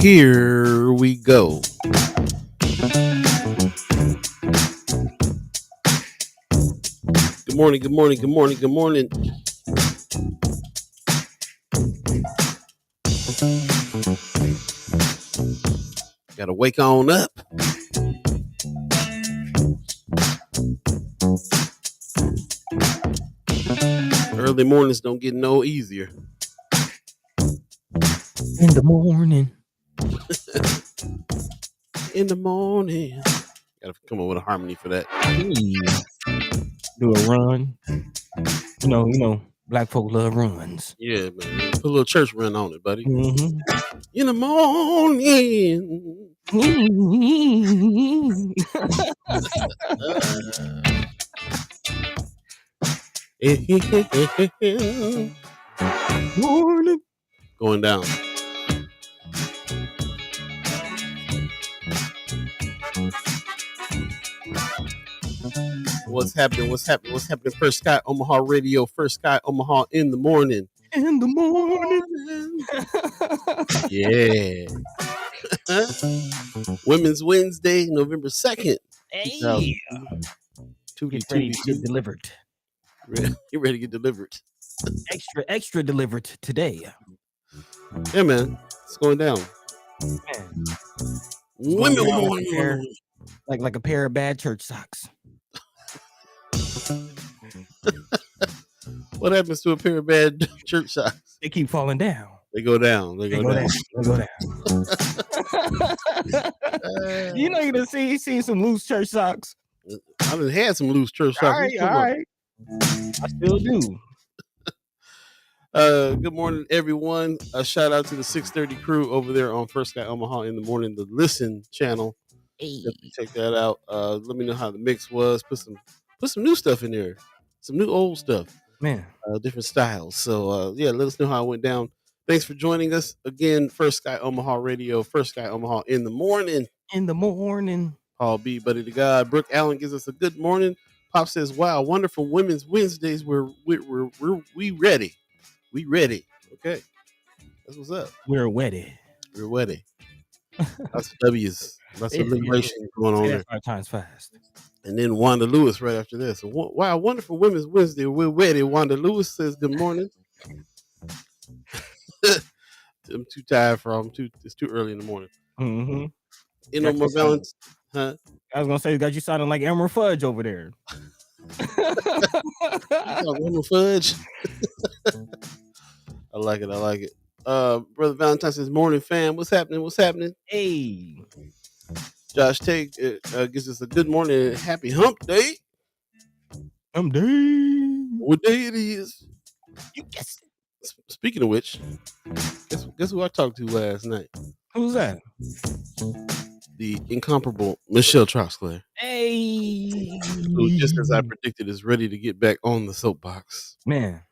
here we go. Good morning, good morning, good morning, good morning. Gotta wake on up. Early mornings don't get no easier. In the morning. In the morning. Gotta come up with a harmony for that. Do a run. You know, black folk love runs. Yeah, man. Put a little church run on it, buddy. Mm-hmm. In the morning. Morning. Going down. What's happening? What's happening? What's happening? First Sky Omaha Radio. First Sky Omaha in the morning. In the morning. Yeah. Women's Wednesday, November 2nd. Hey. Get ready to get delivered. Get ready to get delivered. Extra delivered today. Yeah, man. It's going down. Man. Women. Like a pair of bad church socks. What happens to a pair of bad church socks? They keep falling down. They go down. They go down. You know, you done see some loose church socks. I done had some loose church socks. All right. I still do. Good morning, everyone. A shout out to the 6:30 crew over there on First Sky Omaha in the morning, the Listen channel. Hey. Check that out. Let me know how the mix was. Put some new stuff in there. Some new old stuff. Man. Different styles. So let us know how it went down. Thanks for joining us again. First Sky Omaha Radio. First Sky Omaha in the morning. In the morning. Paul B. Buddi3 Da Gawd. Brooke Allen gives us a good morning. Pop says, "Wow, wonderful Women's Wednesdays. We ready. We ready. Okay, that's what's up. We're ready. We're ready. Lots of W's. Lots of alliteration going on there. 5 times fast. And then Wanda Lewis right after this. So, wow, wonderful Women's Wednesday. We're ready. Wanda Lewis says, "Good morning." I'm too tired it's too early in the morning. Mm-hmm. You know, more balance. Huh? I was gonna say, got you sounding like Elmer Fudge over there. Elmer Fudge. I like it. Brother Valentine says, "Morning, fam. What's happening? Hey. Josh Tate gives us a good morning and happy hump day. Hump day. What day it is? You guessed it. Speaking of which, guess who I talked to last night? Who's that? The incomparable Michelle Troxler. Hey. Who, just as I predicted, is ready to get back on the soapbox. Man.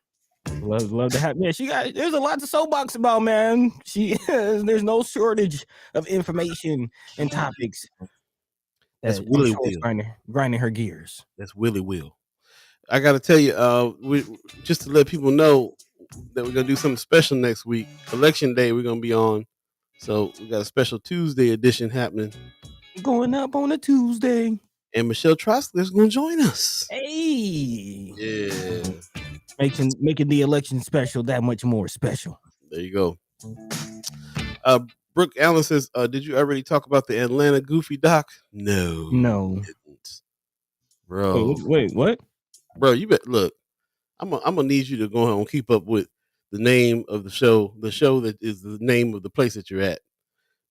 Love to have. Yeah, there's a lot to soapbox about, man. There's no shortage of information and topics. That's Willie Will grinding her gears. That's Willie Will. I got to tell you, just to let people know that we're gonna do something special next week. Election Day, we're gonna be on. So we got a special Tuesday edition happening. Going up on a Tuesday. And Michelle Troxler's gonna join us. Hey. Yeah. Making the election special that much more special. There you go. Brooke Allen says, "Did you already talk about the Atlanta Goofy doc?" No. Didn't. Bro. Wait, what? Bro, you bet. Look, I'm gonna need you to go ahead and keep up with the name of the show that is the name of the place that you're at,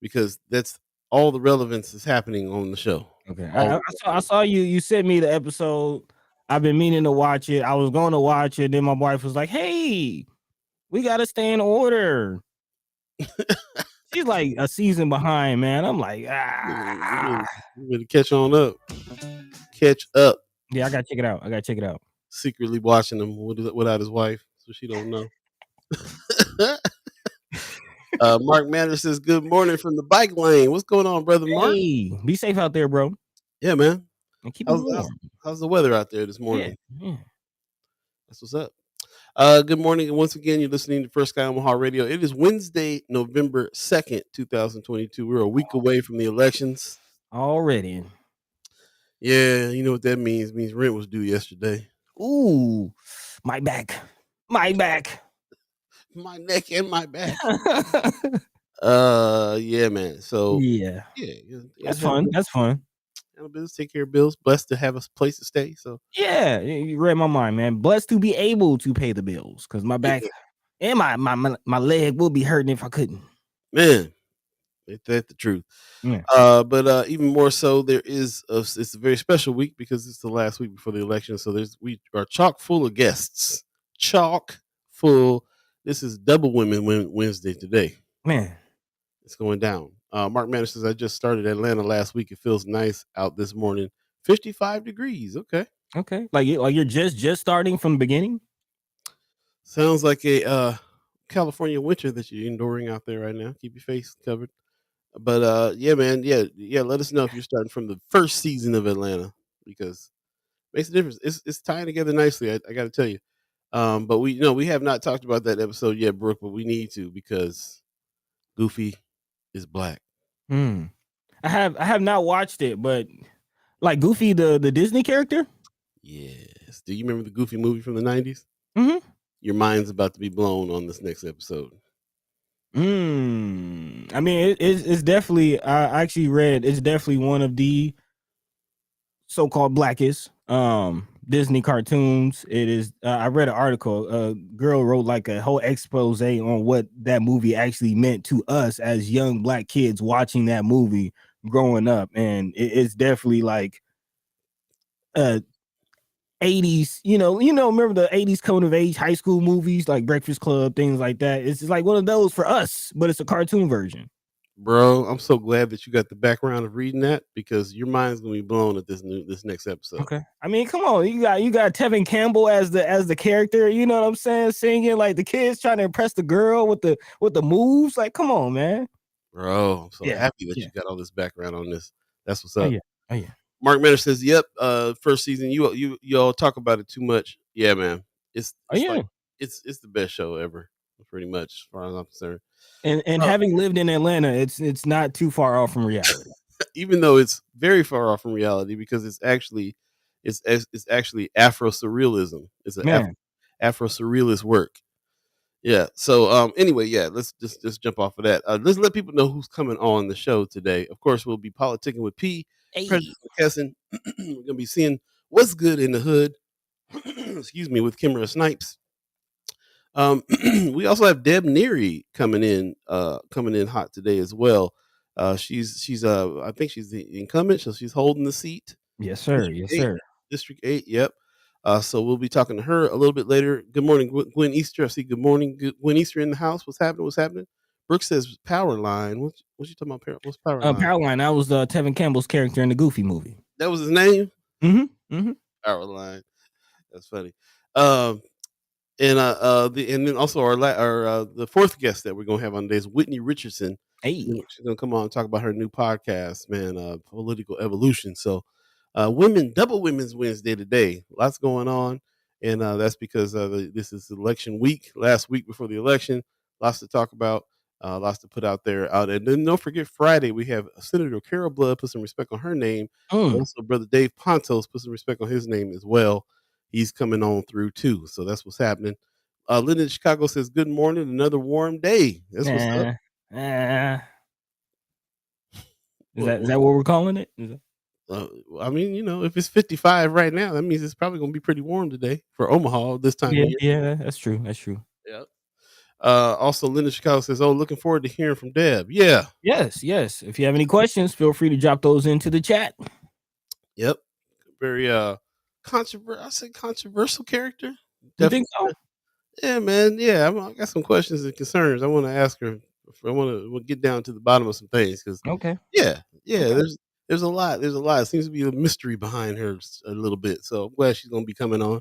because that's all the relevance is happening on the show. Okay, I saw you sent me the episode. I've been meaning to watch it. I was going to watch it. Then my wife was like, "Hey, we got to stay in order." She's like a season behind, man. I'm like, You better catch on up. Catch up. Yeah, I got to check it out. Secretly watching him without his wife, so she don't know. Mark Manor says, "Good morning from the bike lane." What's going on, brother Mark? Hey, be safe out there, bro. Yeah, man. And keep it warm. How's the weather out there this morning? Yeah. That's what's up. Good morning, and once again, you're listening to First Sky Omaha Radio. It is Wednesday, November 2nd, 2022. We're a week away from the elections. Already. Yeah, you know what that means. It means rent was due yesterday. Ooh, my back. My back. My neck and my back. Yeah, man. So, Yeah. yeah, That's fun. That's fun. handle business, take care of bills. Blessed to have a place to stay. So, Yeah, you read my mind, man. Blessed to be able to pay the bills because my back yeah, and my leg will be hurting if I couldn't. man, ain't that the truth? Yeah. But even more so, it's a very special week because it's the last week before the election. So we are chock full of guests. Chock full. This is Double Women Wednesday today. Man. It's going down. Mark Manor says I just started Atlanta last week. It feels nice out this morning. 55 degrees. Okay. Okay. Like you're just starting from the beginning? Sounds like a California winter that you're enduring out there right now. Keep your face covered. But yeah, man, yeah. Let us know if you're starting from the first season of Atlanta because it makes a difference. It's tying together nicely. I got to tell you. But we have not talked about that episode yet, Brooke. But we need to because Goofy is black. Hmm. I have not watched it, but like Goofy, the Disney character. Yes. Do you remember the Goofy movie from the '90s? Mm-hmm. Your mind's about to be blown on this next episode. I mean, it's definitely. I actually read it's definitely one of the so-called blackest Disney cartoons. It is. I read an article. A girl wrote like a whole expose on what that movie actually meant to us as young black kids watching that movie growing up, and it's definitely like 80s, remember the 80s coming of age high school movies like Breakfast Club, things like that. It's just like one of those for us, but it's a cartoon version. Bro, I'm so glad that you got the background of reading that because your mind's gonna be blown at this next episode. Okay. I mean, come on, you got Tevin Campbell as the character, you know what I'm saying? Singing like the kids trying to impress the girl with the moves. Like, come on, man. Bro, I'm so Yeah. happy that Yeah. you got all this background on this. That's what's Oh up. yeah. Oh yeah. Mark Manor says, "Yep, first season. You all talk about it too much. Yeah, man. It's Oh it's yeah. like it's the best show ever, pretty much, as far as I'm concerned. And Uh, having lived in Atlanta, it's not too far off from reality. even though it's very far off from reality because it's actually Afro surrealism. It's an Man. Afro surrealist work. Yeah. So anyway, yeah, let's just jump off of that. Let's let people know who's coming on the show today. Of course, we'll be politicking with P, Hey. President McKesson. We're gonna be seeing what's good in the hood. Excuse me, with Kimara Snipes. We also have Deb Neary coming in hot today as well. She's I think she's the incumbent, so she's holding the seat. Yes, sir. District Yes, 8. sir. District 8, yep. So we'll be talking to her a little bit later. Good morning, Gwen Easter. I see good morning, Gwen Easter in the house. What's happening? What's happening? Brooke says power line. What you talking about? What's power line? Powerline, that was Tevin Campbell's character in the Goofy movie. That was his name? Mm-hmm. Mm-hmm. Power line. That's funny. Um, and then also our the fourth guest that we're gonna have on today is Whittney Richardson. Hey. She's gonna come on and talk about her new podcast, man, Political Evolution. So double women's Wednesday today. Lots going on, and that's because this is election week, last week before the election. Lots to talk about, lots to put out there. And then don't forget Friday we have Senator Carol Blood. Put some respect on her name. Also, Brother Dave Pontos put some respect on his name as well. He's coming on through too. So that's what's happening. Linda in Chicago says, "Good morning, another warm day." That's what's up. Is that what we're calling it? I mean, if it's 55 right now, that means it's probably going to be pretty warm today for Omaha this time of year. Yeah, that's true. That's true. Yeah. Also, Linda Chicago says, "Oh, looking forward to hearing from Deb." Yeah. Yes. If you have any questions, feel free to drop those into the chat. Yep. Very controversial. I say controversial character. You think so? Yeah, man. Yeah, I got some questions and concerns. I want to ask her. I want to get down to the bottom of some things because Okay. yeah. Okay. There's a lot. There's a lot. It seems to be a mystery behind her a little bit. So I'm glad she's going to be coming on.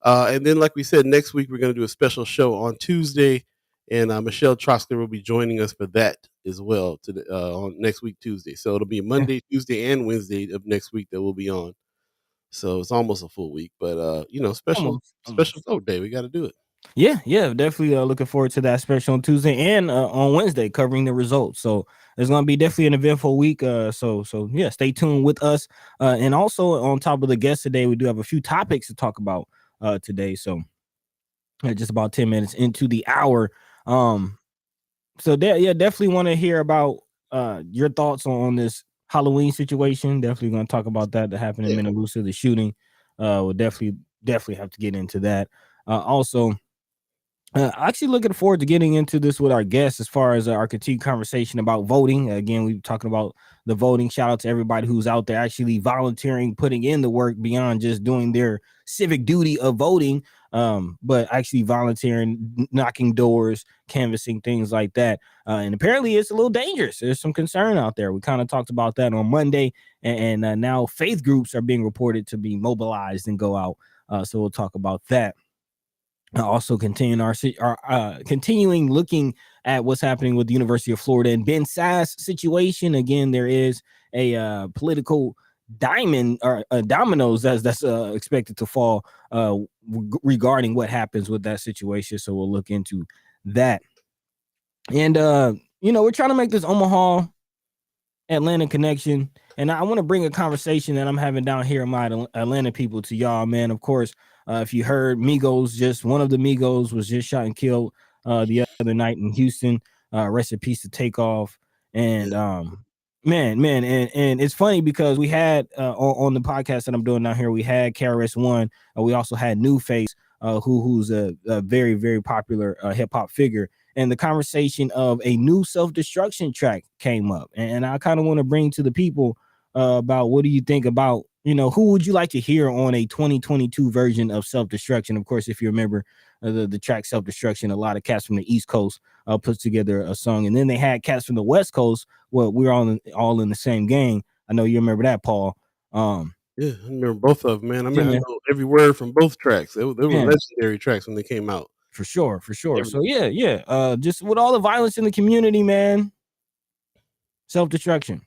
And then, like we said, next week we're going to do a special show on Tuesday, and Michelle Troxler will be joining us for that as well on next week Tuesday. So it'll be Monday, Tuesday, and Wednesday of next week that we'll be on. So it's almost a full week, but special Almost. vote day. We got to do it. Yeah, definitely looking forward to that, especially on Tuesday and on Wednesday, covering the results. So it's gonna be definitely an eventful week. So yeah, stay tuned with us. And also on top of the guests today, we do have a few topics to talk about today. So just about 10 minutes into the hour. Um, so yeah, definitely want to hear about your thoughts on this Halloween situation. Definitely going to talk about that happened in Yeah, Minnelusa, the shooting. We'll definitely have to get into that. Also, actually looking forward to getting into this with our guests as far as our continued conversation about voting. Again, we're talking about the voting. Shout out to everybody who's out there actually volunteering, putting in the work beyond just doing their civic duty of voting, but actually volunteering, knocking doors, canvassing, things like that. And apparently it's a little dangerous. There's some concern out there. We kind of talked about that on Monday, and now faith groups are being reported to be mobilized and go out. So we'll talk about that. Also continuing continuing looking at what's happening with the University of Florida and Ben Sass situation. Again, there is a political diamond or dominoes that's expected to fall regarding what happens with that situation. So we'll look into that. And we're trying to make this Omaha Atlanta connection. And I want to bring a conversation that I'm having down here in my Atlanta people to y'all, man. Of course, if you heard Migos, just one of the Migos was just shot and killed the other night in Houston. Rest in peace to Takeoff. And yeah, man, and it's funny because we had on the podcast that I'm doing down here, we had KRS-One. We also had New Face, who's a very, very popular hip hop figure, and the conversation of a new self-destruction track came up. And I kind of want to bring to the people about what do you think about, who would you like to hear on a 2022 version of Self-Destruction? Of course, if you remember the track Self-Destruction, a lot of cats from the East Coast put together a song. And then they had cats from the West Coast. Well, we're all in the same gang. I know you remember that, Paul. yeah. I remember both of them, man. I Yeah, mean, I man. know every word from both tracks. They were Man, legendary tracks when they came out. for sure, for sure. Every So yeah. Just with all the violence in the community, man, Self-Destruction.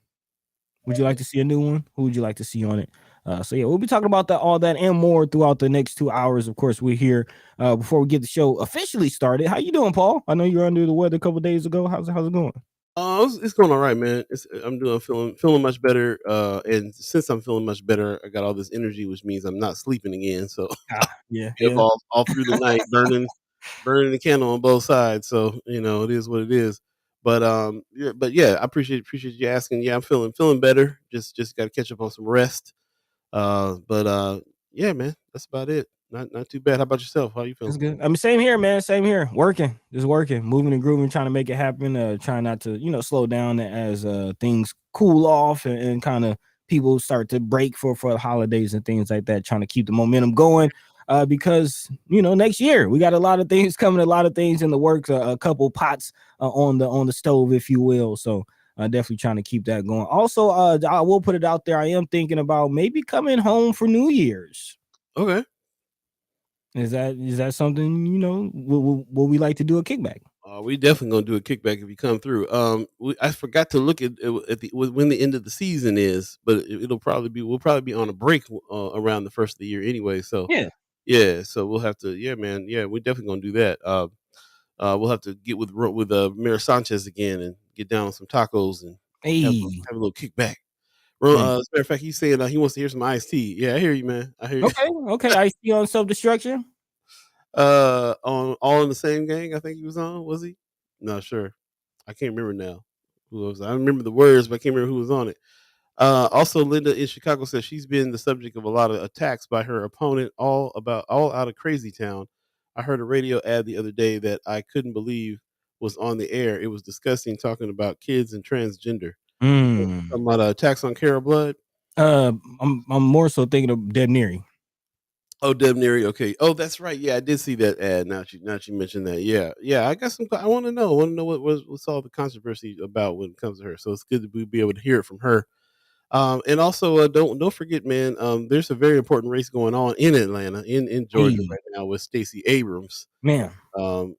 Would you like to see a new one? Who would you like to see on it? So yeah, we'll be talking about that, all that, and more throughout the next 2 hours. Of course, we're here before we get the show officially started. How you doing, Paul? I know you were under the weather a couple days ago. How's it going? it's going all right, man. I'm feeling much better. And since I'm feeling much better, I got all this energy, which means I'm not sleeping again. So up Yeah. all through the night, burning the candle on both sides. So it is what it is. But yeah, I appreciate you asking. Yeah, I'm feeling better. Just got to catch up on some rest. But yeah, man, that's about it. Not too bad. How about yourself? How you That's feeling? good. I mean, same here, man. Same here. Working, just working, moving and grooving, trying to make it happen. Trying not to, slow down as things cool off and kind of people start to break for the holidays and things like that. Trying to keep the momentum going. Because next year we got a lot of things coming, a lot of things in the works, a couple pots on the stove, if you will. So definitely trying to keep that going. Also, I will put it out there. I am thinking about maybe coming home for New Year's. Okay. Is that something will we like to do a kickback? We definitely gonna do a kickback if you come through. I forgot to look at when the end of the season is, but we'll probably be on a break around the first of the year anyway. So Yeah. yeah, so we'll have to, yeah, man, yeah, we're definitely gonna do that. We'll have to get with Mayor Sanchez again and get down on some tacos and Hey, have a little kickback. man. As a matter of fact, he's saying he wants to hear some iced tea. Yeah, I hear you, man. I hear you. Okay. I see on self-destruction. On All in the Same Gang, I think he was on. Was he? Not sure. I can't remember now. Who was? I remember the words, but I can't remember who was on it. Also, Linda in Chicago says she's been the subject of a lot of attacks by her opponent, all out of Crazy Town. I heard a radio ad the other day that I couldn't believe was on the air. It was disgusting, talking about kids and transgender. Mm. Talking about attacks on Cara Blood. I'm more so thinking of Deb Neary. Oh, Deb Neary. Okay. Oh, that's right. Yeah, I did see that ad. Now she mentioned that. Yeah, yeah. I got some. I want to know. What's all the controversy about when it comes to her. So it's good to be able to hear it from her. And also, don't forget, man. There's a very important race going on in Atlanta, in Georgia Hey, right now with Stacey Abrams. man. And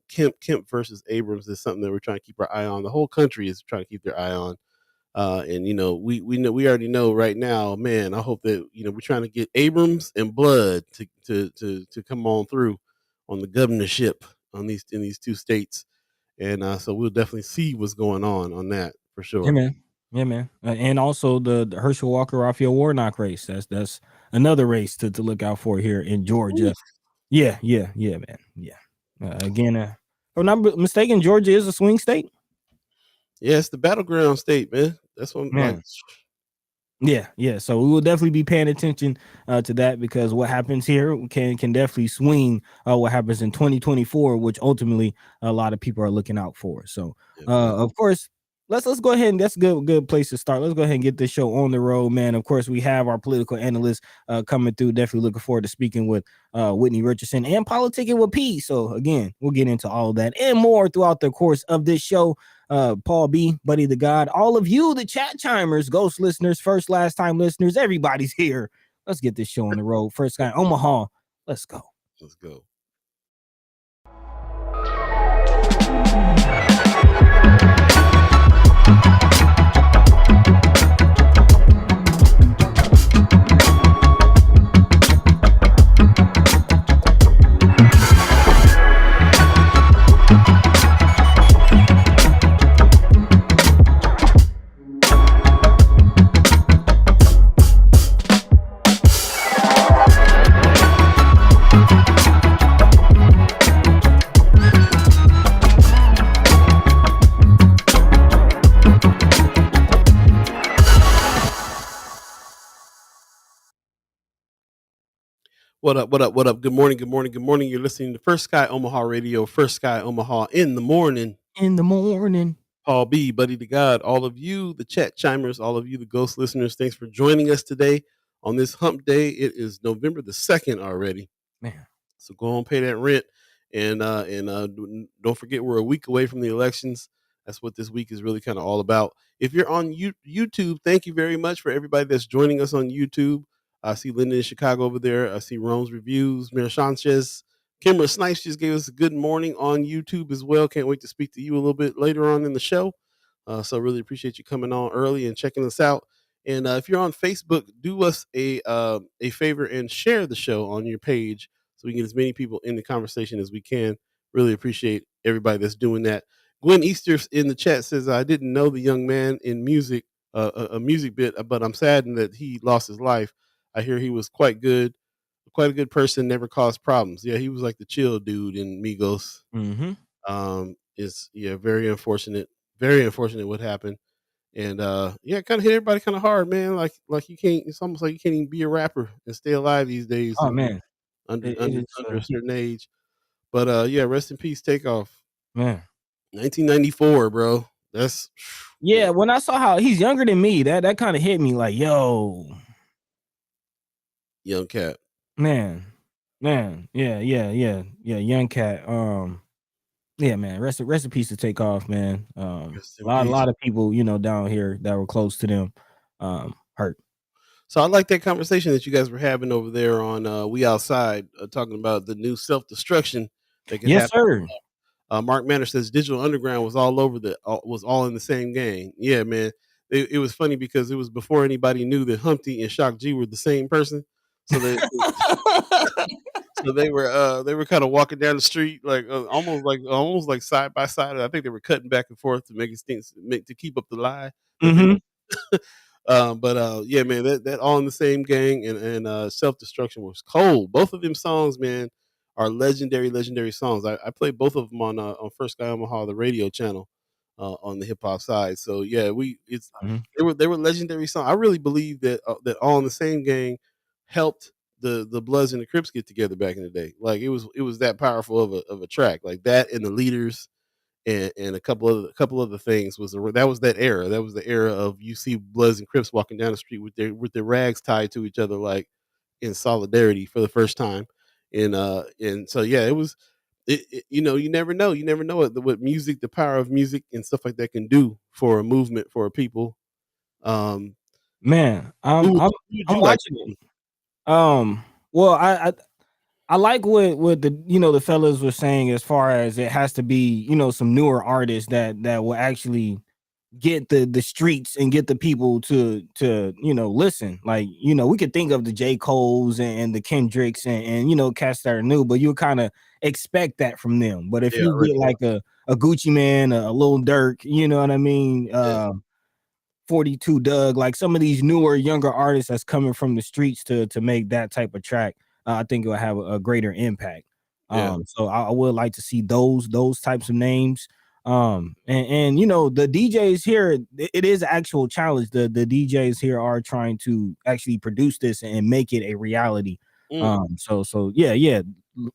Kemp versus Abrams is something that we're trying to keep our eye on. The whole country is trying to keep their eye on. And we already know right now, man. I hope that we're trying to get Abrams and Blood to come on through on the governorship in these two states, and so we'll definitely see what's going on that for Yeah, sure. man. Yeah, man. And also the Herschel Walker Raphael Warnock race. That's another race to look out for here in Georgia. Oof. Yeah, yeah, man. Yeah. Again, if I'm not mistaken, Georgia is a swing state. Yeah, it's the battleground state, man. That's what like. Man. Yeah. So we will definitely be paying attention to that, because what happens here can definitely swing what happens in 2024, which ultimately a lot of people are looking out for. So, Yeah, man. of course, let's go ahead, and that's a good place to start. Let's go ahead and get this show on the road, man. Of course, we have our political analyst coming through. Definitely looking forward to speaking with Whittney Richardson and Politicin with Beee. So again, we'll get into all that and more throughout the course of this show. Paul B, Buddi3 Da Gawd, all of you, the chat chimers, ghost listeners, first, last time listeners, everybody's here. Let's get this show on the road. First Sky Omaha. Let's go. Let's go. What up? What up? What up? Good morning. Good morning. Good morning. You're listening to First Sky Omaha Radio. First Sky Omaha in the morning. In the morning. Paul B, Buddi3 Da Gawd, all of you, the chat chimers, all of you, the ghost listeners, thanks for joining us today on this hump day. It is November the 2nd already. Man. So go on, pay that rent, and don't forget we're a week away from the elections. That's what this week is really kind of all about. If you're on YouTube, thank you very much for everybody that's joining us on YouTube. I see Linda in Chicago over there. I see Rome's Reviews, Mayor Sanchez. Kimara Snipes just gave us a good morning on YouTube as well. Can't wait to speak to you a little bit later on in the show. So really appreciate you coming on early and checking us out. And if you're on Facebook, do us a favor and share the show on your page so we can get as many people in the conversation as we can. Really appreciate everybody that's doing that. Gwen Easter in the chat says, I didn't know the young man in music, a music bit, but I'm saddened that he lost his life. I hear he was quite a good person, never caused problems. Yeah, he was like the chill dude in Migos. It's very unfortunate what happened. And it kind of hit everybody kind of hard, man. Like you can't. It's almost like you can't even be a rapper and stay alive these days. Oh man, under it is a certain age. But rest in peace, Takeoff. man. 1994, bro. That's Yeah. When I saw how he's younger than me, that kind of hit me like, yo, young cat. Man. Yeah. Young cat. Yeah, man. Rest in peace to Takeoff, man. A lot of people, down here that were close to them, hurt. So I like that conversation that you guys were having over there on We Outside, talking about the new self-destruction that can happen. Sir. Mark Manor says Digital Underground was was all in the same gang. Yeah, man. It was funny because it was before anybody knew that Humpty and Shock G were the same person. So they were kind of walking down the street like almost like side by side. I think they were cutting back and forth to make it to keep up the lie. Yeah, man, that all in the same gang, and Self Destruction was cold. Both of them songs, man, are legendary songs. I played both of them on First Sky Omaha, the radio channel, on the hip hop side. So yeah, they were legendary songs. I really believe that that All in the Same Gang helped the Bloods and the Crips get together back in the day. Like it was that powerful of a track, like that, and the Leaders. And a couple other things that was that era. That was the era of you see Bloods and Crips walking down the street with their rags tied to each other, like in solidarity for the first time. And so yeah, it was. You never know what music, the power of music and stuff like that can do for a movement, for a people. Man, I'm watching it. Well, I like what the the fellas were saying as far as it has to be some newer artists that will actually get the streets and get the people to listen. Like, we could think of the J. Coles and the Kendricks and cats that are new, but you kind of expect that from them. But if They you already get like a Gucci Man, a Lil Durk, you know what I mean? yeah, 42 Doug, like some of these newer, younger artists that's coming from the streets to make that type of track, I think it will have a greater impact. yeah. So I would like to see those types of names. And the DJs here, it is an actual challenge. The DJs here are trying to actually produce this and make it a reality. Mm, So yeah.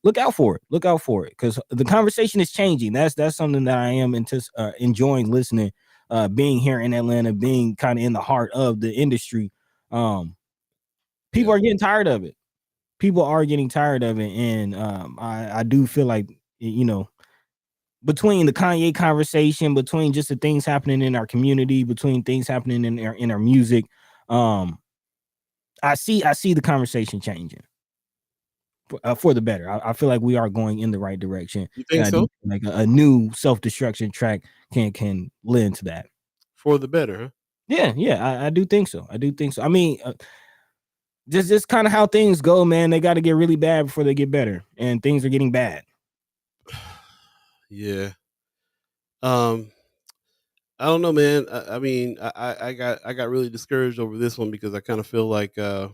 Look out for it. Look out for it, because the conversation is changing. That's something that I am enjoying listening, being here in Atlanta, being kind of in the heart of the industry. People yeah. are getting tired of it. People are getting tired of it, and I do feel like, between the Kanye conversation, between just the things happening in our community, between things happening in our music, I see the conversation changing for the better. I feel like we are going in the right direction, You and think I do so? feel like a new self-destruction track can lend to that. For the better, huh? Yeah, I do think so. I do think so. I mean, just kind of how things go, man. They got to get really bad before they get better, and things are getting bad. Yeah. Um, I don't know, man. I mean, I got really discouraged over this one because I kind of feel like, as a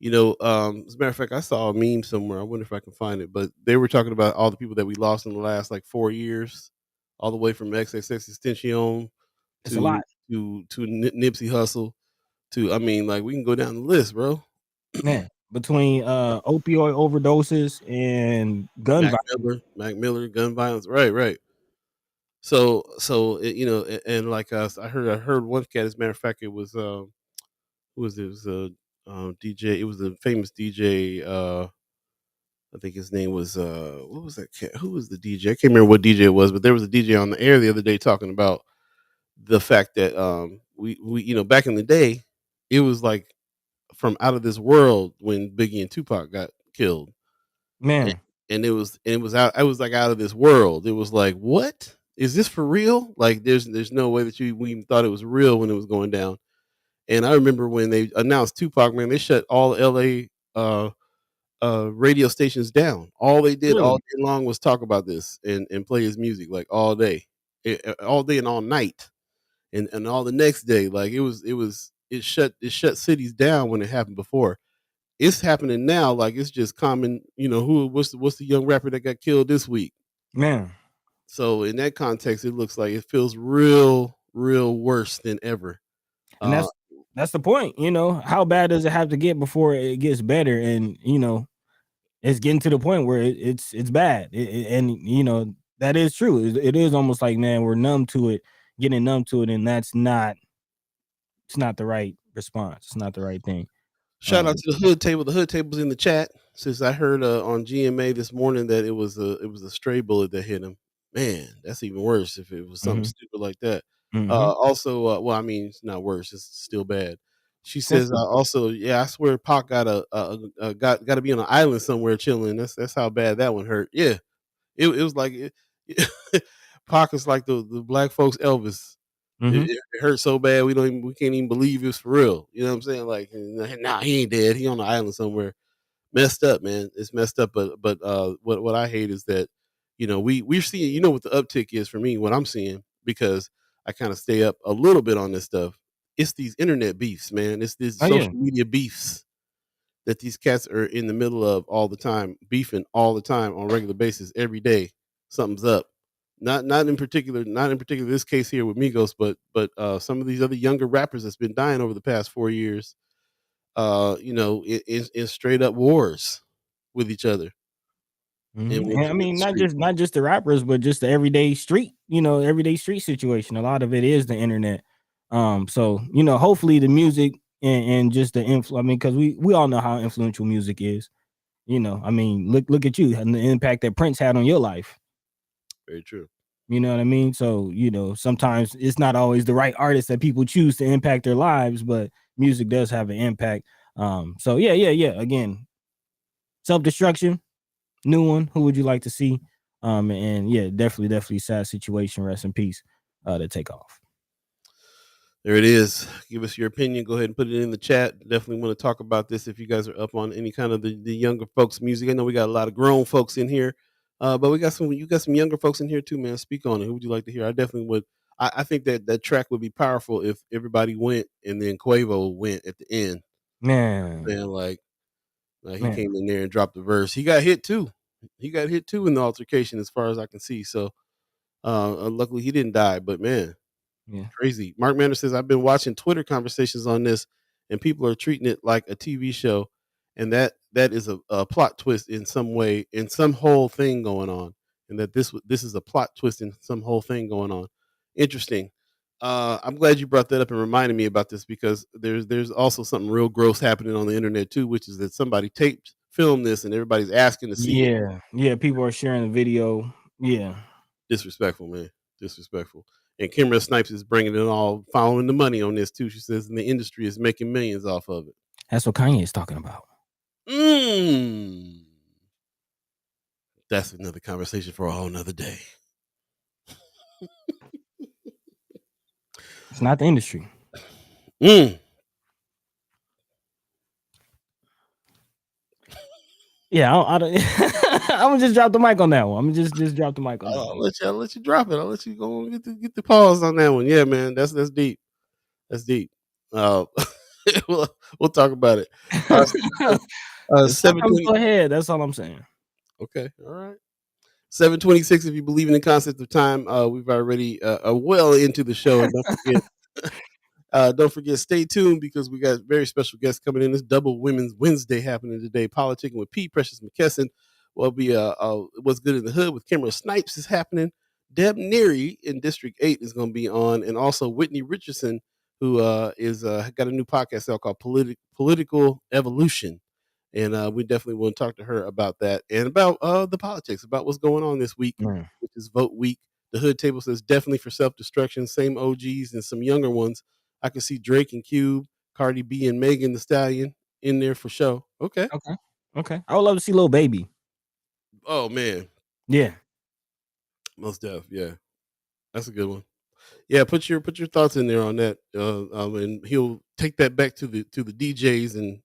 matter of fact, I saw a meme somewhere. I wonder if I can find it, but they were talking about all the people that we lost in the last like 4 years, all the way from XXXTentacion It's a lot, to Nipsey Hussle to, I mean, like we can go down the list, bro. man. Between opioid overdoses and gun violence. Mac Miller, gun violence, right, right. So and like I heard one cat. As a matter of fact, it was who was it? It was a DJ. It was a famous DJ. I think his name was what was that cat? Who was the DJ? I can't remember what DJ it was, but there was a DJ on the air the other day talking about the fact that we back in the day, it was like from out of this world when Biggie and Tupac got killed, and, Man, and it was out. I was like out of this world. It was like, what is this for real? Like there's no way that we even thought it was real when it was going down. And I remember when they announced Tupac, man, they shut all LA radio stations down. All they did all really, day long was talk about this and play his music like all day, all day and all night, and all the next day. Like it shut cities down when it happened before. It's happening now. Like it's just common. What's the young rapper that got killed this week? man. So in that context, it looks like it feels real worse than ever. And Uh, that's the point. How bad does it have to get before it gets better? And it's getting to the point where it's bad. And that is true. It is almost like, man, we're numb to it, getting numb to it, and it's not the right response. It's not the right thing. Shout out to the hood table. The hood table's in the chat. Since I heard on GMA this morning that it was a stray bullet that hit him. Man, that's even worse if it was something Mhm, stupid like that. mhm. Also, well, I mean, it's not worse. It's still bad. She That's says also, yeah, I swear Pac got to be on an island somewhere chilling. That's how bad that one hurt. Yeah, it was like Pac is like the black folks Elvis. mhm. It hurt so bad we can't even believe it's for real. You know what I'm saying? Like, nah, he ain't dead. He on the island somewhere. Messed up, man. It's messed up. But what I hate is that we're seeing, what the uptick is for me. What I'm seeing, because I kind of stay up a little bit on this stuff. It's these internet beefs, man. It's these Oh yeah, social media beefs that these cats are in the middle of all the time, beefing all the time on a regular basis, every day. Something's up. Not in particular this case here with Migos, but some of these other younger rappers that's been dying over the past 4 years. In straight up wars with each other mhm. and with And I with mean, the not street. just the rappers, but just the everyday street. Everyday street situation. A lot of it is the internet. So hopefully the music and just the influ. I mean, because we all know how influential music is. I mean, look at you and the impact that Prince had on your life. Very true. You know what I mean? So, sometimes it's not always the right artist that people choose to impact their lives, but music does have an impact. So yeah. Again, self-destruction, new one. Who would you like to see? And yeah, definitely sad situation. Rest in peace. To take off. There it is. Give us your opinion. Go ahead and put it in the chat. Definitely want to talk about this if you guys are up on any kind of the younger folks' music. I know we got a lot of grown folks in here, but we got some. You got some younger folks in here too, man. Speak on it. Who would you like to hear? I definitely would. I think that track would be powerful if everybody went and then Quavo went at the end. Man, And he man, came in there and dropped the verse. He got hit too. He got hit too in the altercation, as far as I can see. So luckily he didn't die. But man, yeah. crazy. Mark Manor says, I've been watching Twitter conversations on this, and people are treating it like a TV show, and that is a plot twist in some way, in some whole thing going on, and that this is a plot twist in some whole thing going on. Interesting. I'm glad you brought that up and reminded me about this, because there's also something real gross happening on the internet too, which is that somebody filmed this, and everybody's asking to see it. Yeah, people are sharing the video. Yeah. Disrespectful, man. Disrespectful. And Kimara Snipes is bringing it all, following the money on this too. She says, and the industry is making millions off of it. That's what Kanye is talking about. That's another conversation for a whole nother day. It's not the industry. Yeah, I'm gonna just drop the mic on that one. I'm gonna just drop the mic on that one. I'll let you drop it. I'll let you go and get the pause on that one. Yeah, man, that's deep. That's deep. We'll talk about it. 720. Go ahead. That's all I'm saying. Okay, all right. 7:26. If you believe in the concept of time, we've already well into the show. And don't forget, stay tuned, because we got very special guests coming in. This double Women's Wednesday happening today. Politicin with P. Precious McKesson. Will be What's Good in the Hood with Kimara Snipes is happening. Deb Neary in District 8 is going to be on, and also Whittney Richardson, who is got a new podcast out called Political Evolution. And we definitely want to talk to her about that, and about the politics, about what's going on this week, which is vote week. The Hood Table says definitely for self-destruction. Same OGs and some younger ones. I can see Drake and Cube, Cardi B and Megan Thee Stallion in there for show. Okay. I would love to see Lil Baby. Oh man. Yeah. Most def. Yeah. That's a good one. Yeah, put your thoughts in there on that. And he'll take that back to the DJs, and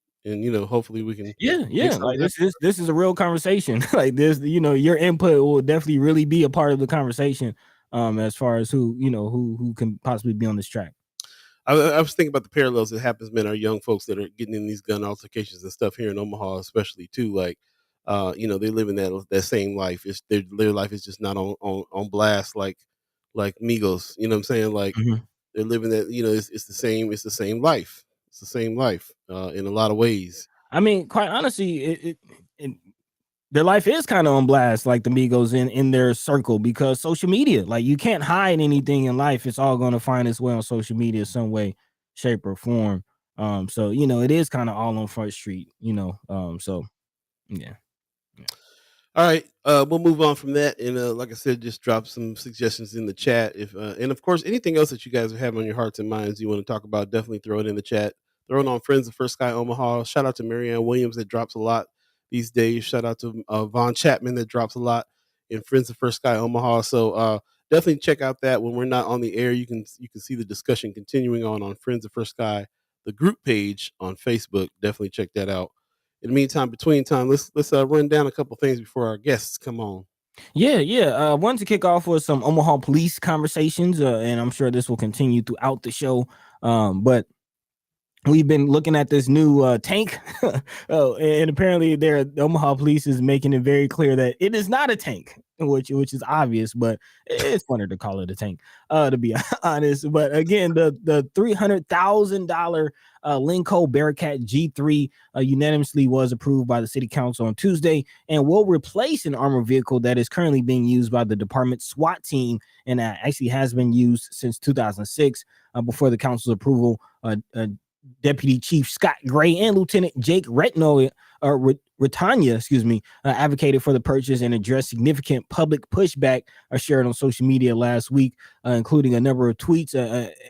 hopefully we can. Yeah. Like this is a real conversation. Like this, your input will definitely really be a part of the conversation. As far as who can possibly be on this track. I was thinking about the parallels that happens, man. Our young folks that are getting in these gun altercations and stuff here in Omaha, especially too. Like, they live in that same life. It's their life is just not on blast like Migos. You know what I'm saying? Like they're living that. It's the same. It's the same life. It's the same life in a lot of ways. I mean, quite honestly, their life is kind of on blast, like the Migos in their circle, because social media, like you can't hide anything in life. It's all going to find its way on social media some way, shape, or form. So it is kind of all on Front Street, so yeah. All right, we'll move on from that, and like I said, just drop some suggestions in the chat. If and of course, anything else that you guys have on your hearts and minds you want to talk about, definitely throw it in the chat. Throw it on Friends of First Sky Omaha. Shout out to Marianne Williams, that drops a lot these days. Shout out to Vaughn Chapman, that drops a lot in Friends of First Sky Omaha. So definitely check out that. When we're not on the air, you can see the discussion continuing on Friends of First Sky, the group page on Facebook. Definitely check that out. In the meantime, between time, let's run down a couple things before our guests come on. Yeah. Wanted to kick off with some Omaha police conversations, and I'm sure this will continue throughout the show. But we've been looking at this new tank, and apparently the Omaha police is making it very clear that it is not a tank, which is obvious, but it's funner to call it a tank, to be honest. But again, the $300,000 Lincoln Bearcat G3 unanimously was approved by the city council on Tuesday, and will replace an armored vehicle that is currently being used by the department's SWAT team, and actually has been used since 2006. Before the council's approval, Deputy Chief Scott Gray and Lieutenant Jake Retanya, advocated for the purchase and addressed significant public pushback shared on social media last week, including a number of tweets.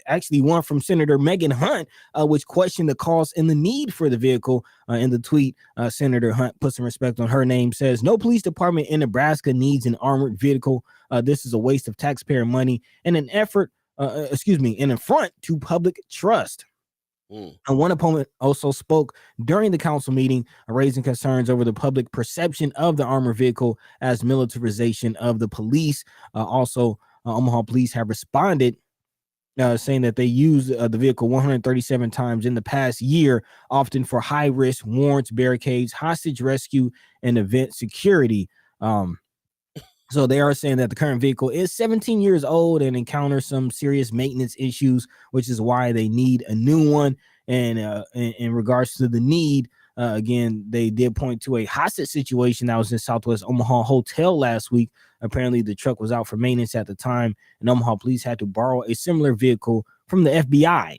Actually, one from Senator Megan Hunt, which questioned the cost and the need for the vehicle. In the tweet, Senator Hunt put some respect on her name, says, "No police department in Nebraska needs an armored vehicle. This is a waste of taxpayer money and an effort an affront to public trust. Mm. And one opponent also spoke during the council meeting, raising concerns over the public perception of the armored vehicle as militarization of the police. Omaha police have responded, saying that they used the vehicle 137 times in the past year, often for high risk warrants, barricades, hostage rescue, and event security. So they are saying that the current vehicle is 17 years old and encounters some serious maintenance issues, which is why they need a new one. And in regards to the need, again, they did point to a hostage situation that was in Southwest Omaha hotel last week. Apparently, the truck was out for maintenance at the time, and Omaha police had to borrow a similar vehicle from the FBI.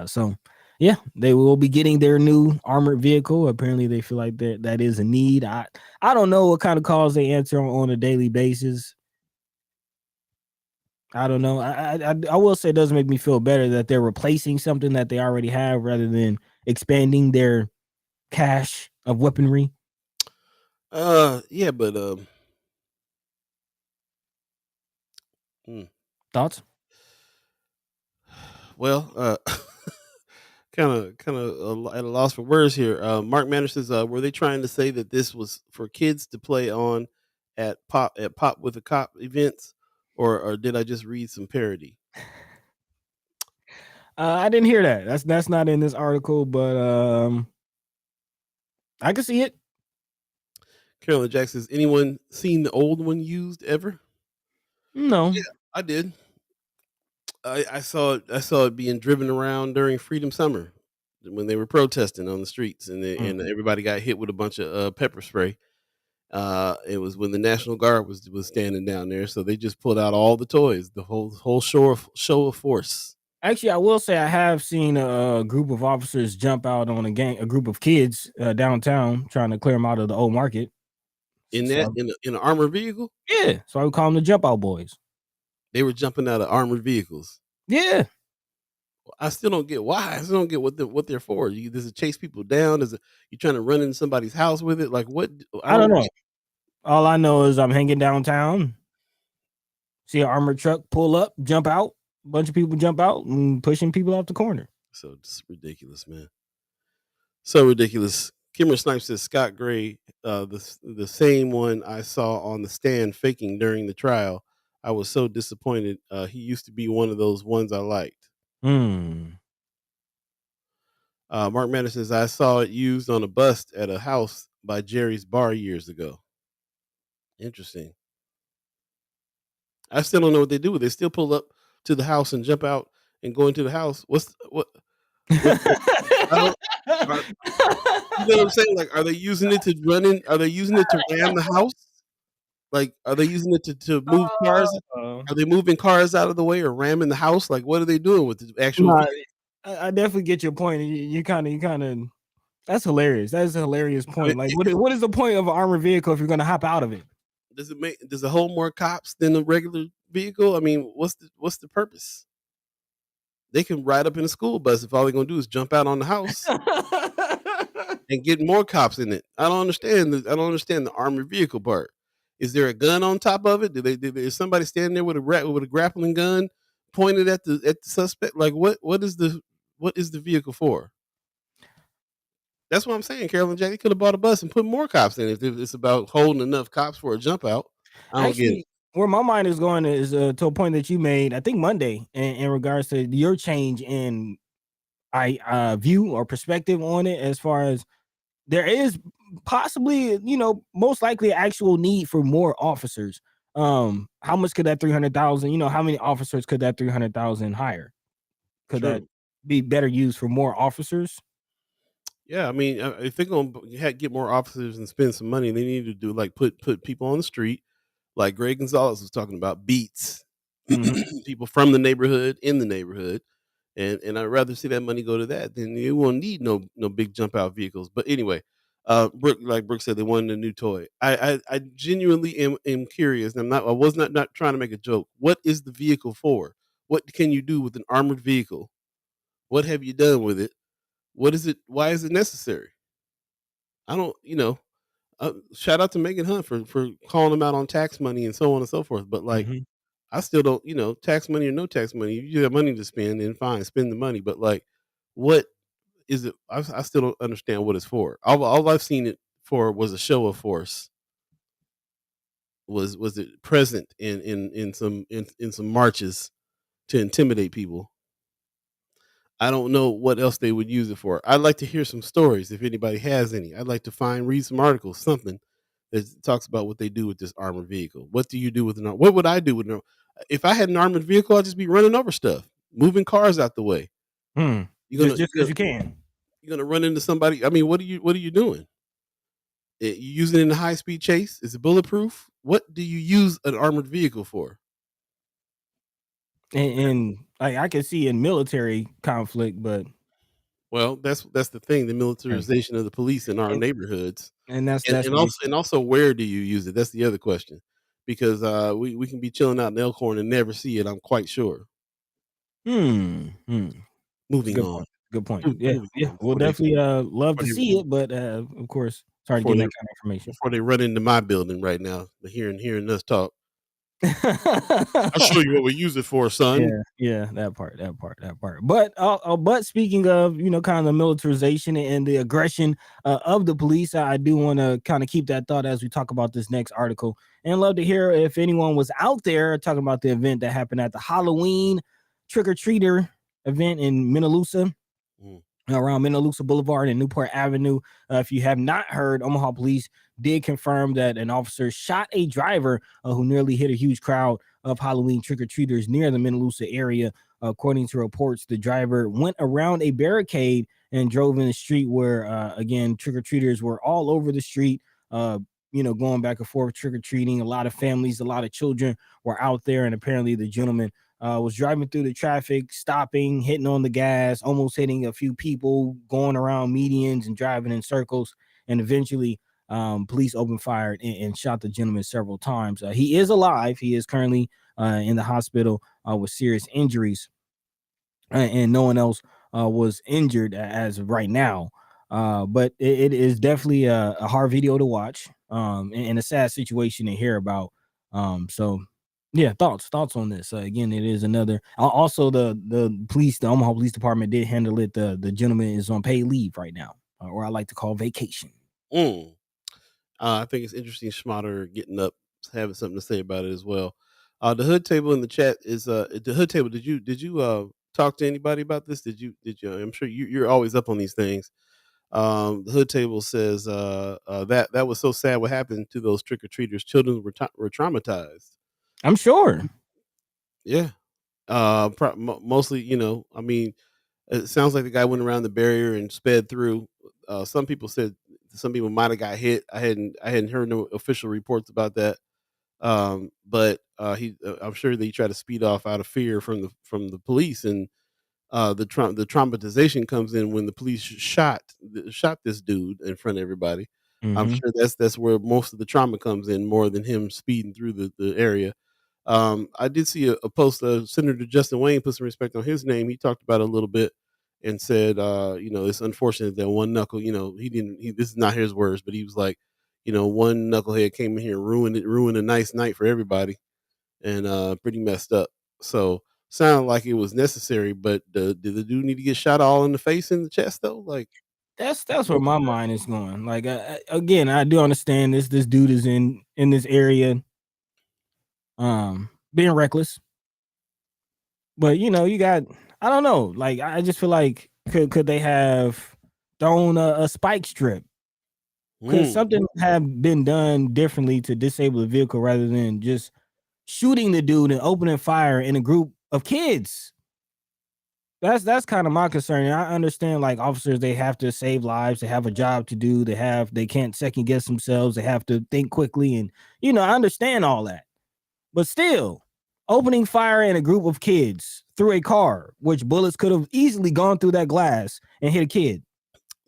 So yeah, they will be getting their new armored vehicle. Apparently, they feel like that is a need. I don't know what kind of calls they answer on a daily basis. I don't know. I will say it does make me feel better that they're replacing something that they already have rather than expanding their cache of weaponry. Yeah, but Thoughts? well, kind of at a loss for words here. Mark Manor says, were they trying to say that this was for kids to play on at pop with a cop events, or did I just read some parody? I didn't hear that. That's not in this article, but I can see it. Carolyn Jackson says, anyone seen the old one used ever? No. Yeah, I did. I saw it being driven around during Freedom Summer when they were protesting on the streets, and everybody got hit with a bunch of pepper spray. It was when the National Guard was standing down there, so they just pulled out all the toys, the whole show of force. Actually, I will say I have seen a group of officers jump out on a group of kids downtown trying to clear them out of the old market. In So, an armored vehicle? yeah, so I would call them the jump out boys. They were jumping out of armored vehicles. Yeah. I still don't get why. I still don't get what they're for. Does it chase people down? You trying to run into somebody's house with it? Like what? I don't know. All I know is I'm hanging downtown, see an armored truck pull up, jump out, a bunch of people jump out and pushing people off the corner. So it's ridiculous, man. So ridiculous. Kimara Snipes says Scott Gray, the same one I saw on the stand faking during the trial. I was so disappointed. He used to be one of those ones I liked. Mark Manor says I saw it used on a bust at a house by Jerry's Bar years ago. Interesting. I still don't know what they do. They still pull up to the house and jump out and go into the house. I don't, you know what I'm saying? Like, are they using it to run in? Are they using it to ram the house? Like, are they using it to move cars? Are they moving cars out of the way or ramming the house? Like, what are they doing with the actual? No, I definitely get your point. You kind of. That's hilarious. That is a hilarious point. Like, what is the point of an armored vehicle if you're going to hop out of it? Does it hold more cops than a regular vehicle? I mean, what's the purpose? They can ride up in a school bus if all they're gonna do is jump out on the house and get more cops in it. I don't understand the armored vehicle part. Is there a gun on top of it? Is somebody standing there with a grappling gun pointed at the suspect? Like what is the vehicle for? That's what I'm saying. Carolyn Jack, they could have bought a bus and put more cops in it if it's about holding enough cops for a jump out. I don't get it. Where my mind is going is to a point that you made, I think Monday, in regards to your change in view or perspective on it, as far as there is possibly, most likely actual need for more officers. How much could that 300,000? How many officers could that 300,000 hire? Could True. that be better used for more officers? Yeah, I mean, if they're gonna get more officers and spend some money, they need to do like put people on the street, like Greg Gonzalez was talking about, beats people from the neighborhood in the neighborhood, and I'd rather see that money go to that than you won't need no big jump out vehicles. But anyway, Brooke said, they wanted a new toy. I genuinely am curious. And I was not trying to make a joke. What is the vehicle for? What can you do with an armored vehicle? What have you done with it? What is it? Why is it necessary? I don't, shout out to Megan Hunt for calling them out on tax money and so on and so forth. But like, I still don't, tax money or no tax money. If you have money to spend, then fine, spend the money. But like, what is it? I still don't understand what it's for. All I've seen it for was a show of force. Was it present in some marches to intimidate people? I don't know what else they would use it for. I'd like to hear some stories if anybody has any. I'd like to read some articles, something that talks about what they do with this armored vehicle. What do you do with what would I do with if I had an armored vehicle? I'd just be running over stuff, moving cars out the way. You're Just because you can. You're gonna run into somebody. I mean, what are you doing? You using it in a high speed chase? Is it bulletproof? What do you use an armored vehicle for? And like I can see in military conflict, but Well, that's the thing, the militarization of the police in our and, neighborhoods. and that's And that's and the also issue. and also where do you use it? That's the other question. Because we can be chilling out in Elkhorn and never see it, I'm quite sure. It's a Moving good on. point. Good point. Yeah, Moving yeah. on We'll definitely love before to they see it, but of course, sorry to before get they that kind of information. before they run into my building right now, hearing us talk. I'll show you what we use it for, son. Yeah, yeah, that part. But speaking of, kind of the militarization and the aggression of the police, I do want to kind of keep that thought as we talk about this next article, and love to hear if anyone was out there talking about the event that happened at the Halloween trick or treater event in Minnelusa, Mm. around Minnelusa Boulevard and Newport Avenue. If you have not heard, Omaha police did confirm that an officer shot a driver who nearly hit a huge crowd of Halloween trick-or-treaters near the Minnelusa area. According to reports, the driver went around a barricade and drove in the street where, again, trick-or-treaters were all over the street, going back and forth trick-or-treating. A lot of families, a lot of children were out there, and apparently the gentleman was driving through the traffic, stopping, hitting on the gas, almost hitting a few people, going around medians and driving in circles. And eventually, police opened fire and shot the gentleman several times. He is alive. He is currently in the hospital with serious injuries, and no one else was injured as of right now. But it is definitely a hard video to watch, and a sad situation to hear about. So yeah, thoughts on this. Again, it is another. Also, the Omaha Police Department did handle it. The gentleman is on paid leave right now, or I like to call vacation. Mm. I think it's interesting Schmatter getting up, having something to say about it as well. The hood table in the chat is the hood table. Did you talk to anybody about this? Did you? I'm sure you're always up on these things. The hood table says that was so sad. What happened to those trick or treaters? Children were traumatized. I'm sure. Yeah, mostly. I mean, it sounds like the guy went around the barrier and sped through. Some people said some people might have got hit. I hadn't heard no official reports about that. But I'm sure they try to speed off out of fear from the police, and the traumatization comes in when the police shot this dude in front of everybody. I'm Hmm. sure that's where most of the trauma comes in, more than him speeding through the area. I did see a post. Senator Justin Wayne put some respect on his name. He talked about it a little bit and said, it's unfortunate that one knuckle. He didn't. This is not his words, but he was like, one knucklehead came in here and ruined a nice night for everybody, and pretty messed up. So sounded like it was necessary, but did the dude need to get shot all in the face and the chest though? Like, That's where my mind is going. Like, again, I do understand this dude is in this area, being reckless, but you got, I don't know. Like, I just feel like could they have thrown a spike strip? Could mm, something have been done differently to disable the vehicle rather than just shooting the dude and opening fire in a group of kids? That's kind of my concern. And I understand, like, officers, they have to save lives, they have a job to do, they can't second guess themselves, they have to think quickly, and I understand all that. But still, opening fire in a group of kids through a car, which bullets could have easily gone through that glass and hit a kid.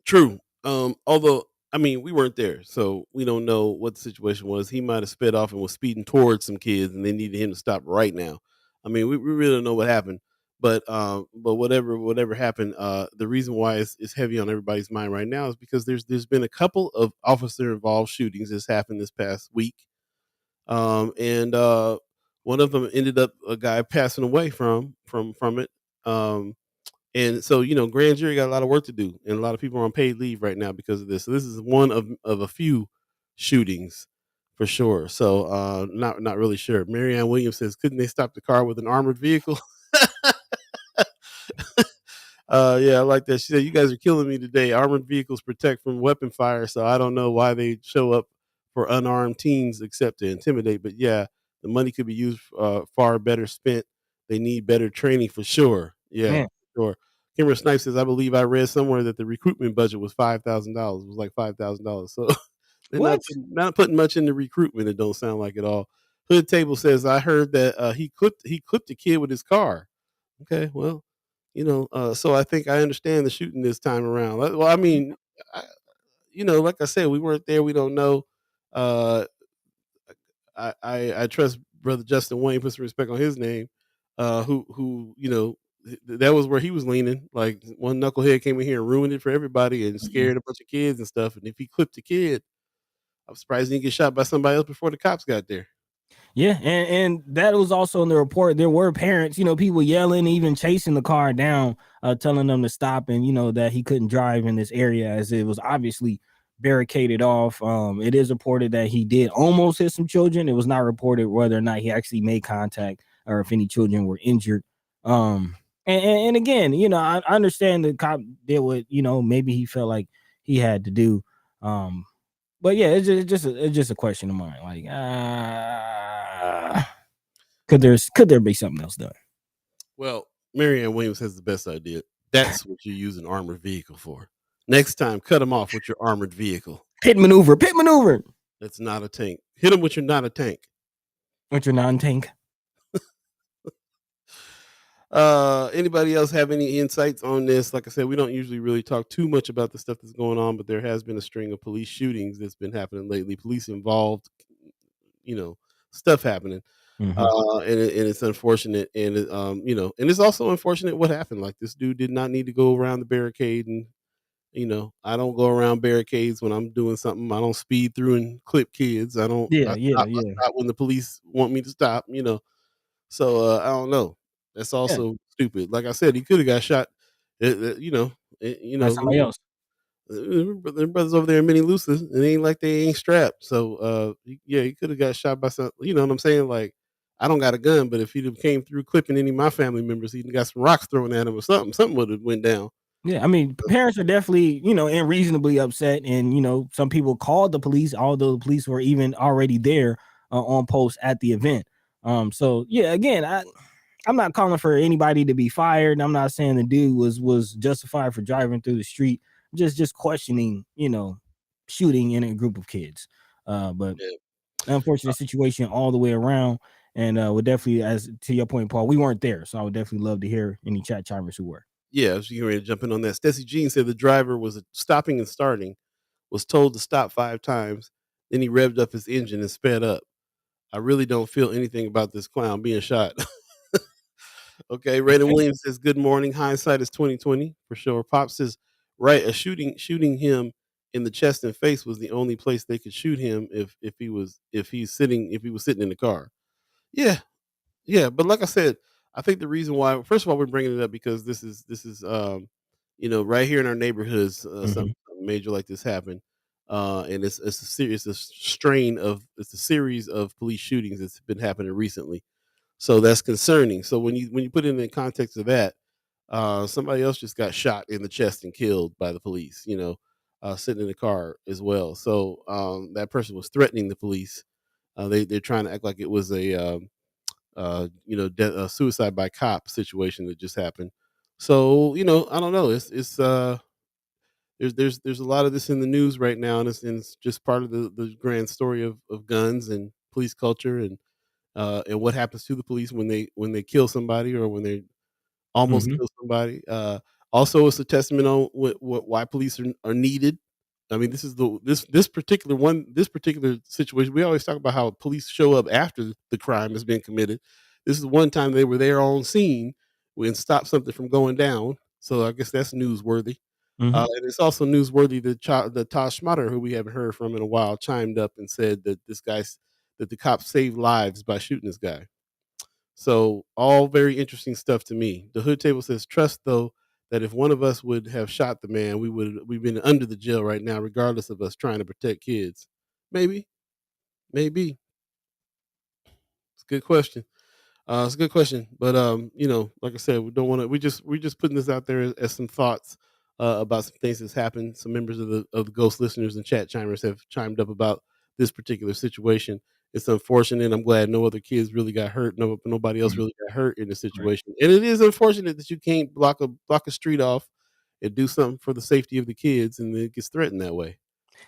true. Although I mean we weren't there, so we don't know what the situation was. He might have sped off and was speeding towards some kids, and they needed him to stop right now. I mean, we really don't know what happened, but whatever happened, the reason why it's heavy on everybody's mind right now is because there's been a couple of officer involved shootings that's happened this past week. And One of them ended up a guy passing away from it. And so, grand jury got a lot of work to do, and a lot of people are on paid leave right now because of this. So this is one of a few shootings for sure. So not really sure. Marianne Williams says, couldn't they stop the car with an armored vehicle? Yeah, I like that. She said, "You guys are killing me today. Armored vehicles protect from weapon fire, so I don't know why they show up for unarmed teens except to intimidate. But yeah, the money could be used far better spent. They need better training for sure. Yeah, Man, sure." Kimara Snipes says, "I believe I read somewhere that the recruitment budget was $5,000. It was like $5,000. So they're what? not putting much into recruitment. It don't sound like at all." Hood Table says, "I heard that he clipped a kid with his car." Okay, well, so I think I understand the shooting this time around. Well, I mean, I, like I said, we weren't there. We don't know. Uh, I trust Brother Justin Wayne, put some respect on his name. Who that was where he was leaning. Like one knucklehead came in here and ruined it for everybody and scared a bunch of kids and stuff. And if he clipped a kid, I'm surprised he didn't get shot by somebody else before the cops got there. Yeah, and that was also in the report. There were parents, people yelling, even chasing the car down, telling them to stop, and that he couldn't drive in this area as it was obviously barricaded off. It is reported that he did almost hit some children. It was not reported whether or not he actually made contact or if any children were injured. And again, I understand the cop did what maybe he felt like he had to do. But yeah, it's just a question of mine. Like, could there be something else done? Well, Marianne Williams has the best idea. That's what you use an armored vehicle for. Next time, cut them off with your armored vehicle. Pit maneuver, pit maneuver. That's not a tank. Hit them with your not a tank. With your non-tank. Anybody else have any insights on this? Like I said, we don't usually really talk too much about the stuff that's going on, but there has been a string of police shootings that's been happening lately. Police involved, you know, stuff happening. Mhm. And it's unfortunate, and and it's also unfortunate what happened. Like this dude did not need to go around the barricade, and I don't go around barricades when I'm doing something. I don't speed through and clip kids. I don't. Yeah, I yeah, stop. I yeah, stop when the police want me to stop. So I don't know. That's yeah. also stupid. Like I said, he could have got shot. By somebody else. Them brothers over there in Mini Lucas, it ain't like they ain't strapped. So yeah, he could have got shot by some. You know what I'm saying? Like I don't got a gun, but if he'd have came through clipping any of my family members, he'd got some rocks thrown at him or something. Something would have went down. Yeah, I mean, parents are definitely, and reasonably upset. And, some people called the police, although the police were even already there on post at the event. So yeah, again, I'm not calling for anybody to be fired. I'm not saying the dude was justified for driving through the street. Just questioning, shooting in a group of kids. But Yeah. unfortunate situation all the way around. And would definitely, as to your point, Paul, we weren't there. So I would definitely love to hear any chat chimers who were. Yeah, I was getting ready to jump in on that. Stacey Jean said the driver was stopping and starting, was told to stop 5 times. Then he revved up his engine and sped up. I really don't feel anything about this clown being shot. Okay, Raymond Williams says, "Good morning. Hindsight is 2020 for sure." Pop says, "Right, a shooting him in the chest and face was the only place they could shoot him if he was sitting in the car." Yeah, yeah, but like I said, I think the reason why, first of all, we're bringing it up because this is right here in our neighborhoods, Mhm. something major like this happened, and it's a series of police shootings that's been happening recently. So that's concerning. So when you put it in the context of that, somebody else just got shot in the chest and killed by the police. Sitting in the car as well. So that person was threatening the police. They're trying to act like it was a suicide by cop situation that just happened. So I don't know. There's a lot of this in the news right now, and it's just part of the grand story of guns and police culture and what happens to the police when they kill somebody or when they almost Mhm. kill somebody. Also, it's a testament on why police are needed. I mean, this particular situation. We always talk about how police show up after the crime has been committed. This is one time they were there on scene and stopped something from going down. So I guess that's newsworthy. Mhm. And it's also newsworthy that Todd Schmatter, who we haven't heard from in a while, chimed up and said that that the cops saved lives by shooting this guy. So all very interesting stuff to me. The hood table says trust though that if one of us would have shot the man, we've been under the jail right now, regardless of us trying to protect kids. Maybe, maybe. It's a good question. It's a good question, but like I said, we don't want to. We just putting this out there as some thoughts about some things that's happened. Some members of the Ghost listeners and chat chimers have chimed up about this particular situation. It's unfortunate. I'm glad no other kids really got hurt. Nobody else Mhm. really got hurt in the Right. situation, and it is unfortunate that you can't block a street off and do something for the safety of the kids, and it gets threatened that way.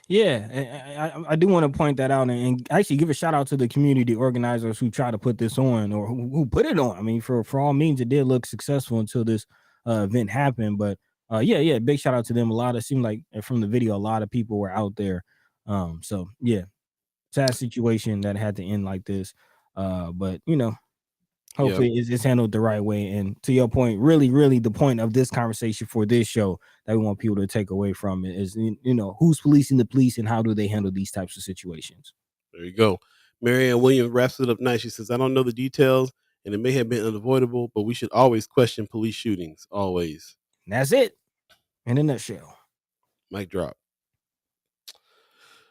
Yeah, I do want to point that out and actually give a shout out to the community organizers who try to put this on or who put it on. I mean, for all means, it did look successful until this event happened. But yeah, big shout out to them. A lot of seemed like from the video, a lot of people were out there. So yeah, sad situation that had to end like this. But Yep. hopefully it's handled the right way. And to your point, really the point of this conversation for this show that we want people to take away from it is, who's policing the police and how do they handle these types of situations. There you go. Marianne Williams wraps it up nice. She says, I don't know the details and it may have been unavoidable, but we should always question police shootings. Always. And that's it in a nutshell. Mic drop.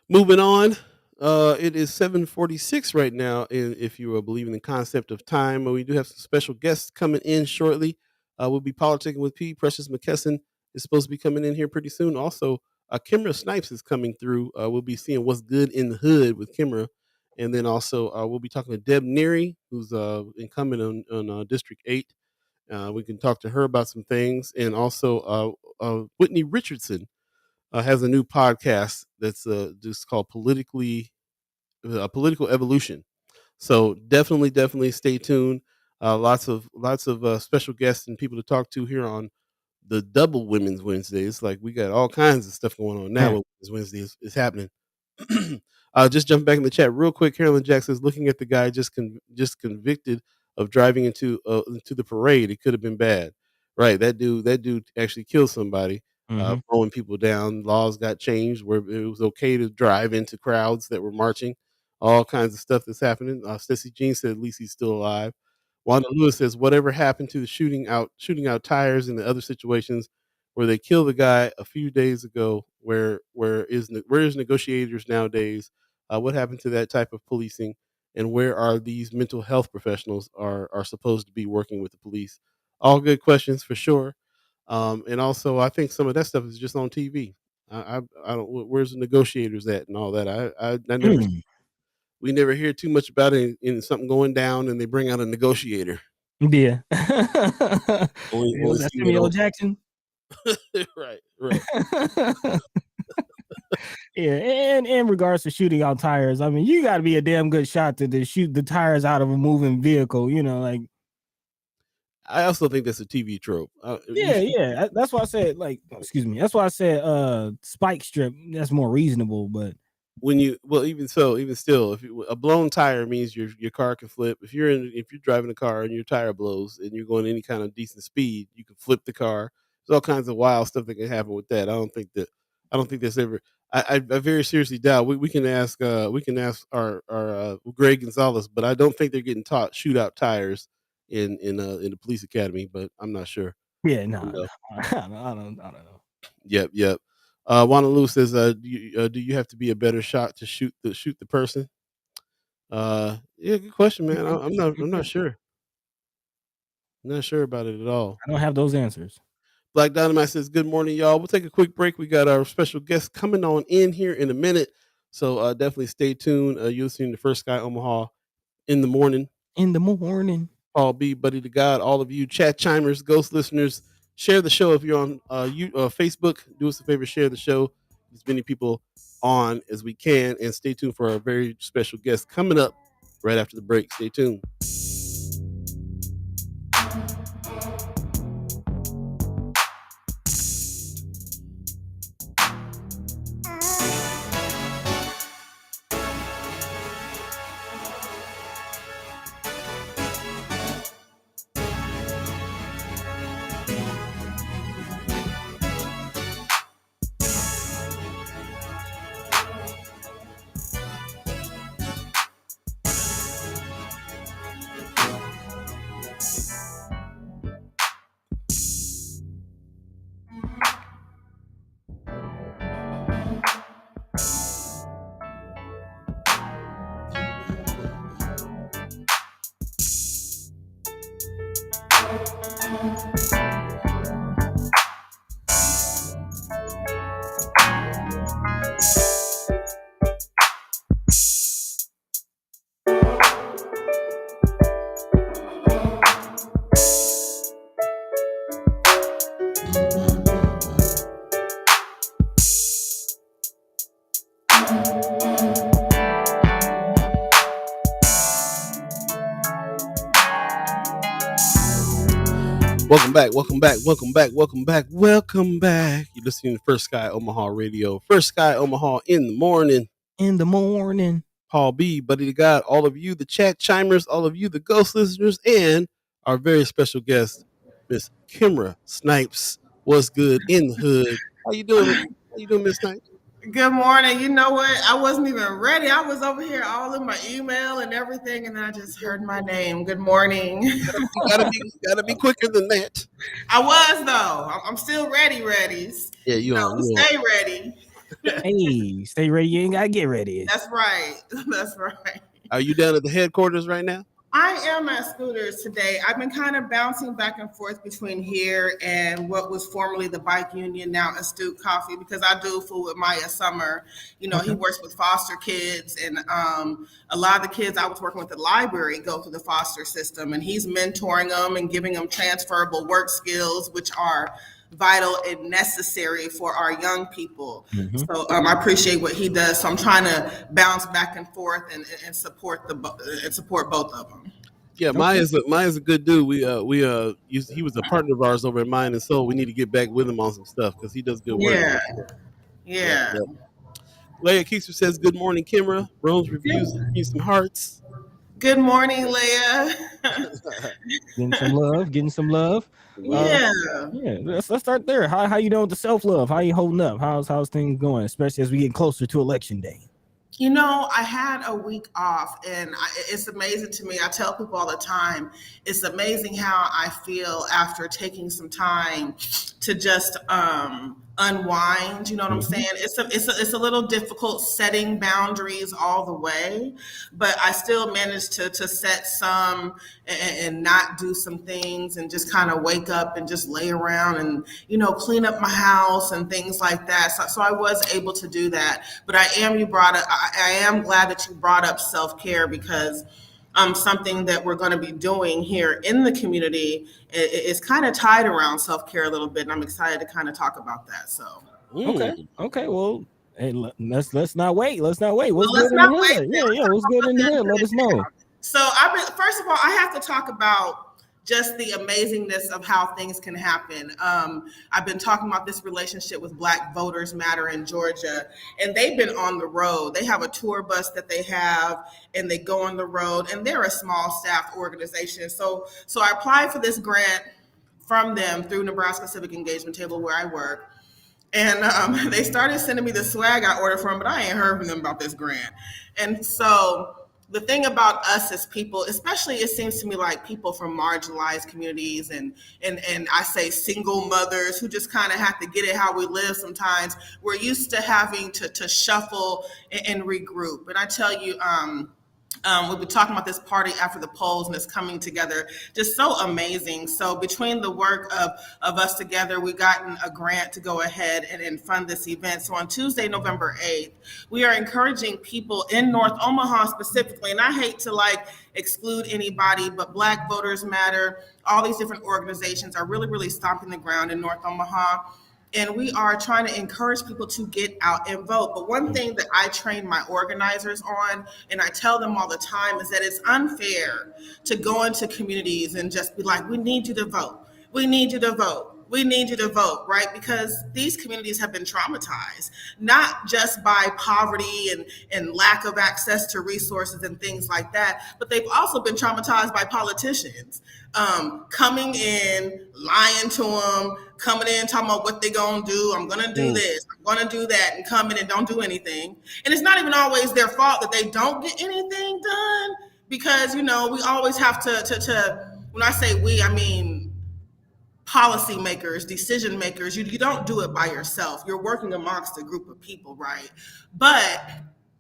Moving on. It is 7:46 right now. And if you are believing in the concept of time, we do have some special guests coming in shortly. We'll be politicking with P. Precious McKesson is supposed to be coming in here pretty soon. Also, Kimara Snipes is coming through. We'll be seeing what's good in the hood with Kimara. And then also we'll be talking to Deb Neary, who's incumbent on District 8. We can talk to her about some things. And also Whittney Richardson has a new podcast that's just called Political Evolution. So definitely stay tuned. Lots of special guests and people to talk to here on the double Women's Wednesday. It's like we got all kinds of stuff going on now. Women's Wednesday is happening. Just jumping back in the chat real quick. Carolyn Jack says, looking at the guy just convicted of driving into the parade, it could have been bad. Right, that dude actually killed somebody, Mhm. mowing people down. Laws got changed where it was okay to drive into crowds that were marching. All kinds of stuff that's happening. Stacey Jean said at least he's still alive. Wanda Lewis says, whatever happened to the shooting out tires and the other situations where they killed the guy a few days ago? Where is negotiators nowadays? What happened to that type of policing? And where are these mental health professionals are supposed to be working with the police? All good questions for sure. And also, I think some of that stuff is just on TV. I don't. Where's the negotiators at and all that? I never. Mm. We never hear too much about it in something going down, and they bring out a negotiator. Yeah. Only Was that see it Samuel on. Jackson? Right. Yeah, and in regards to shooting out tires, I mean, you got to be a damn good shot to shoot the tires out of a moving vehicle. Like I also think that's a TV trope. You yeah. That's why I said excuse me. That's why I said spike strip. That's more reasonable, but when you well even so even still a blown tire means your car can flip. If you're driving a car and your tire blows and you're going any kind of decent speed, you can flip the car. There's all kinds of wild stuff that can happen with that. I don't think that's ever. I very seriously doubt. We can ask our Greg Gonzalez, but I don't think they're getting taught shoot out tires in the police academy. But I'm not sure. yeah, I don't no, know. I don't know. Yep. Juana Lou says, do you have to be a better shot to shoot the person? Yeah, good question, man. I'm not sure. Not sure about it at all. I don't have those answers. Black Dynamite says, good morning, y'all. We'll take a quick break. We got our special guest coming on in here in a minute. So definitely stay tuned. You're listening to First Sky Omaha in the morning. In the morning. Paul B, Buddi3 Da Gawd, all of you chat chimers, ghost listeners, share the show if you're on Facebook. Do us a favor, share the show. As many people on as we can, and stay tuned for our very special guest coming up right after the break. Stay tuned. Welcome back, welcome back, welcome back, welcome back, welcome back. You're listening to First Sky Omaha Radio. First Sky Omaha in the morning. In the morning. Paul B, Buddi3 Da Gawd, all of you, the chat chimers, all of you, the ghost listeners, and our very special guest, Miss Kimara Snipes. What's good in the hood? How you doing? How you doing, Miss Snipes? Good morning. You know what? I wasn't even ready. I was over here all in my email and everything, and I just heard my name. Good morning. You gotta be quicker than that. I was though. I'm still ready. Yeah, you are. Stay ready. Hey, stay ready. You ain't gotta get ready. That's right. That's right. Are you down at the headquarters right now? I am at Scooters today. I've been kind of bouncing back and forth between here and what was formerly the Bike Union, now Astute Coffee, because I do food with Maya Summer. You know, he works with foster kids, and a lot of the kids I was working with at the library go through the foster system, and he's mentoring them and giving them transferable work skills, which are vital and necessary for our young people. So I appreciate what he does. So I'm trying to bounce back and forth and support both of them. Yeah, Maya's a good dude. He was a partner of ours over at Mind and Soul. We need to get back with him on some stuff because he does good work. Yeah. Leah Keeser says, "Good morning, Kimara. Rose reviews, give you some hearts." Good morning, Leah. Getting some love. Yeah. Let's start there. How you doing with the self-love? How you holding up? How's things going, especially as we get closer to election day? You know, I had a week off, and it's amazing to me. I tell people all the time, it's amazing how I feel after taking some time to just unwind. You know what I'm saying? It's a little difficult setting boundaries all the way, but I still managed to set some and not do some things and just kind of wake up and just lay around and, you know, clean up my house and things like that. So I was able to do that. But I am glad that you brought up self-care, because something that we're going to be doing here in the community is kind of tied around self-care a little bit, and I'm excited to kind of talk about that. So okay, well, hey, let's not wait. What's good in the hood? Yeah, what's good in the hood? Let us know. So first of all, I have to talk about just the amazingness of how things can happen. I've been talking about this relationship with Black Voters Matter in Georgia, and they've been on the road. They have a tour bus that they have, and they go on the road, and they're a small staff organization. So I applied for this grant from them through Nebraska Civic Engagement Table, where I work. And they started sending me the swag I ordered from, but I ain't heard from them about this grant. And so the thing about us as people, especially it seems to me like people from marginalized communities and I say single mothers who just kind of have to get it how we live sometimes, we're used to having to shuffle and regroup. And I tell you, we'll be talking about this party after the polls, and it's coming together just so amazing. So between the work of us together, we've gotten a grant to go ahead and fund this event. So on Tuesday, November 8th, we are encouraging people in North Omaha specifically, and I hate to exclude anybody, but Black Voters Matter, all these different organizations are really, really stomping the ground in North Omaha. And we are trying to encourage people to get out and vote. But one thing that I train my organizers on, and I tell them all the time, is that it's unfair to go into communities and just be like, we need you to vote. We need you to vote. We need you to vote, right? Because these communities have been traumatized, not just by poverty and lack of access to resources and things like that, but they've also been traumatized by politicians coming in, lying to them, coming in, talking about what they're going to do. I'm going to do this, I'm going to do that, and come in and don't do anything. And it's not even always their fault that they don't get anything done, because, you know, we always have to when I say we, I mean policymakers, decision makers. You don't do it by yourself. You're working amongst a group of people, right? But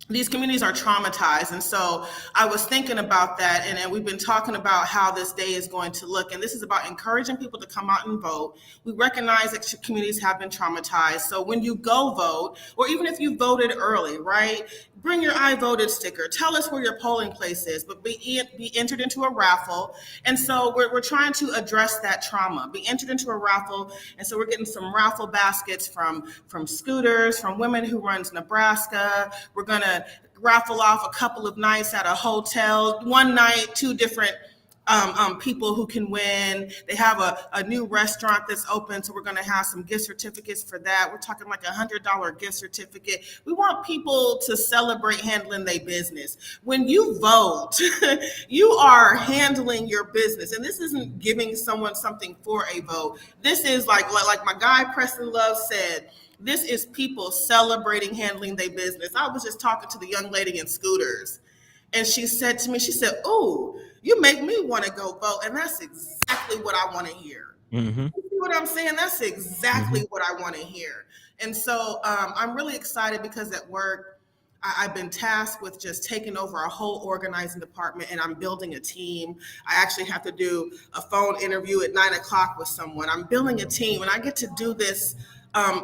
these communities are traumatized. And so I was thinking about that, and we've been talking about how this day is going to look. And this is about encouraging people to come out and vote. We recognize that communities have been traumatized. So when you go vote, or even if you voted early, right, bring your I voted sticker. Tell us where your polling place is, but be entered into a raffle. And so we're trying to address that trauma. Be entered into a raffle. And so we're getting some raffle baskets from Scooters, from Women Who Runs Nebraska. We're going to raffle off a couple of nights at a hotel. One night, 2 different people who can win. They have a new restaurant that's open, so we're going to have some gift certificates for that. We're talking like $100 gift certificate. We want people to celebrate handling their business. When you vote, you are handling your business, and this isn't giving someone something for a vote. This is like my guy Preston Love said. This is people celebrating handling their business. I was just talking to the young lady in Scooters, and she said to me, she said, "Oh, you make me want to go vote." And that's exactly what I want to hear. Mm-hmm. You see what I'm saying? That's exactly what I want to hear. And so I'm really excited because at work, I've been tasked with just taking over a whole organizing department, and I'm building a team. I actually have to do a phone interview at 9:00 with someone. I'm building a team, and I get to do this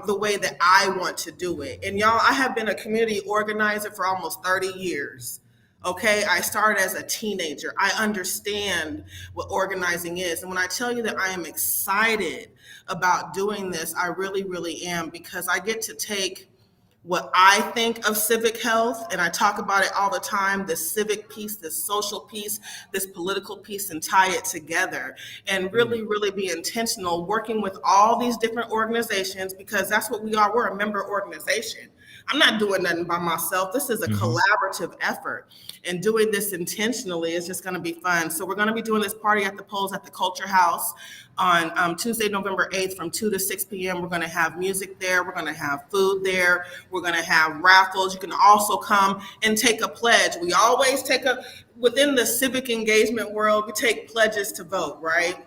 the way that I want to do it. And y'all, I have been a community organizer for almost 30 years. Okay, I started as a teenager. I understand what organizing is. And when I tell you that I am excited about doing this, I really, really am, because I get to take what I think of civic health, and I talk about it all the time, this civic piece, this social piece, this political piece, and tie it together and really, really be intentional working with all these different organizations, because that's what we are. We're a member organization. I'm not doing nothing by myself. This is a collaborative effort, and doing this intentionally is just going to be fun. So we're going to be doing this party at the polls at the Culture House on Tuesday, November 8th from 2 to 6 p.m. We're going to have music there. We're going to have food there. We're going to have raffles. You can also come and take a pledge. We always within the civic engagement world, we take pledges to vote, right?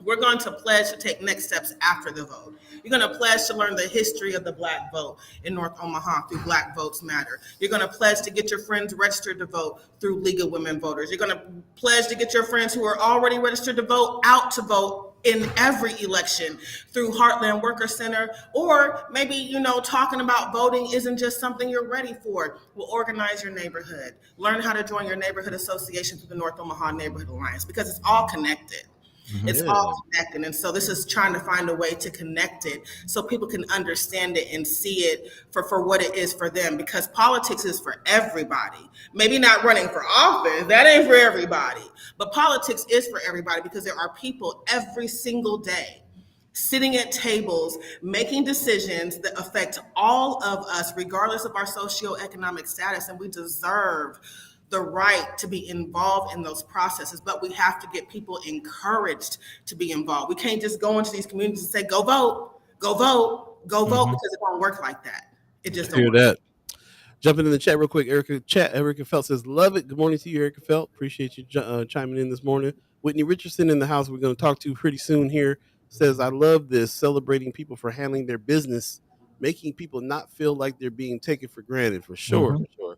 We're going to pledge to take next steps after the vote. You're going to pledge to learn the history of the Black vote in North Omaha through Black Votes Matter. You're going to pledge to get your friends registered to vote through League of Women Voters. You're going to pledge to get your friends who are already registered to vote out to vote in every election through Heartland Worker Center. Or maybe, talking about voting isn't just something you're ready for. We'll organize your neighborhood. Learn how to join your neighborhood association through the North Omaha Neighborhood Alliance, because it's all connected. It's all connected. And so this is trying to find a way to connect it so people can understand it and see it for what it is for them, because politics is for everybody. Maybe not running for office, that ain't for everybody, but politics is for everybody, because there are people every single day sitting at tables making decisions that affect all of us, regardless of our socioeconomic status, and we deserve the right to be involved in those processes, but we have to get people encouraged to be involved. We can't just go into these communities and say, go vote, go vote, go vote, because it won't work like that. It just don't work. That. Jumping in the chat real quick, Erica Felt says, love it. Good morning to you, Erica Felt. Appreciate you chiming in this morning. Whittney Richardson in the house, we're going to talk to pretty soon here, says, I love this, celebrating people for handling their business, making people not feel like they're being taken for granted, for sure, for sure.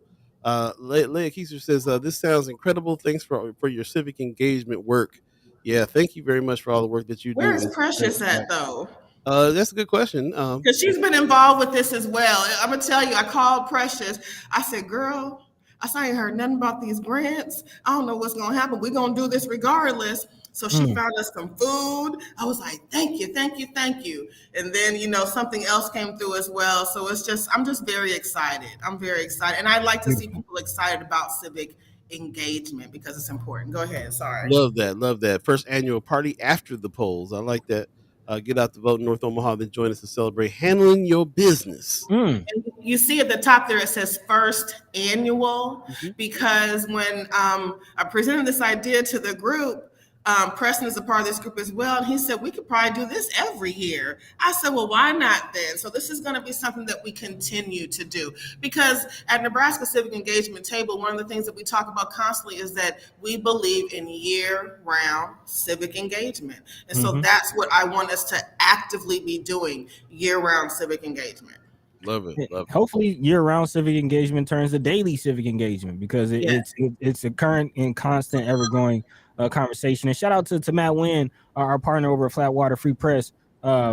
Leah Keiser says, this sounds incredible. Thanks for your civic engagement work. Yeah, thank you very much for all the work that you do. Where's Precious at, though? That's a good question. Because she's been involved with this as well. I'm going to tell you, I called Precious. I said, girl, I ain't heard nothing about these grants. I don't know what's going to happen. We're going to do this regardless. So she found us some food. I was like, thank you, thank you, thank you. And then, something else came through as well. So I'm just very excited. I'm very excited. And I'd like to see people excited about civic engagement, because it's important. Go ahead. Sorry. Love that. First annual party after the polls. I like that. Get out to vote in North Omaha, then join us to celebrate handling your business. And you see at the top there, it says first annual, because when I presented this idea to the group, Preston is a part of this group as well. And he said, we could probably do this every year. I said, well, why not then? So this is going to be something that we continue to do, because at Nebraska Civic Engagement Table, one of the things that we talk about constantly is that we believe in year-round civic engagement. And so that's what I want us to actively be doing, year-round civic engagement. Love it. Hopefully, year-round civic engagement turns to daily civic engagement because it's a current and constant, ever-growing conversation. And shout out to Matt Wynn, our partner over at Flatwater Free Press,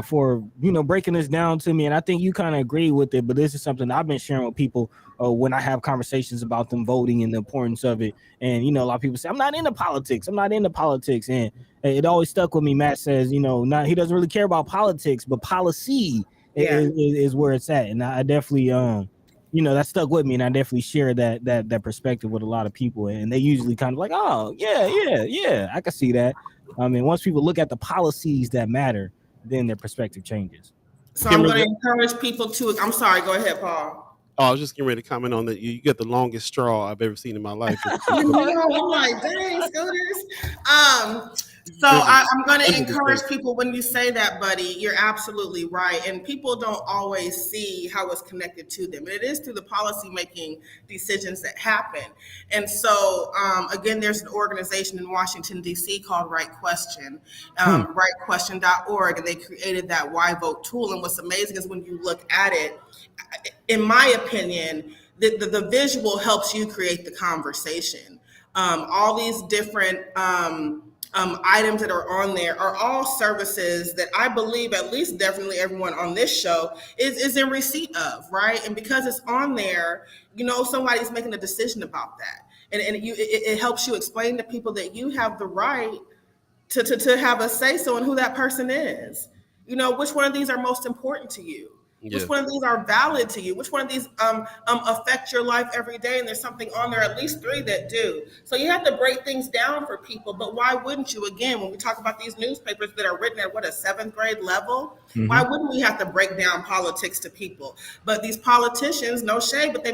for breaking this down to me. And I think you kind of agree with it, but this is something I've been sharing with people when I have conversations about them voting and the importance of it. And a lot of people say, I'm not into politics, and it always stuck with me. Matt says, he doesn't really care about politics, but policy is where it's at. And I definitely that stuck with me, and I definitely share that perspective with a lot of people, and they usually kind of like, oh yeah, I can see that. I mean, once people look at the policies that matter, then their perspective changes. So I'm going to encourage people to, I'm sorry, go ahead, Paul. Oh, I was just getting ready to comment on that. You got the longest straw I've ever seen in my life. I'm like, dang, Scooters. So I'm going to encourage people when you say that, Buddy, you're absolutely right. And people don't always see how it's connected to them. And it is through the policy-making decisions that happen. And so, again, there's an organization in Washington, D.C. called Right Question, rightquestion.org, and they created that Why Vote tool. And what's amazing is when you look at it, in my opinion, the visual helps you create the conversation. All these different items that are on there are all services that I believe at least definitely everyone on this show is in receipt of, right? And because it's on there, somebody's making a decision about that. And it helps you explain to people that you have the right to have a say-so in who that person is. Which one of these are most important to you? Yeah. Which one of these are valid to you? Which one of these affect your life every day? And there's something on there, at least 3 that do. So you have to break things down for people. But why wouldn't you? Again, when we talk about these newspapers that are written at a 7th grade level, why wouldn't we have to break down politics to people? But these politicians, no shade, but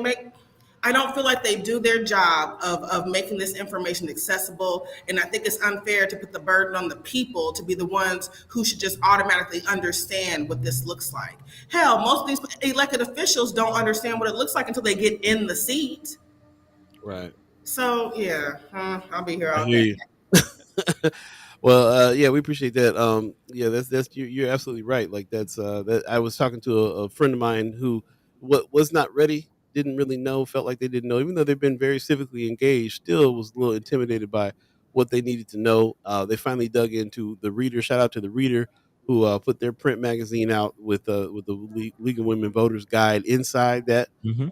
I don't feel like they do their job of making this information accessible. And I think it's unfair to put the burden on the people to be the ones who should just automatically understand what this looks like. Hell, most of these elected officials don't understand what it looks like until they get in the seat. Right. So, yeah, I'll be here all day. Well, we appreciate that. That's you're absolutely right. Like that I was talking to a friend of mine who was not ready, didn't really know, felt like they didn't know, even though they've been very civically engaged, still was a little intimidated by what they needed to know. They finally dug into the Reader. Shout out to the Reader, who put their print magazine out with the League of Women Voters Guide inside that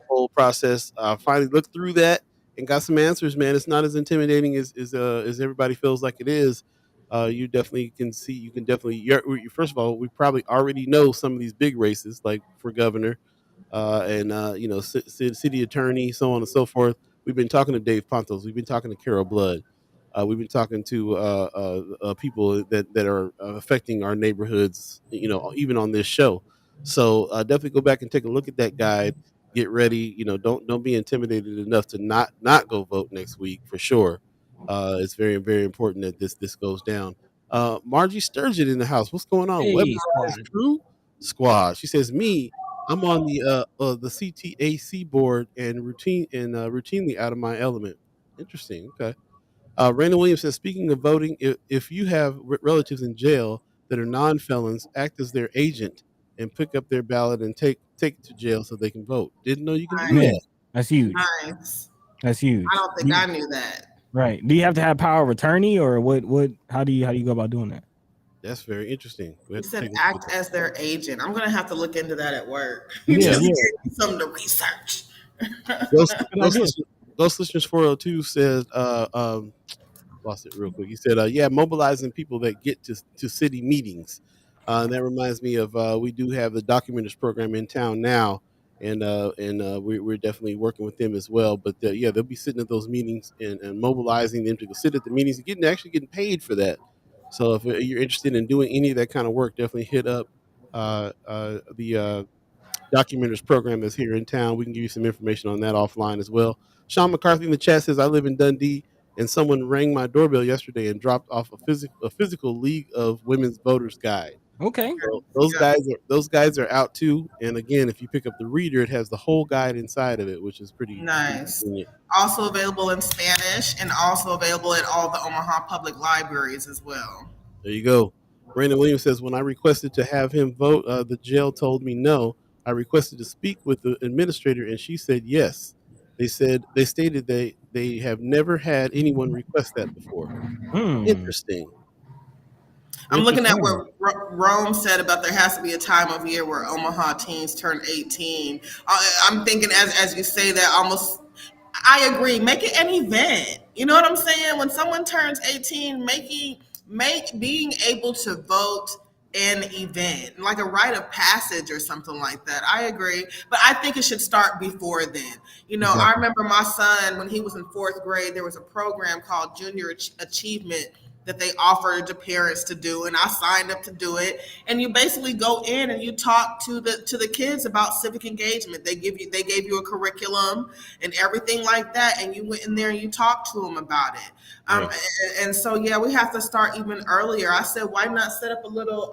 whole process. Finally looked through that and got some answers, man. It's not as intimidating as everybody feels like it is. You definitely can see, first of all, we probably already know some of these big races, like for governor, city attorney, so on and so forth. We've been talking to Dave Pontos. We've been talking to Carol Blood. We've been talking to people that are affecting our neighborhoods, even on this show. So definitely go back and take a look at that guide. Get ready. Don't be intimidated enough to not go vote next week for sure. It's very, very important that this goes down. Margie Sturgeon in the house. What's going on? Hey, True Squad. She says, I'm on the CTAC board and routinely out of my element. Interesting. Okay. Raina Williams says, speaking of voting, if you have relatives in jail that are non-felons, act as their agent and pick up their ballot and take it to jail so they can vote. Didn't know you can do that. That's huge. Nice. That's huge. I don't think I knew that. Right. Do you have to have power of attorney, or what? How do you go about doing that? That's very interesting. You said act as their agent. I'm gonna have to look into that at work. Yeah, something to research. Ghost Listeners 402 says, lost it real quick. He said, mobilizing people that get to city meetings. And that reminds me of we do have the documenters program in town now, and we're definitely working with them as well. But they'll be sitting at those meetings and mobilizing them to go sit at the meetings and actually getting paid for that. So if you're interested in doing any of that kind of work, definitely hit up the documenters program that's here in town. We can give you some information on that offline as well. Sean McCarthy in the chat says, I live in Dundee, and someone rang my doorbell yesterday and dropped off a physical League of Women's Voters Guide. Okay. So those guides are out too. And again, if you pick up the Reader, it has the whole guide inside of it, which is pretty nice. Convenient. Also available in Spanish and also available at all the Omaha public libraries as well. There you go. Brandon Williams says, when I requested to have him vote, the jail told me no. I requested to speak with the administrator, and she said yes. They stated they have never had anyone request that before. Interesting. I'm looking at Interesting. what Rome said about there has to be a time of year where Omaha teens turn 18. I'm thinking as you say that, almost I agree. Make it an event. You know what I'm saying? When someone turns 18, make being able to vote an event, like a rite of passage or something like that. I agree. But I think it should start before then. You know, I Exactly. remember my son when he was in fourth grade, there was a program called Junior Achievement that they offered to parents to do, and I signed up to do it. And you basically go in and you talk to the kids about civic engagement. They gave you a curriculum and everything like that, and you went in there and you talked to them about it. Right. And so yeah, we have to start even earlier. I said, why not set up a little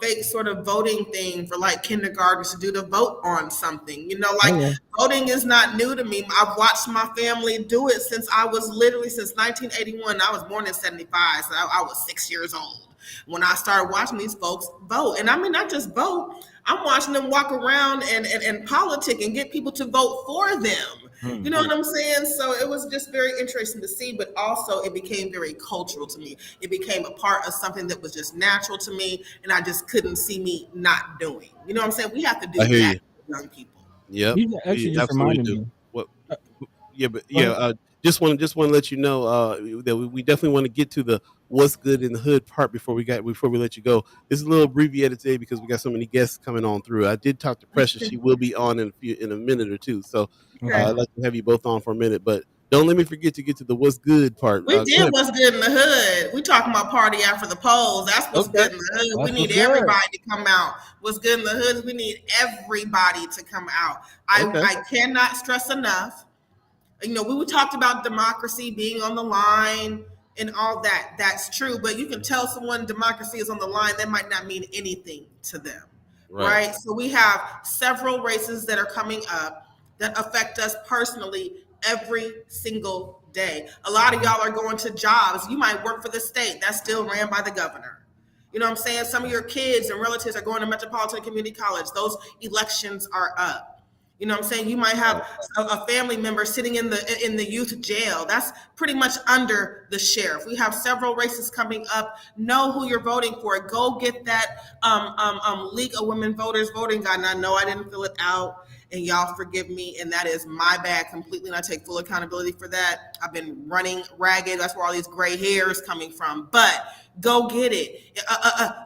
fake sort of voting thing for like kindergartners to do, to vote on something. You know, like Oh, yeah. voting is not new to me. I've watched my family do it since 1981. I was born in 75, so I was 6 years old when I started watching these folks vote. And I mean, not just vote, I'm watching them walk around and politic and get people to vote for them. You know what I'm saying? So it was just very interesting to see, but also it became very cultural to me. It became a part of something that was just natural to me, and I just couldn't see me not doing. You know what I'm saying? We have to do I hear that you. for young people. Yep. You actually We just absolutely reminded do. me. What? Uh, Yeah, but Go yeah, ahead. just want to let you know that we definitely want to get to the what's good in the hood part before we let you go. This is a little abbreviated today because we got so many guests coming on through. I did talk to Precious; she will be on in a minute or two. So Okay. I'd like to have you both on for a minute, but don't let me forget to get to the what's good part. We Go did ahead. what's good in the hood. We talking about party after the polls. That's what's Okay. good in the hood. We That's need what's good. everybody to come out. What's good in the hood is we need everybody to come out. Okay. I cannot stress enough. You know, we talked about democracy being on the line and all that. That's true, but you can tell someone democracy is on the line, that might not mean anything to them, Right. right? So we have several races that are coming up that affect us personally every single day. A lot of y'all are going to jobs. You might work for the state that's still ran by the governor. You know what I'm saying? Some of your kids and relatives are going to Metropolitan Community College. Those elections are up. You know what I'm saying? You might have a family member sitting in the youth jail. That's pretty much under the sheriff. We have several races coming up. Know who you're voting for. Go get that League of Women Voters voting guide. And I know I didn't fill it out, and y'all forgive me, and that is my bad completely, and I take full accountability for that. I've been running ragged. That's where all these gray hairs coming from. But go get it.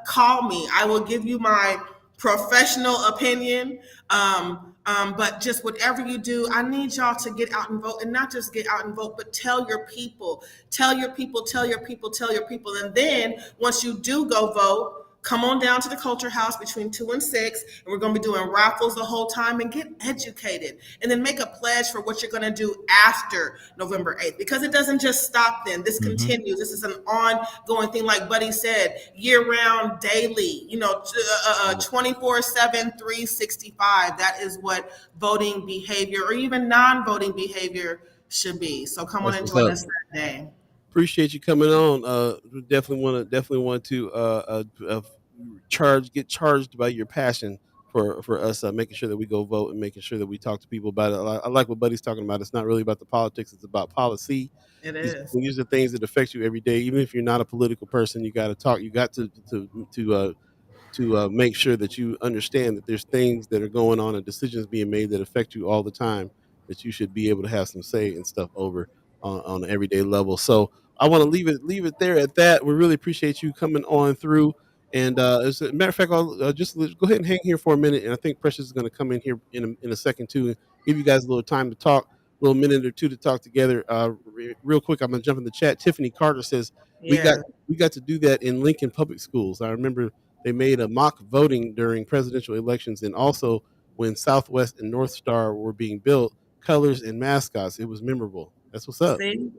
Call me. I will give you my professional opinion. But just whatever you do, I need y'all to get out and vote, and not just get out and vote, but tell your people, tell your people, tell your people, tell your people. And then once you do go vote, come on down to the Culture House between 2 and 6, and we're going to be doing raffles the whole time, and get educated. And then make a pledge for what you're going to do after November 8th, because it doesn't just stop then. This continues. This is an ongoing thing, like Buddy said, year-round, daily, 24/7, 365. That is what voting behavior, or even non-voting behavior, should be. So come on That's and what's join up. us that day. Appreciate you coming on. We definitely want to get charged by your passion for us making sure that we go vote and making sure that we talk to people about it. I like what Buddy's talking about. It's not really about the politics; it's about policy. It is. These are things that affect you every day. Even if you're not a political person, you got to talk. You got to make sure that you understand that there's things that are going on and decisions being made that affect you all the time, that you should be able to have some say and stuff over on an everyday level. So I want to leave it there at that. We really appreciate you coming on through. And as a matter of fact, I'll go ahead and hang here for a minute. And I think Precious is going to come in here in a second too, and give you guys a little time to talk, a little minute or two to talk together. Real quick, I'm going to jump in the chat. Tiffany Carter says Yeah. we got to do that in Lincoln Public Schools. I remember they made a mock voting during presidential elections, and also when Southwest and North Star were being built, colors and mascots. It was memorable. That's what's up. See?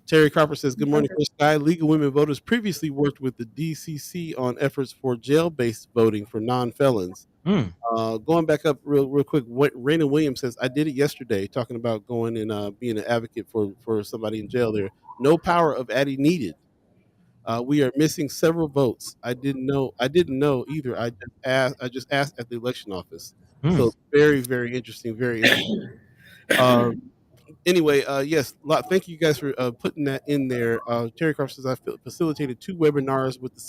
Terry Cropper says, "Good morning, Chris Sky. League of Women Voters previously worked with the DCC on efforts for jail-based voting for non-felons." Going back up real quick, what Raina Williams says, "I did it yesterday, talking about going and being an advocate for somebody in jail there. No power of Addie needed." We are missing several votes. I didn't know either. I just asked at the election office. So very, very interesting. Very interesting. Anyway, yes, thank you guys for putting that in there. Terry Crawford says I facilitated 2 webinars with the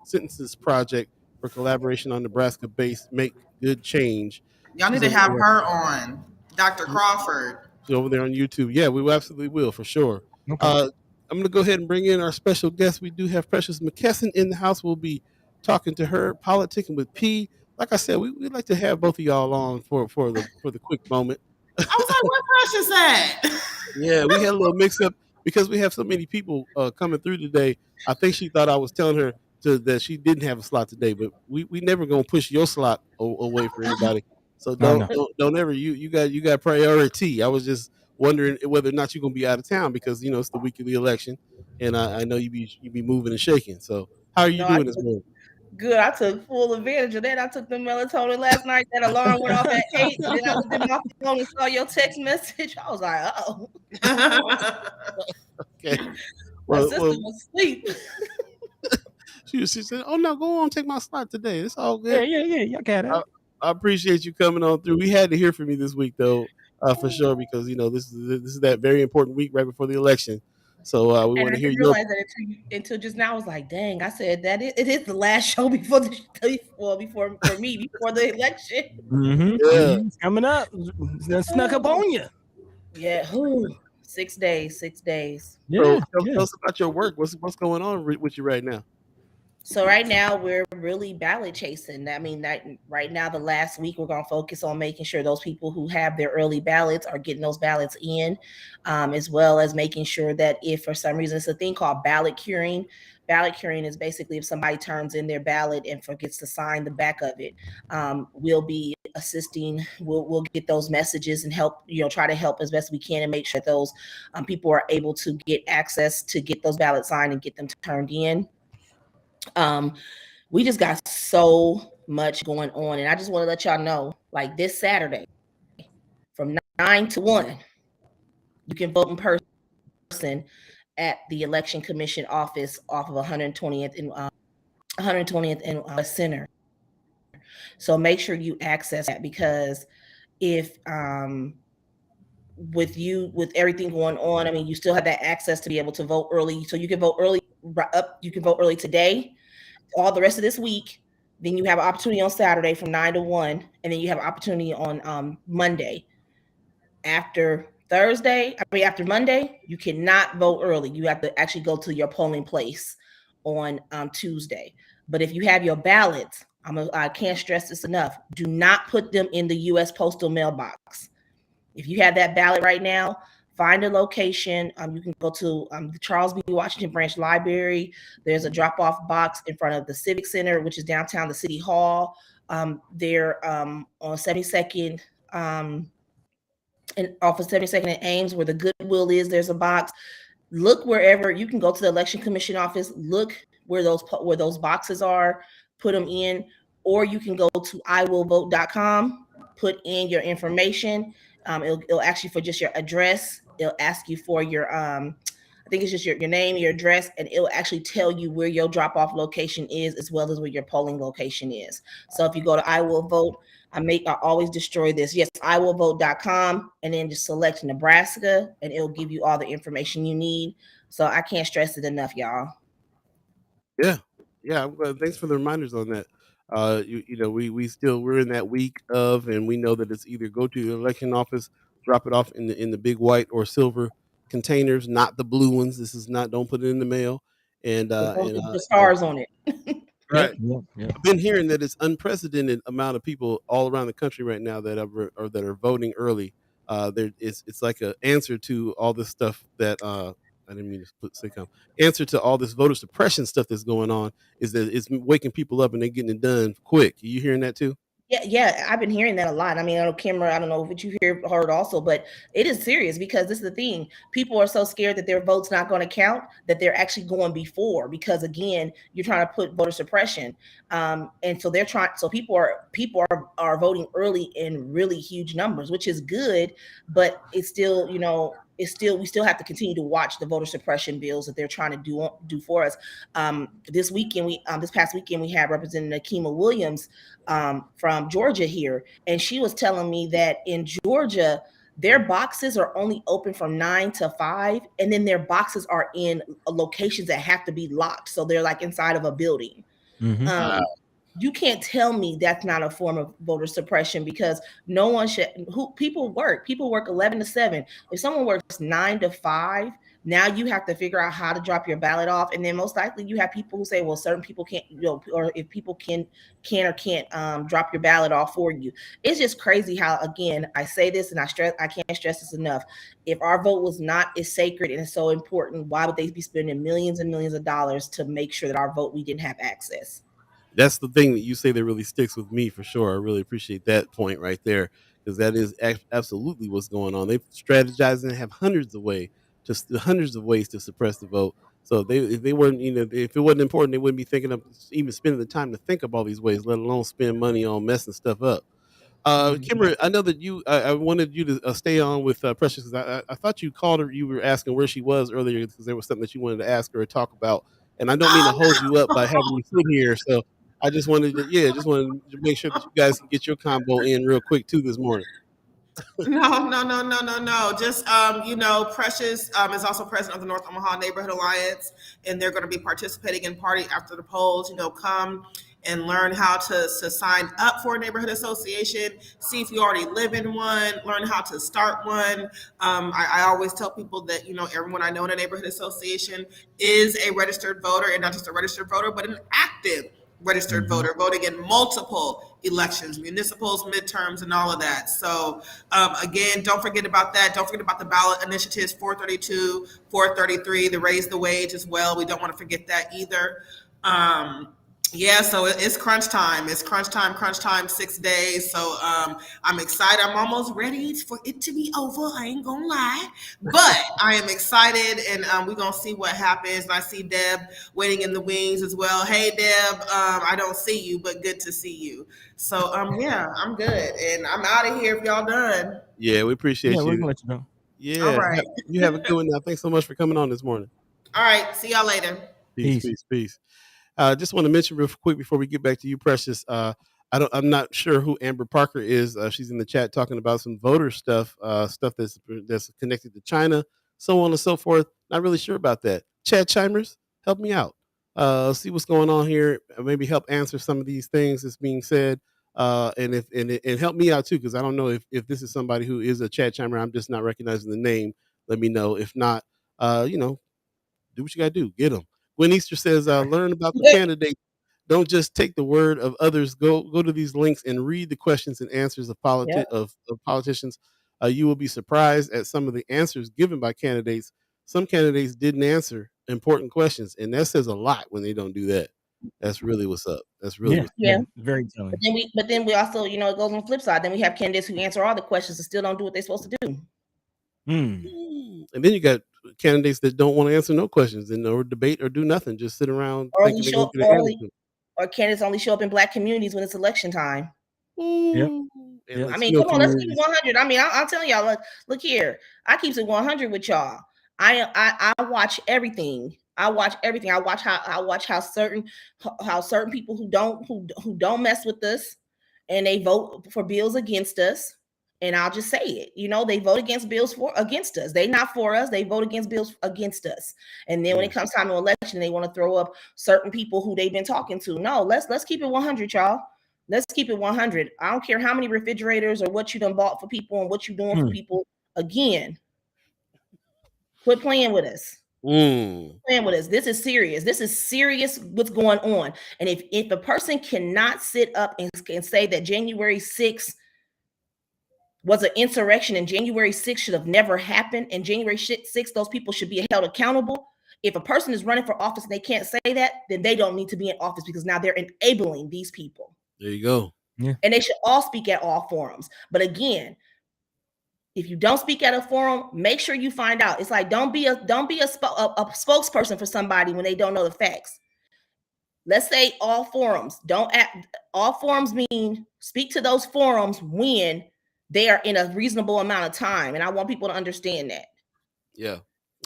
Sentences Project for collaboration on Nebraska-based Make Good Change. Y'all need to have her on, Dr. Crawford. She's over there on YouTube. Yeah, we absolutely will for sure. Okay. I'm going to go ahead and bring in our special guest. We do have Precious McKesson in the house. We'll be talking to her, politicking with P. Like I said, we'd like to have both of y'all on for the quick moment. I was like, where Precious at? Yeah, we had a little mix up because we have so many people coming through today. I think she thought I was telling her that she didn't have a slot today, but we never gonna push your slot away for anybody. So don't ever you got priority. I was just wondering whether or not you're gonna be out of town because it's the week of the election, and I know you be moving and shaking. So how are you doing this morning? Good. I took full advantage of that. I took the melatonin last night. That alarm went off at 8. Then I looked at my phone and saw your text message. I was like, oh. Okay. My sister was asleep. She said, "Oh no, go on, take my slot today. It's all good." Yeah. Y'all got it. I appreciate you coming on through. We had to hear from you this week, though, for sure, because this is that very important week right before the election. So we want to hear you. I didn't realize that until just now. I was like, "Dang!" I said that it is the last show before the election. Mm-hmm. Yeah, it's coming up. It's snuck up on you. Yeah. 6 days. 6 days. Yeah. So tell us about your work. What's going on with you right now? So right now we're really ballot chasing. I mean, right now, the last week, we're going to focus on making sure those people who have their early ballots are getting those ballots in, as well as making sure that if for some reason it's a thing called ballot curing. Ballot curing is basically if somebody turns in their ballot and forgets to sign the back of it. We'll be assisting. We'll get those messages and help, try to help as best we can and make sure that those people are able to get access to get those ballots signed and get them turned in. We just got so much going on, and I just want to let y'all know, like this Saturday from 9 to 1, you can vote in person at the Election Commission office off of 120th and Center. So make sure you access that, because if with everything going on, I mean, you still have that access to be able to vote early. So you can vote early. You can vote early today, all the rest of this week. Then you have an opportunity on Saturday from 9 to 1, and then you have an opportunity on Monday. After Monday, you cannot vote early. You have to actually go to your polling place on Tuesday. But if you have your ballots, I can't stress this enough, do not put them in the U.S. postal mailbox. If you have that ballot right now, find a location. You can go to the Charles B. Washington Branch Library. There's a drop-off box in front of the Civic Center, which is downtown the City Hall. They're on 72nd and off of 72nd and Ames, where the Goodwill is. There's a box. Look wherever you can go to the Election Commission office. Look where those boxes are. Put them in, or you can go to iwillvote.com. Put in your information. It'll ask you for just your address. It'll ask you for your I think it's just your name, your address, and it'll actually tell you where your drop-off location is, as well as where your polling location is. So if you go to I Will Vote, I always destroy this. Yes, iwillvote.com, and then just select Nebraska, and it'll give you all the information you need. So I can't stress it enough, y'all. Yeah. Thanks for the reminders on that. We're in that week of, and we know that it's either go to the election office, drop it off in the big white or silver containers, not the blue ones. This is not. Don't put it in the mail. And the stars on it. Right. Yep. I've been hearing that it's unprecedented amount of people all around the country right now that are voting early. It's like an answer to all this stuff that I didn't mean to put sitcom. Answer to all this voter suppression stuff that's going on is that it's waking people up and they're getting it done quick. Are you hearing that too? Yeah, I've been hearing that a lot. I mean, I know Kimara, I don't know what you heard also, but it is serious, because this is the thing. People are so scared that their vote's not going to count that they're actually going before, because again, you're trying to put voter suppression. And so people are voting early in really huge numbers, which is good, but it's still, we still have to continue to watch the voter suppression bills that they're trying to do for us. This past weekend we had Representative Akima Williams from Georgia here, and she was telling me that in Georgia their boxes are only open from 9 to 5, and then their boxes are in locations that have to be locked, so they're like inside of a building. Mhm. You can't tell me that's not a form of voter suppression, because no one should. People work 11 to 7. If someone works 9 to 5, now you have to figure out how to drop your ballot off, and then most likely you have people who say, well, certain people can't, or if people can or can't drop your ballot off for you. It's just crazy how, again, I say this and I can't stress this enough. If our vote was not as sacred and so important, why would they be spending millions and millions of dollars to make sure that our vote, we didn't have access? That's the thing that you say that really sticks with me for sure. I really appreciate that point right there, because that is absolutely what's going on. They strategize and have hundreds of ways to suppress the vote. So if they weren't, if it wasn't important, they wouldn't be thinking of even spending the time to think of all these ways, let alone spend money on messing stuff up. Kimber, I know that I wanted you to stay on with Precious, because I thought you called her. You were asking where she was earlier because there was something that you wanted to ask her or talk about. And I don't mean to hold you up by having you sit here. So I just wanted to make sure that you guys can get your combo in real quick too this morning. No. Just Precious is also president of the North Omaha Neighborhood Alliance, and they're going to be participating in Party After the Polls. Come and learn how to sign up for a neighborhood association, see if you already live in one, learn how to start one. I always tell people that, everyone I know in a neighborhood association is a registered voter, and not just a registered voter, but an active registered voter, voting in multiple elections, municipals, midterms, and all of that. So again, don't forget about that. Don't forget about the ballot initiatives, 432, 433, the raise the wage as well. We don't want to forget that either. So it's crunch time. It's crunch time, 6 days. So I'm excited. I'm almost ready for it to be over. I ain't gonna lie, but I am excited, and we're gonna see what happens. And I see Deb waiting in the wings as well. Hey, Deb, I don't see you, but good to see you. So I'm good, and I'm out of here if y'all done. Yeah, we appreciate you. We're gonna let you know. Yeah, all right. You have a good one now. Thanks so much for coming on this morning. All right, see y'all later. Peace. Just want to mention real quick before we get back to you, Precious. I'm not sure who Amber Parker is. She's in the chat talking about some voter stuff that's connected to China, so on and so forth. Not really sure about that. Chad Chimers, help me out. See what's going on here. Maybe help answer some of these things that's being said. And help me out too, because I don't know if this is somebody who is a Chad Chimer. I'm just not recognizing the name. Let me know. If not, do what you got to do. Get them. Gwen Easter says, learn about the candidates. Don't just take the word of others. Go to these links and read the questions and answers of politicians. You will be surprised at some of the answers given by candidates. Some candidates didn't answer important questions, and that says a lot when they don't do that. That's really what's up. That's really very telling. But then we also, it goes on the flip side. Then we have candidates who answer all the questions and still don't do what they're supposed to do. And then you got candidates that don't want to answer no questions and or debate or do nothing, just sit around or candidates only show up in Black communities when it's election time. Yep. I mean, come on, let's keep it 100. I mean, I'll tell y'all, look here. I keep it 100 with y'all. I watch everything. I watch how certain people who don't mess with us and they vote for bills against us. And I'll just say it, they vote against bills against us. They not for us. They vote against bills against us. And then when it comes time to election, they want to throw up certain people who they've been talking to. No, let's keep it 100, y'all. Let's keep it 100. I don't care how many refrigerators or what you done bought for people and what you doing for people. Again, quit playing with us. Playing with us. This is serious. This is serious what's going on. And if a person cannot sit up and say that January 6th was an insurrection and January 6th should have never happened, and January 6th, those people should be held accountable. If a person is running for office and they can't say that, then they don't need to be in office, because now they're enabling these people. There you go. Yeah. And they should all speak at all forums. But again, if you don't speak at a forum, make sure you find out. It's like, don't be a spokesperson for somebody when they don't know the facts. Let's say all forums. All forums mean speak to those forums when they are in a reasonable amount of time. And I want people to understand that. Yeah.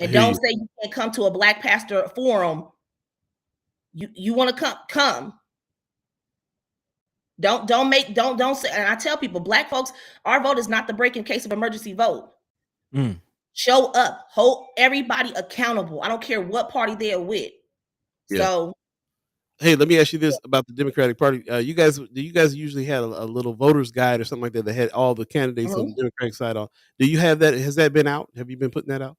And don't say you can't come to a Black pastor forum. You want to come. Don't say. And I tell people, Black folks, our vote is not the break in case of emergency vote. Show up, hold everybody accountable. I don't care what party they're with. Yeah. So, hey, let me ask you this about the Democratic Party. Do you guys usually had a little voters guide or something like that had all the candidates on the Democratic side on? Do you have that? Has that been out? Have you been putting that out?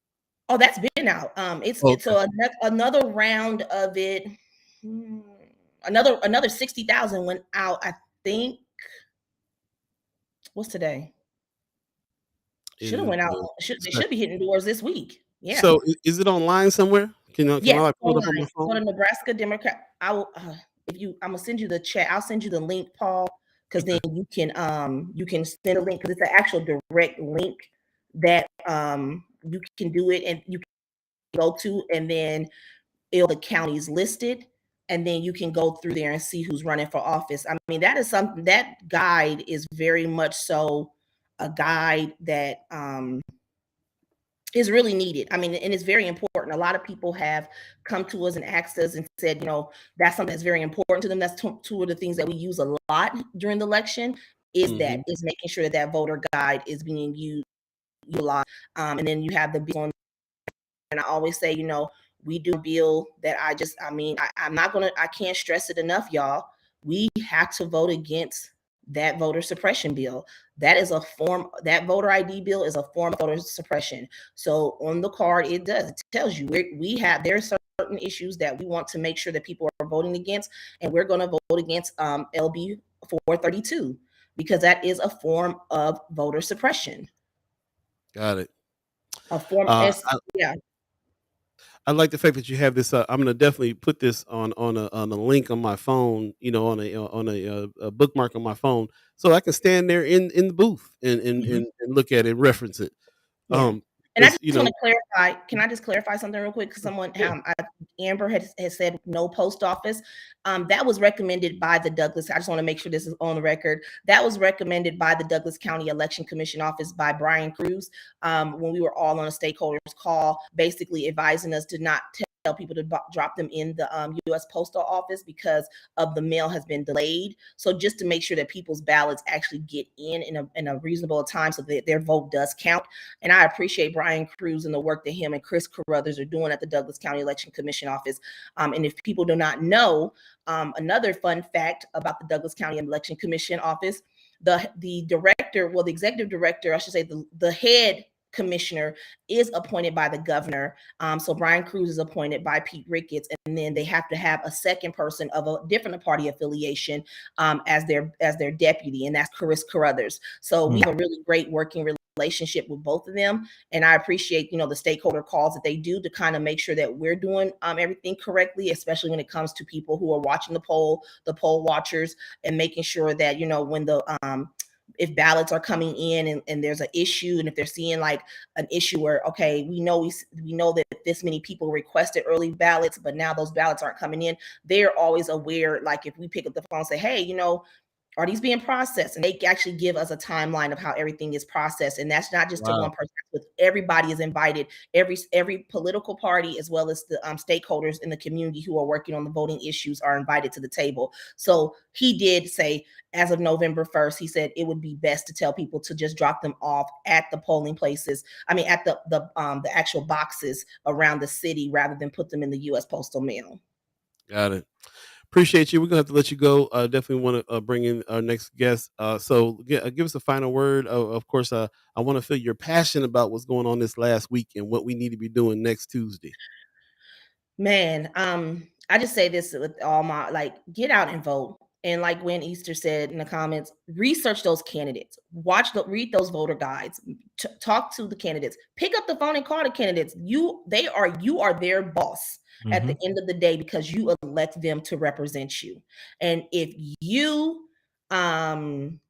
Oh, that's been out. It's so another round of it. Another 60,000 went out. I think. What's today? Should have went out. They should be hitting doors this week. Yeah. So is it online somewhere? Can I Yes, pull it up on my phone? Go to Nebraska Democrat. I will. I'm gonna send you the chat. I'll send you the link, Paul, because then you can send a link because it's an actual direct link that you can do it and you can go to, and then the counties listed, and then you can go through there and see who's running for office. I mean, that is something, that guide is very much so a guide that is really needed. I mean, and it's very important. A lot of people have come to us and asked us and said, that's something that's very important to them. That's two of the things that we use a lot during the election is is making sure that voter guide is being used a lot. And then you have the bill, and I always say, we do a bill that I can't stress it enough, y'all. We have to vote against that voter suppression bill. That that voter ID bill is a form of voter suppression. So on the card, it tells you there are certain issues that we want to make sure that people are voting against, and we're going to vote against LB 432 because that is a form of voter suppression. Got it. A form, yeah. I like the fact that you have this. I'm going to definitely put this on a link on my phone. On a bookmark on my phone, so I can stand there in the booth and look at it, and reference it. Yeah. And I just want to clarify. Can I just clarify something real quick? Because someone, Amber has said no post office. That was recommended by the Douglas. I just want to make sure this is on the record. That was recommended by the Douglas County Election Commission office by Brian Cruz when we were all on a stakeholders call, basically advising us to not tell people to drop them in the U.S. Postal Office because of the mail has been delayed. So just to make sure that people's ballots actually get in a reasonable time so that their vote does count. And I appreciate Brian Cruz and the work that him and Chris Carruthers are doing at the Douglas County Election Commission office. And if people do not know, another fun fact about the Douglas County Election Commission office, the director, well, the executive director, I should say, the head commissioner is appointed by the governor. So Brian Cruz is appointed by Pete Ricketts, and then they have to have a second person of a different party affiliation as their deputy, and that's Chris Carruthers. So we have a really great working relationship with both of them, and I appreciate the stakeholder calls that they do to kind of make sure that we're doing everything correctly, especially when it comes to people who are watching the poll watchers, and making sure that when the if ballots are coming in and there's an issue, and if they're seeing like an issue where, okay, we know that this many people requested early ballots, but now those ballots aren't coming in, they're always aware. Like if we pick up the phone and say, hey, are these being processed? And they actually give us a timeline of how everything is processed. And that's not just to one person, but everybody is invited. Every political party, as well as the stakeholders in the community who are working on the voting issues, are invited to the table. So he did say, as of November 1st, he said it would be best to tell people to just drop them off at the polling places. I mean, at the actual boxes around the city, rather than put them in the U.S. postal mail. Got it. Appreciate you. We're gonna have to let you go. Definitely want to bring in our next guest. So give us a final word. Of course, I want to feel your passion about what's going on this last week and what we need to be doing next Tuesday. Man, I just say this with all my get out and vote. And like when Easter said in the comments, research those candidates, read those voter guides, talk to the candidates, pick up the phone and call the candidates. You are their boss at the end of the day, because you elect them to represent you. And if you don't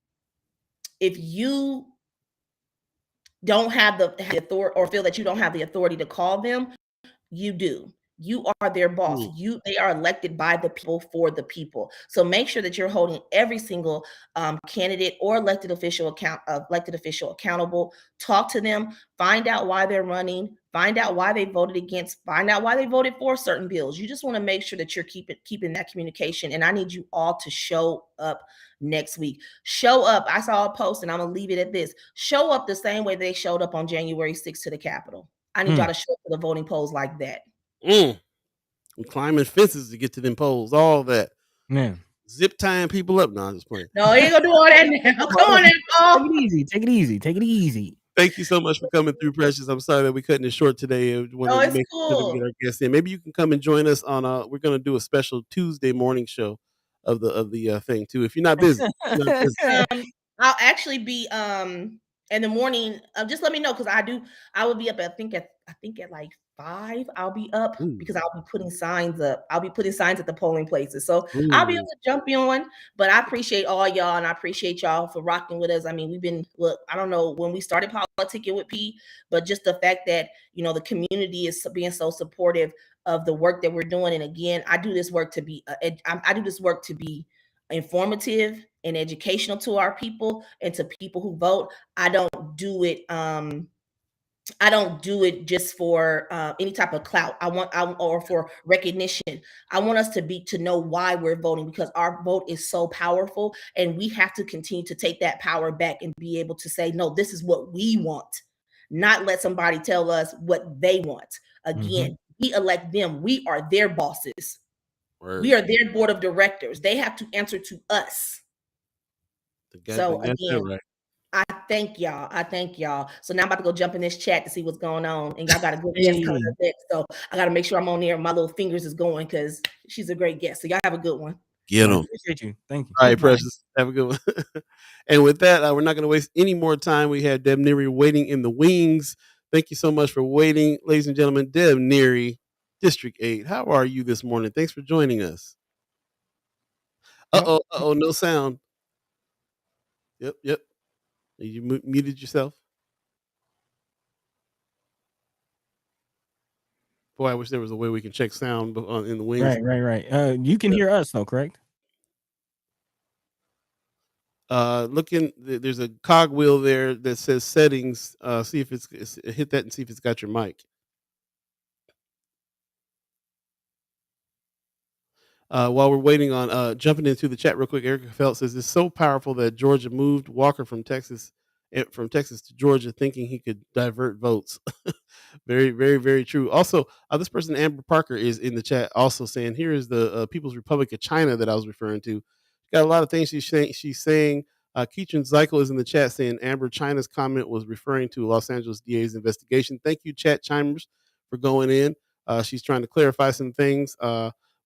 have the authority, or feel that you don't have the authority to call them, you do. You are their boss. They are elected by the people for the people. So make sure that you're holding every single candidate or elected official accountable. Talk to them. Find out why they're running. Find out why they voted against. Find out why they voted for certain bills. You just want to make sure that you're keeping that communication. And I need you all to show up next week. Show up. I saw a post, and I'm gonna leave it at this. Show up the same way they showed up on January 6th to the Capitol. I need y'all to show up to the voting polls like that. We're climbing fences to get to them polls, all that. Man. Zip tying people up. No, I'm just playing. No, you ain't gonna do all that now. Come on now, Paul. Take it easy. Take it easy. Take it easy. Thank you so much for coming through, Precious. I'm sorry that we're cutting it short today. It's cool. Get our guests in. Maybe you can come and join us on. We're going to do a special Tuesday morning show of the thing too. If you're not busy, I'll actually be in the morning. Just let me know, because I will be up. I think at like 5. I'll be up because I'll be putting signs up. I'll be putting signs at the polling places. So I'll be able to jump on. But I appreciate all y'all, and I appreciate y'all for rocking with us. I mean, we've been, I don't know when we started Politicin with P, but just the fact that, the community is being so supportive of the work that we're doing. And again, I do this work to be informative and educational to our people and to people who vote. I don't do it just for any type of clout. Or for recognition. I want us to know why we're voting, because our vote is so powerful, and we have to continue to take that power back and be able to say, no, this is what we want, not let somebody tell us what they want. Again, we elect them. We are their bosses. Word. We are their board of directors. They have to answer to us. So again, right. I thank y'all. So now I'm about to go jump in this chat to see what's going on. And y'all got a good guest coming up next. So I got to make sure I'm on there. My little fingers is going, because she's a great guest. So y'all have a good one. Get them. Appreciate you. Thank you. All right, Precious. Have a good one. And with that, we're not going to waste any more time. We have Deb Neary waiting in the wings. Thank you so much for waiting, ladies and gentlemen. Deb Neary, District 8. How are you this morning? Thanks for joining us. No sound. Yep. You muted yourself? Boy, I wish there was a way we can check sound in the wings. Right. You can hear us, though, correct? There's a cogwheel there that says settings. See if hit that and see if it's got your mic. While we're waiting on jumping into the chat real quick, Erica Felt says it's so powerful that Georgia moved Walker from Texas to Georgia, thinking he could divert votes. Very, very, very true. Also, this person, Amber Parker, is in the chat also saying, here is the People's Republic of China that I was referring to. Got a lot of things she's saying. Keitron Zykel is in the chat saying Amber, China's comment was referring to Los Angeles DA's investigation. Thank you, chat chimers, for going in. She's trying to clarify some things.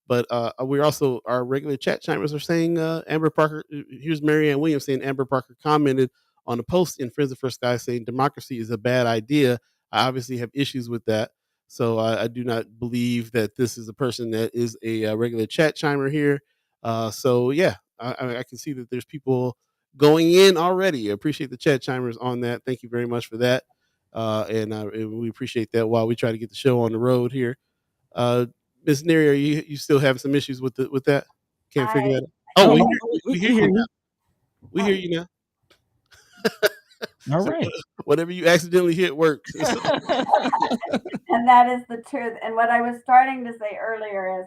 But we're also, our regular chat chimers are saying Amber Parker, here's Marianne Williams saying Amber Parker commented on a post in Friends of First Sky saying democracy is a bad idea. I obviously have issues with that. So I do not believe that this is a person that is a regular chat chimer here. So yeah, I can see that there's people going in already. I appreciate the chat chimers on that. Thank you very much for that. And we appreciate that while we try to get the show on the road here. Ms. Neary, are you still having some issues with that? Can't figure that out. Oh, we hear you now. We hear you now. All right. Whatever you accidentally hit works. And that is the truth. And what I was starting to say earlier is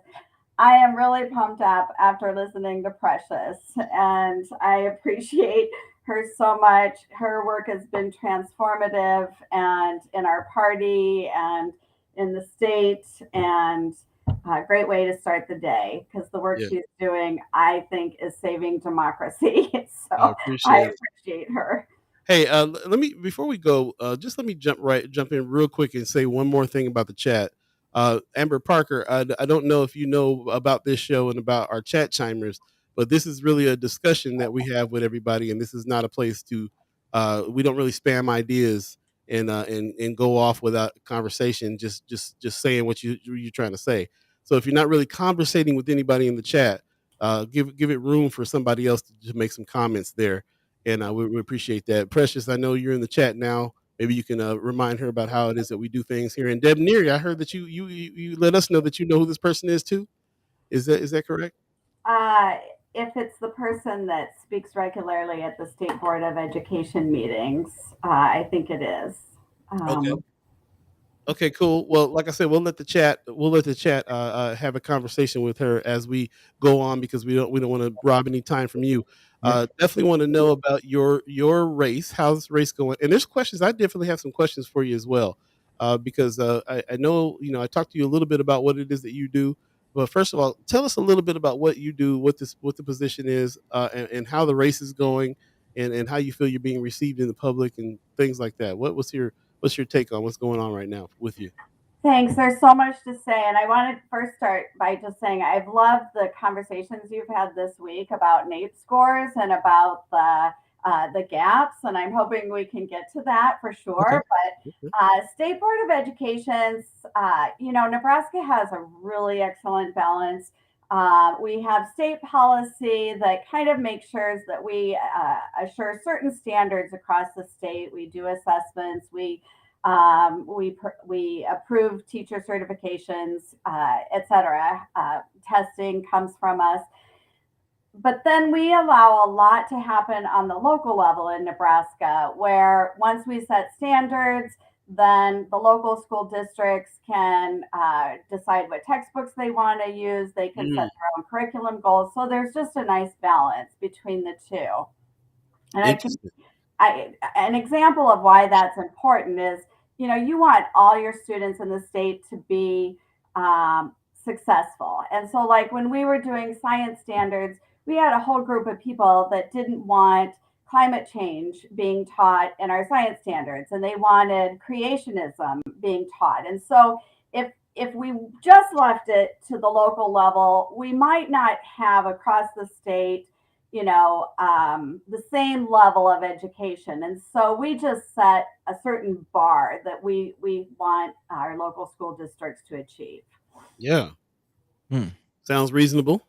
I am really pumped up after listening to Precious, and I appreciate her so much. Her work has been transformative, and in our party and in the state, and a great way to start the day, because the work she's doing, I think, is saving democracy. So I appreciate her. Hey, let me, before we go, just let me jump in real quick and say one more thing about the chat. Amber Parker, I don't know if you know about this show and about our chat chimers, but this is really a discussion that we have with everybody, and this is not a place to, we don't really spam ideas and go off without conversation, just saying what you're trying to say. So if you're not really conversating with anybody in the chat, give it room for somebody else to make some comments there. And we appreciate that. Precious, I know you're in the chat now. maybe you can remind her about how it is that we do things here. And Deb Neary, I heard that you let us know that you know who this person is too. Is that correct? If it's the person that speaks regularly at the State Board of Education meetings, I think it is. Okay. Okay, cool. Well, like I said, we'll let the chat have a conversation with her as we go on, because we don't want to rob any time from you. Definitely want to know about your race. How's this race going? And there's questions. I definitely have some questions for you as well, because I know I talked to you a little bit about what it is that you do. But first of all, tell us a little bit about what you do, what the position is, and how the race is going, and how you feel you're being received in the public and things like that. What's your take on what's going on right now with you? Thanks. There's so much to say. And I want to first start by just saying I've loved the conversations you've had this week about NAEP scores and about the gaps. And I'm hoping we can get to that for sure. Okay. But State Board of Education's, Nebraska has a really excellent balance. We have state policy that kind of makes sure that we assure certain standards across the state. We do assessments. We approve teacher certifications, et cetera. Testing comes from us. But then we allow a lot to happen on the local level in Nebraska, where once we set standards, then the local school districts can decide what textbooks they want to use. They can set their own curriculum goals. So there's just a nice balance between the two. And an example of why that's important is, you want all your students in the state to be successful. And so like when we were doing science standards, we had a whole group of people that didn't want climate change being taught in our science standards, and they wanted creationism being taught. And so if we just left it to the local level, we might not have across the state the same level of education. And so we just set a certain bar that we want our local school districts to achieve. Yeah. Sounds reasonable.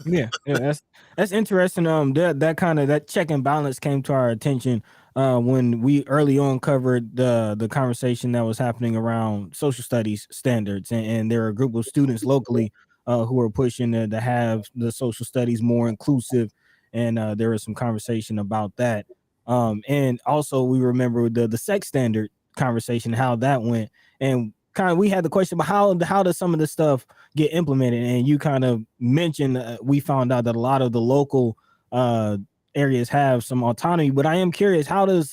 Yeah, that's interesting. That check and balance came to our attention when we early on covered the conversation that was happening around social studies standards, and there are a group of students locally who are pushing to have the social studies more inclusive, and there was some conversation about that. And also we remember the sex standard conversation, how that went, and kind of we had the question about how does some of this stuff get implemented, and you kind of mentioned we found out that a lot of the local areas have some autonomy, but I am curious, how do you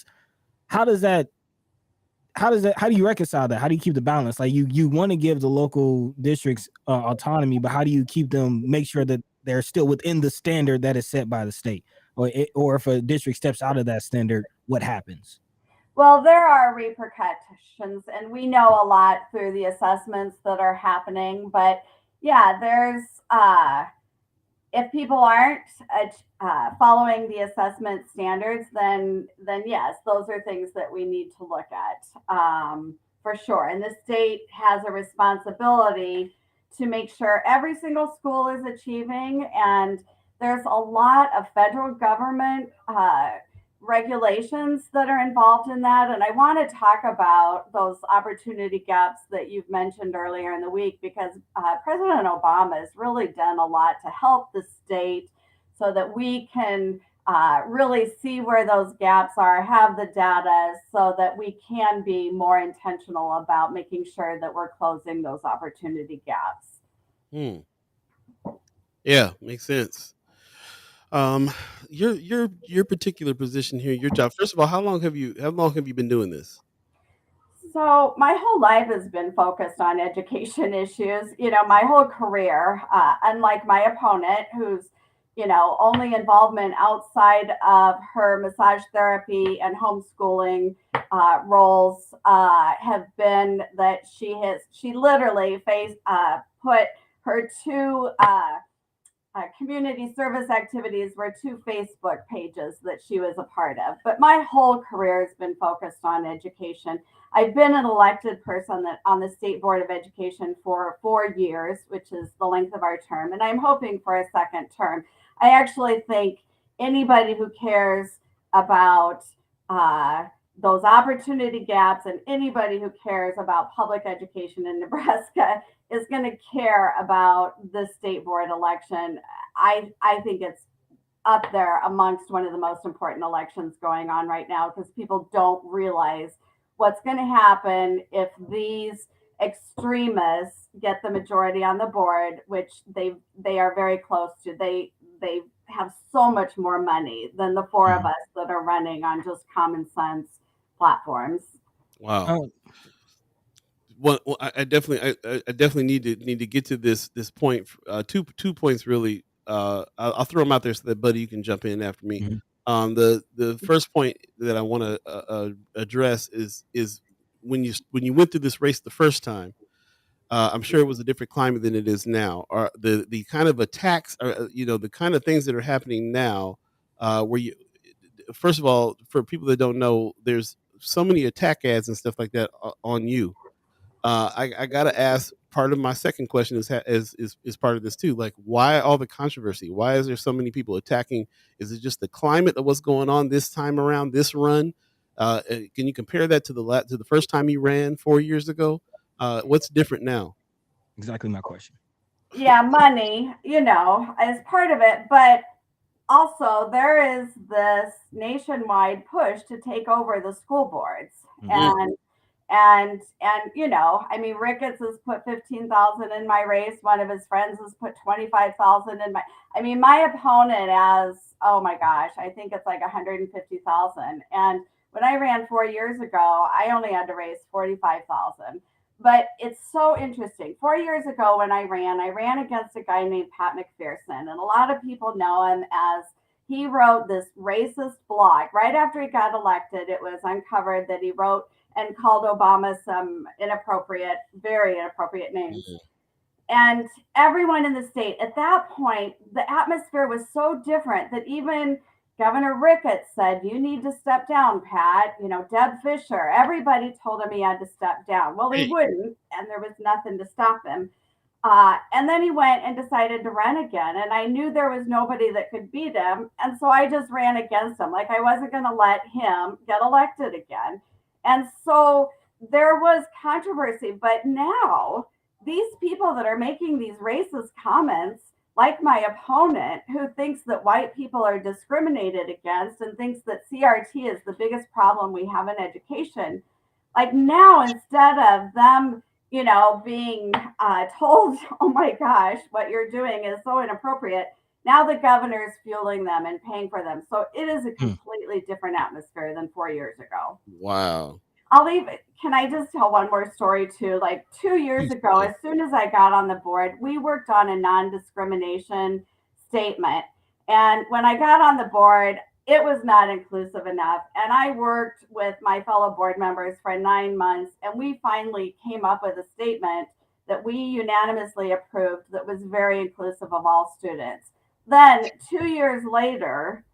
reconcile that? How do you keep the balance? Like you want to give the local districts autonomy, but how do you keep them, make sure that they're still within the standard that is set by the state, or if a district steps out of that standard, what happens? Well, there are repercussions, and we know a lot through the assessments that are happening. But yeah, there's if people aren't following the assessment standards, then yes, those are things that we need to look at for sure. And the state has a responsibility to make sure every single school is achieving. And there's a lot of federal government regulations that are involved in that. And I want to talk about those opportunity gaps that you've mentioned earlier in the week, because President Obama has really done a lot to help the state so that we can really see where those gaps are, have the data so that we can be more intentional about making sure that we're closing those opportunity gaps. Yeah, makes sense. Your particular position here, your job. First of all, how long have you been doing this? So my whole life has been focused on education issues. My whole career, unlike my opponent, who's only involvement outside of her massage therapy and homeschooling roles have been that she literally put her two community service activities were two Facebook pages that she was a part of. But my whole career has been focused on education. I've been an elected person on the State Board of Education for 4 years, which is the length of our term, and I'm hoping for a second term. I actually think anybody who cares about those opportunity gaps, and anybody who cares about public education in Nebraska is going to care about the state board election. I think it's up there amongst one of the most important elections going on right now, because people don't realize what's going to happen if these extremists get the majority on the board, which they are very close to. They have so much more money than the four of us that are running on just common sense platforms. Wow. Well, I definitely need to get to this point. Two points really. I'll throw them out there so that Buddy, you can jump in after me. The first point that I want to address is when you went through this race the first time. I'm sure it was a different climate than it is now. Are the kind of attacks, the kind of things that are happening now, where you, first of all, for people that don't know, there's so many attack ads and stuff like that on you. I gotta ask. Part of my second question is part of this too. Like, why all the controversy? Why is there so many people attacking? Is it just the climate of what's going on this time around this run? Can you compare that to the first time you ran 4 years ago? What's different now? Exactly my question. Yeah, money, is part of it, but also there is this nationwide push to take over the school boards. And I mean, Ricketts has put 15,000 in my race. One of his friends has put 25,000 in my. I mean, my opponent has, oh my gosh, I think it's like 150,000. And when I ran 4 years ago, I only had to raise 45,000. But it's so interesting. 4 years ago, when I ran against a guy named Pat McPherson, and a lot of people know him as he wrote this racist blog right after he got elected. It was uncovered that he wrote and called Obama some very inappropriate names. And everyone in the state at that point, the atmosphere was so different that even Governor Ricketts said, "You need to step down, Pat." Deb Fisher, everybody told him he had to step down. Well, he wouldn't, and there was nothing to stop him. And then he went and decided to run again. And I knew there was nobody that could beat him. And so I just ran against him. Like, I wasn't going to let him get elected again. And so there was controversy. But now these people that are making these racist comments, like my opponent, who thinks that white people are discriminated against and thinks that CRT is the biggest problem we have in education, like, now instead of them being told, "Oh my gosh, what you're doing is so inappropriate," now the governor is fueling them and paying for them. So it is a completely different atmosphere than 4 years ago. Wow. Can I just tell one more story too? Like 2 years ago, as soon as I got on the board, we worked on a non-discrimination statement. And when I got on the board, it was not inclusive enough. And I worked with my fellow board members for 9 months, and we finally came up with a statement that we unanimously approved that was very inclusive of all students. Then 2 years later,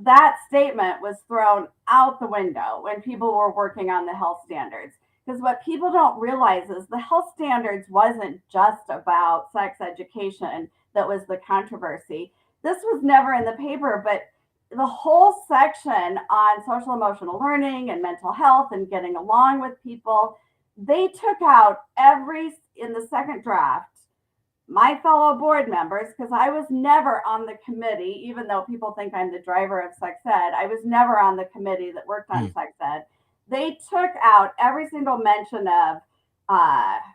that statement was thrown out the window when people were working on the health standards. Because what people don't realize is the health standards wasn't just about sex education that was the controversy. This was never in the paper, but the whole section on social emotional learning and mental health and getting along with people, they took out in the second draft, my fellow board members, because I was never on the committee, even though people think I'm the driver of sex ed, I was never on the committee that worked on sex ed. They took out every single mention of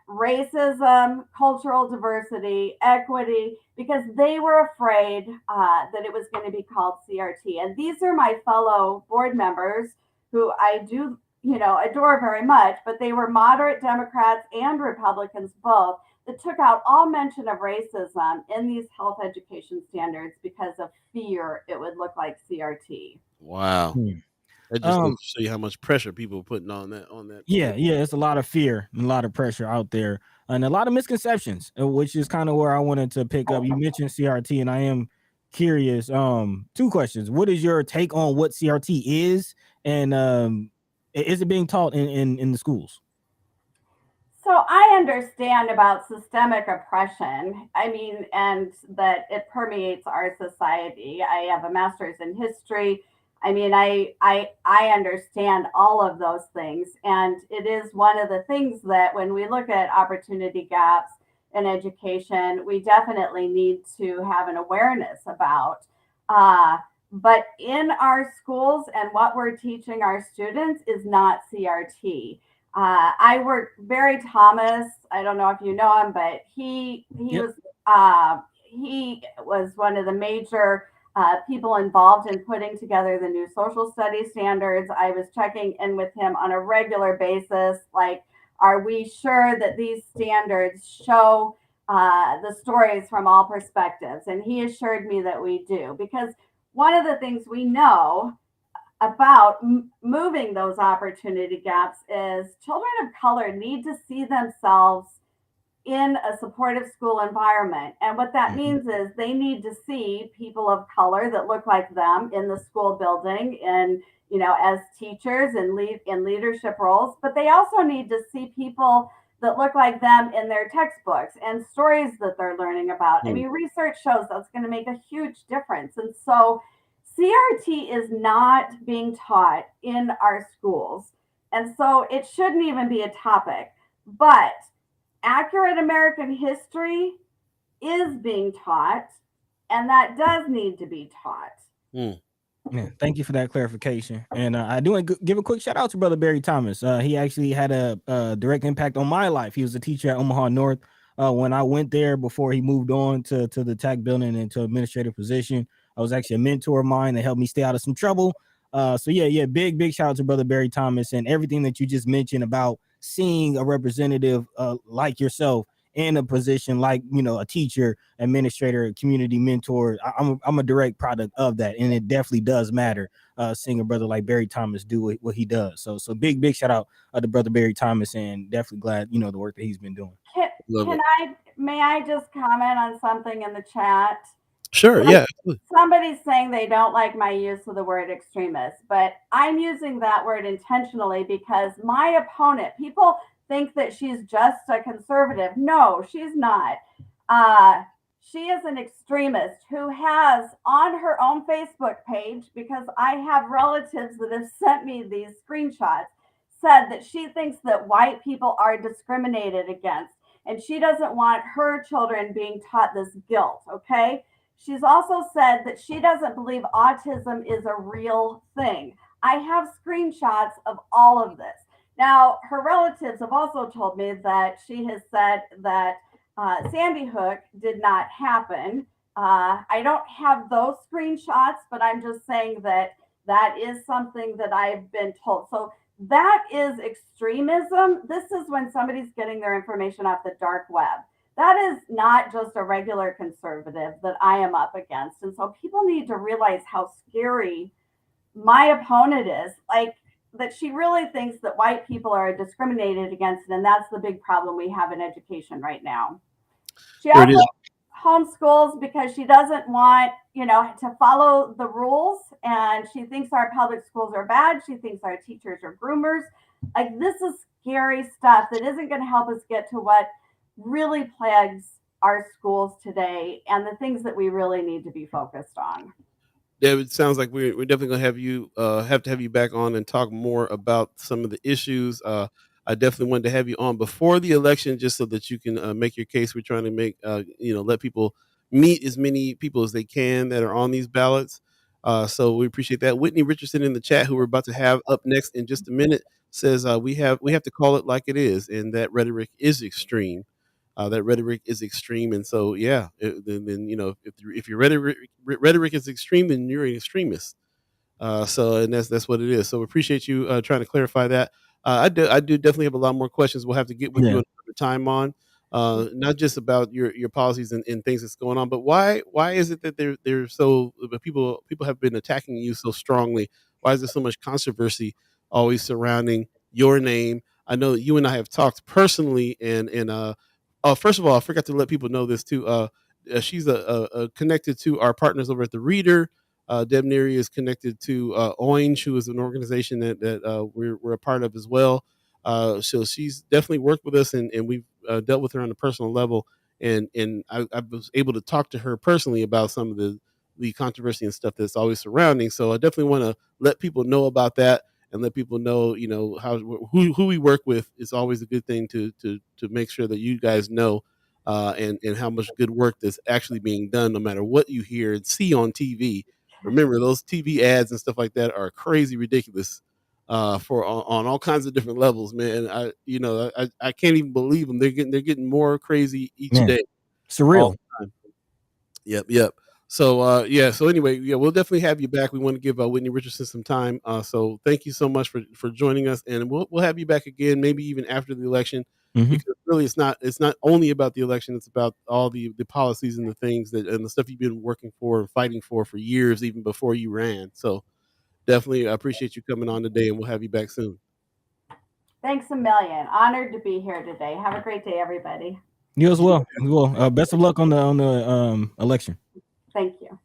racism, cultural diversity, equity, because they were afraid that it was going to be called CRT. And these are my fellow board members who I do, adore very much, but they were moderate Democrats and Republicans both, that took out all mention of racism in these health education standards because of fear it would look like CRT. Wow. That just goes to show you how much pressure people are putting on that. Yeah, it's a lot of fear and a lot of pressure out there, and a lot of misconceptions, which is kind of where I wanted to pick up. You mentioned CRT, and I am curious. 2 questions. What is your take on what CRT is, and is it being taught in the schools? So I understand about systemic oppression. I mean, and that it permeates our society. I have a master's in history. I mean, I understand all of those things, and it is one of the things that when we look at opportunity gaps in education, we definitely need to have an awareness about. Uh, but in our schools and what we're teaching our students is not CRT. I work Barry Thomas. I don't know if you know him, but Yep. he was one of the major people involved in putting together the new social studies standards. I was checking in with him on a regular basis. Like, are we sure that these standards show the stories from all perspectives? And he assured me that we do, because one of the things we know about moving those opportunity gaps is children of color need to see themselves in a supportive school environment. And what that means is they need to see people of color that look like them in the school building and, you know, as teachers and in leadership roles, but they also need to see people that look like them in their textbooks and stories that they're learning about. I mean, research shows that's going to make a huge difference. And so CRT is not being taught in our schools. And so it shouldn't even be a topic. But accurate American history is being taught, and that does need to be taught. Yeah, thank you for that clarification. And I do want to give a quick shout out to Brother Barry Thomas. He actually had a direct impact on my life. He was a teacher at Omaha North when I went there before he moved on to the tech building and to administrative position. I was actually a mentor of mine that helped me stay out of some trouble. So yeah, big shout out to Brother Barry Thomas and everything that you just mentioned about seeing a representative like yourself in a position like, you know, a teacher, administrator, community mentor. I'm a direct product of that, and it definitely does matter seeing a brother like Barry Thomas do what he does. So big shout out to Brother Barry Thomas, and definitely glad, you know, the work that he's been doing. May I just comment on something in the chat? Sure, yeah. Somebody's saying they don't like my use of the word extremist, but I'm using that word intentionally because my opponent, people think that she's just a conservative. No, she's not. She is an extremist who has on her own Facebook page, because I have relatives that have sent me these screenshots, said that she thinks that white people are discriminated against, and she doesn't want her children being taught this guilt, okay? She's also said that she doesn't believe autism is a real thing. I have screenshots of all of this. Now, her relatives have also told me that she has said that Sandy Hook did not happen. I don't have those screenshots, but I'm just saying that that is something that I've been told. So that is extremism. This is when somebody's getting their information off the dark web. That is not just a regular conservative that I am up against. And so people need to realize how scary my opponent is. Like, that she really thinks that white people are discriminated against, and that's the big problem we have in education right now. She also homeschools because she doesn't want, you know, to follow the rules, and she thinks our public schools are bad. She thinks our teachers are groomers. Like, this is scary stuff that isn't going to help us get to what really plagues our schools today and the things that we really need to be focused on. Deb, it sounds like we're definitely gonna have to have you back on and talk more about some of the issues. I definitely wanted to have you on before the election just so that you can make your case. We're trying to make let people meet as many people as they can that are on these ballots. So we appreciate that. Whittney Richardson in the chat, who we're about to have up next in just a minute, says we have to call it like it is, and that rhetoric is extreme. And so then if your rhetoric is extreme, then you're an extremist. And that's what it is. So we appreciate you trying to clarify that. I do definitely have a lot more questions. We'll have to get with you another time on not just about your policies and things that's going on, but why is it that they're so people have been attacking you so strongly? Why is there so much controversy always surrounding your name? I know you and I have talked personally, and first of all, I forgot to let people know this too. She's connected to our partners over at the Reader. Deb Neary is connected to Orange, who is an organization that we're a part of as well. So she's definitely worked with us, and we've dealt with her on a personal level. And I was able to talk to her personally about some of the controversy and stuff that's always surrounding. So I definitely want to let people know about that and let people know, how who we work with is always a good thing to make sure that you guys know, and how much good work that's actually being done, no matter what you hear and see on TV. Remember, those TV ads and stuff like that are crazy ridiculous, for on all kinds of different levels, man. I can't even believe them. They're getting more crazy each day. Surreal. Yep. So so anyway, we'll definitely have you back. We want to give Whittney Richardson some time. So thank you so much for joining us, and we'll have you back again, maybe even after the election, because really it's not only about the election. It's about all the policies and the things and the stuff you've been working for and fighting for years, even before you ran. So definitely I appreciate you coming on today, and we'll have you back soon. Thanks a million. Honored to be here today. Have a great day, everybody. You as well. Best of luck on the election. Thank you.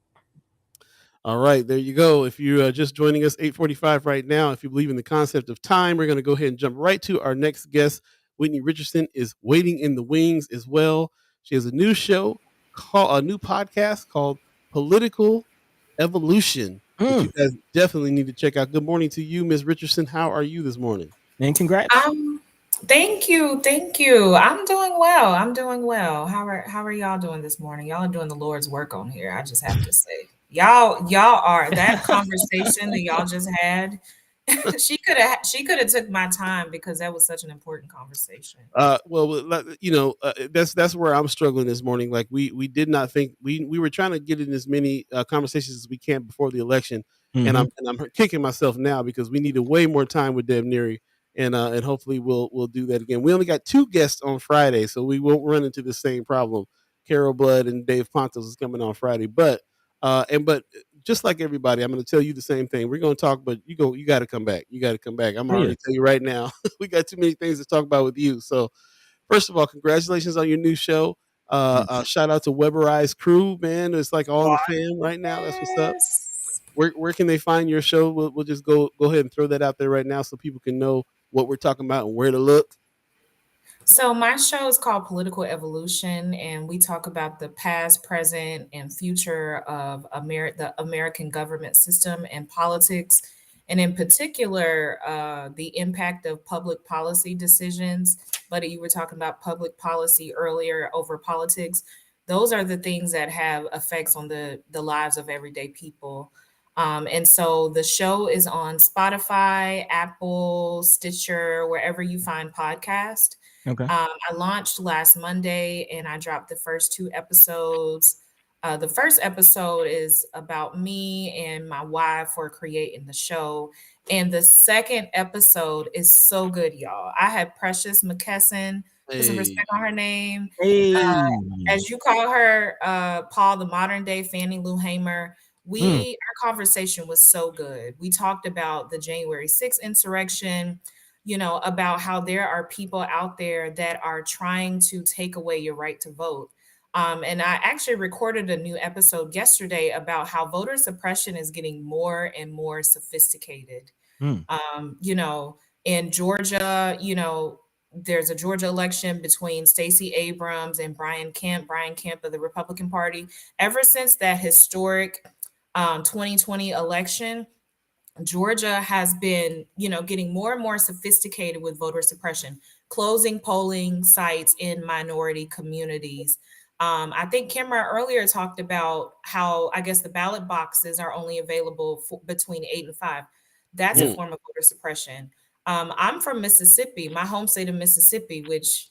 All right, there you go. If you're just joining us, 8:45 right now, if you believe in the concept of time, we're going to go ahead and jump right to our next guest. Whittney Richardson is waiting in the wings as well. She has a new show, a new podcast called Political Evolution, that you guys definitely need to check out. Good morning to you, Ms. Richardson. How are you this morning? And congrats. Thank you. I'm doing well. How are y'all doing this morning? Y'all are doing the Lord's work on here. I just have to say, y'all are that conversation that y'all just had. she could have took my time, because that was such an important conversation. That's where I'm struggling this morning. Like we did not think we were trying to get in as many conversations as we can before the election, and I'm kicking myself now because we needed way more time with Deb Neary. And hopefully we'll do that again. We only got 2 guests on Friday, so we won't run into the same problem. Carol Blood and Dave Pontos is coming on Friday, but just like everybody, I'm going to tell you the same thing. We're going to talk, but you got to come back. You got to come back. I'm already telling you right now. We got too many things to talk about with you. So first of all, congratulations on your new show. Shout out to Weatherized Crew, man. It's like all the fam right now. That's what's up. Where can they find your show? We'll just go ahead and throw that out there right now so people can know what we're talking about and where to look. So my show is called Political Evolution, and we talk about the past, present, and future of the American government system and politics, and in particular, the impact of public policy decisions. Buddy, you were talking about public policy earlier over politics. Those are the things that have effects on the lives of everyday people. And so the show is on Spotify, Apple, Stitcher, wherever you find podcasts. Okay. I launched last Monday, and I dropped the first 2 episodes. The first episode is about me and my why for creating the show. And the second episode is so good, y'all. I had Precious McKesson, put some respect on her name. As you call her, Paul, the modern day Fannie Lou Hamer. Our conversation was so good. We talked about the January 6th insurrection, about how there are people out there that are trying to take away your right to vote. And I actually recorded a new episode yesterday about how voter suppression is getting more and more sophisticated. In Georgia, there's a Georgia election between Stacey Abrams and Brian Kemp of the Republican Party. Ever since that historic 2020 election, Georgia has been, getting more and more sophisticated with voter suppression, closing polling sites in minority communities. I think Kimara earlier talked about how, I guess, the ballot boxes are only available between 8 and 5. That's a form of voter suppression. I'm from Mississippi, my home state of Mississippi, which,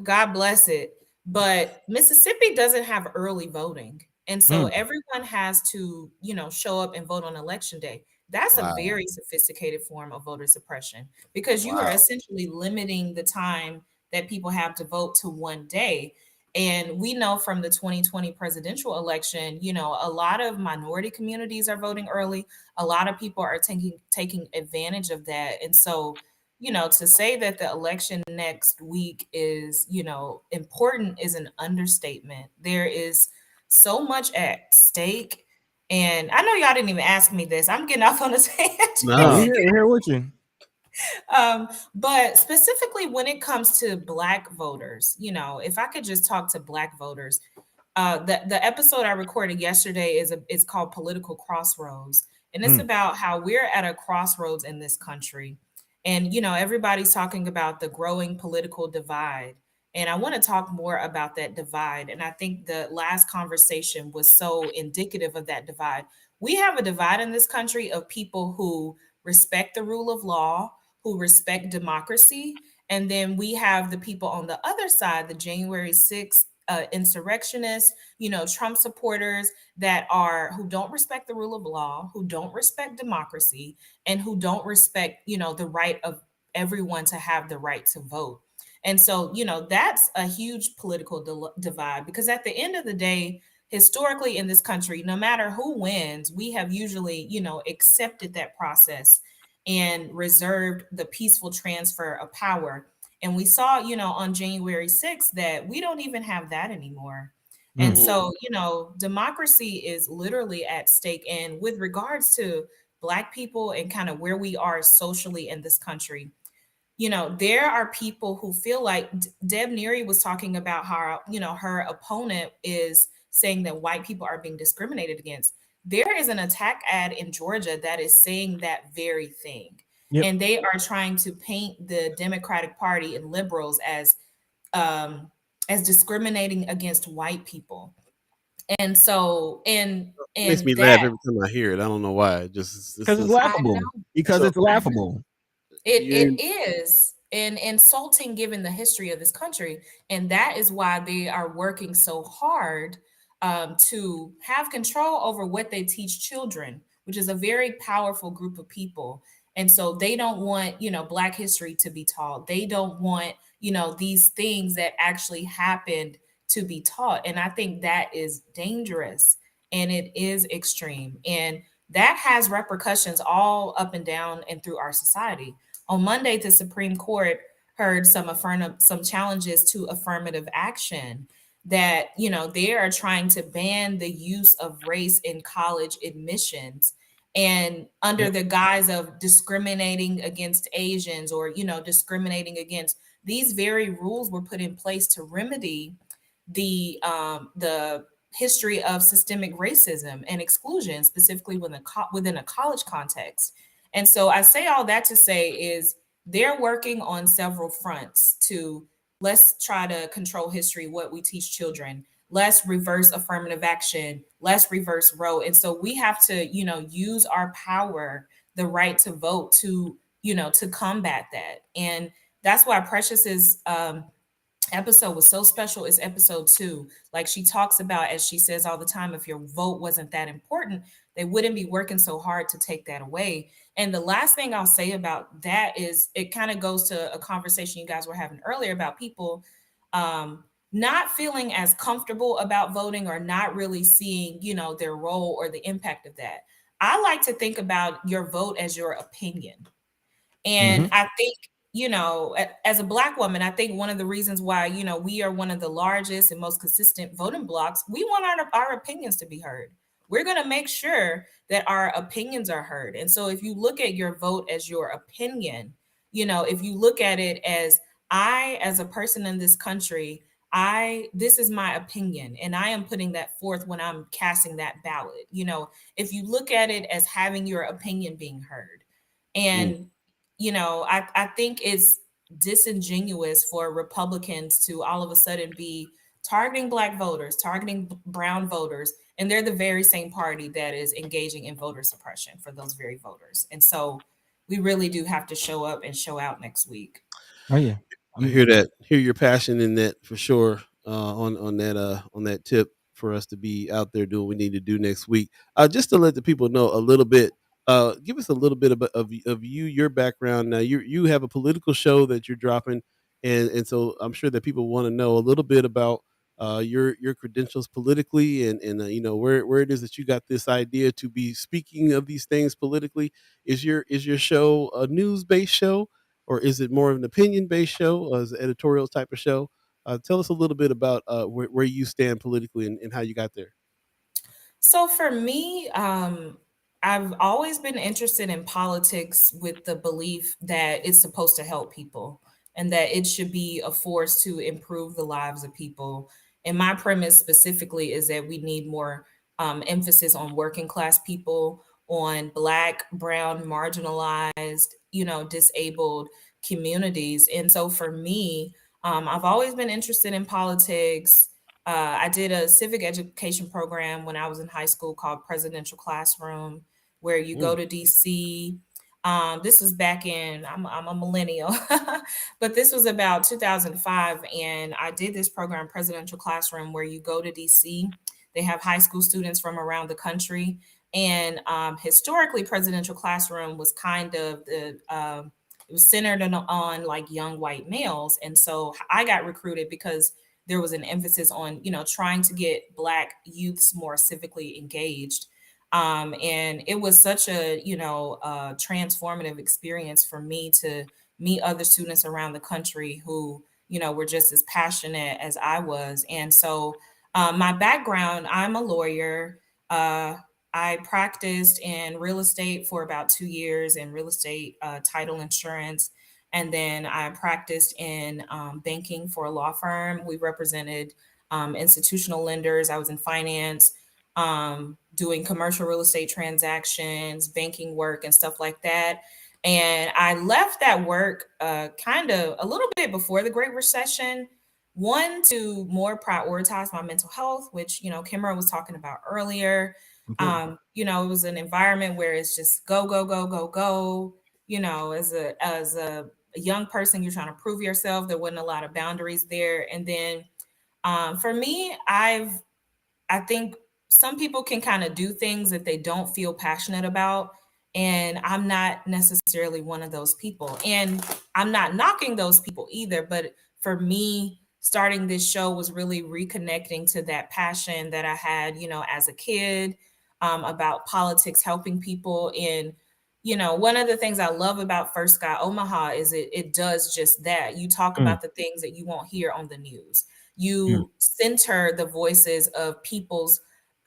God bless it. But Mississippi doesn't have early voting. And so everyone has to, show up and vote on election day. That's a very sophisticated form of voter suppression, because you are essentially limiting the time that people have to vote to one day. And we know from the 2020 presidential election, a lot of minority communities are voting early. A lot of people are taking advantage of that. And so, to say that the election next week is, important is an understatement. There is so much at stake. And I know y'all didn't even ask me this. I'm getting off on a tangent. No, we're here with you. But specifically when it comes to Black voters, if I could just talk to Black voters, the episode I recorded yesterday is called Political Crossroads, and it's about how we're at a crossroads in this country, and everybody's talking about the growing political divide, and I want to talk more about that divide. And I think the last conversation was so indicative of that divide. We have a divide in this country of people who respect the rule of law, who respect democracy, and then we have the people on the other side, the January 6th insurrectionists, Trump supporters who don't respect the rule of law, who don't respect democracy, and who don't respect, the right of everyone to have the right to vote. And so, that's a huge political divide, because at the end of the day, historically in this country, no matter who wins, we have usually, accepted that process and reserved the peaceful transfer of power. And we saw, on January 6th that we don't even have that anymore. And so, democracy is literally at stake. And with regards to Black people and kind of where we are socially in this country, there are people who feel like Deb Neary was talking about how, her opponent is saying that white people are being discriminated against. There is an attack ad in Georgia that is saying that very thing. Yep. And they are trying to paint the Democratic Party and liberals as discriminating against white people. And so, and It makes me that, laugh every time I hear it. I don't know why. Because it's just laughable. Because So- it's laughable. it is and insulting given the history of this country. And that is why they are working so hard to have control over what they teach children, which is a very powerful group of people. And so they don't want, Black history to be taught. They don't want, these things that actually happened to be taught. And I think that is dangerous and it is extreme. And that has repercussions all up and down and through our society. On Monday, the Supreme Court heard some challenges to affirmative action that, they are trying to ban the use of race in college admissions, and under the guise of discriminating against Asians or, discriminating against, these very rules were put in place to remedy the history of systemic racism and exclusion, specifically within a college context. And so I say all that to say is they're working on several fronts to, let's try to control history, what we teach children. Let's reverse affirmative action. Let's reverse Roe. And so we have to, use our power, the right to vote, to, to combat that. And that's why Precious's episode was so special. Is episode 2. Like she talks about, as she says all the time, if your vote wasn't that important, they wouldn't be working so hard to take that away. And the last thing I'll say about that is it kind of goes to a conversation you guys were having earlier about people not feeling as comfortable about voting or not really seeing, their role or the impact of that. I like to think about your vote as your opinion. And I think, as a Black woman, I think one of the reasons why, we are one of the largest and most consistent voting blocks, we want our opinions to be heard. We're going to make sure that our opinions are heard. And so if you look at your vote as your opinion, if you look at it as as a person in this country, this is my opinion, and I am putting that forth when I'm casting that ballot. If you look at it as having your opinion being heard, and I think it's disingenuous for Republicans to all of a sudden be targeting Black voters, targeting brown voters, and they're the very same party that is engaging in voter suppression for those very voters. And so we really do have to show up and show out next week. Oh yeah, I hear your passion in that for sure. On that tip for us to be out there doing what we need to do next week. Just to let the people know a little bit. Give us a little bit of you, your background. Now you have a political show that you're dropping, and so I'm sure that people want to know a little bit about your credentials politically, and where it is that you got this idea to be speaking of these things politically. Is your show a news based show, or is it more of an opinion based show, or is it editorial type of show? Tell us a little bit about where you stand politically and how you got there. So for me, I've always been interested in politics with the belief that it's supposed to help people and that it should be a force to improve the lives of people. And my premise specifically is that we need more emphasis on working class people, on Black, brown, marginalized, disabled communities. And so for me, I've always been interested in politics. I did a civic education program when I was in high school called Presidential Classroom, where you go to DC. This was back in, I'm a millennial, but this was about 2005. And I did this program, Presidential Classroom, where you go to DC. They have high school students from around the country. And historically, Presidential Classroom was kind of it was centered on like young white males. And so I got recruited because there was an emphasis on, trying to get Black youths more civically engaged. And it was such a, transformative experience for me to meet other students around the country who, were just as passionate as I was. And so my background, I'm a lawyer. I practiced in real estate for about 2 years in real estate, title insurance. And then I practiced in banking for a law firm. We represented institutional lenders. I was in finance, doing commercial real estate transactions, banking work, and stuff like that. And I left that work kind of a little bit before the Great Recession. One, to more prioritize my mental health, which, Kimara was talking about earlier. It was an environment where it's just go, go, go, go, go. As a young person, you're trying to prove yourself. There wasn't a lot of boundaries there. And then for me, I think some people can kind of do things that they don't feel passionate about. And I'm not necessarily one of those people. And I'm not knocking those people either. But for me, starting this show was really reconnecting to that passion that I had, as a kid, about politics, helping people. And, one of the things I love about First Sky Omaha is it does just that. You talk about the things that you won't hear on the news. You center the voices of people's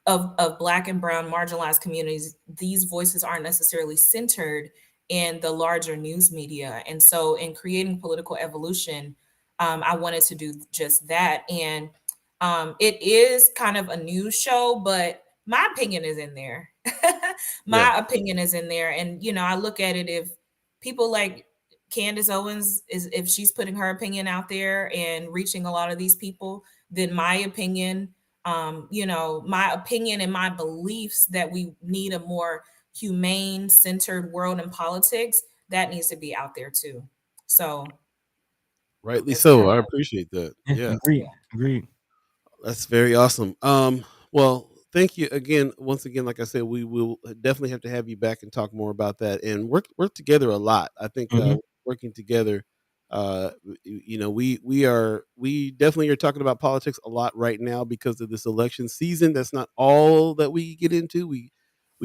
of Black and brown marginalized communities. These voices aren't necessarily centered in the larger news media. And so in creating political evolution, I wanted to do just that. And it is kind of a news show, but my opinion is in there. My opinion is in there. And, I look at it, if people like Candace Owens if she's putting her opinion out there and reaching a lot of these people, then my opinion, my opinion and my beliefs that we need a more humane centered world in politics, that needs to be out there too. So Rightly so. I appreciate that. Yeah. Agreed. That's very awesome. Well, thank you again. Once again, like I said, we will definitely have to have you back and talk more about that and work together a lot. I think working together, we definitely are talking about politics a lot right now because of this election season. That's not all that we get into. We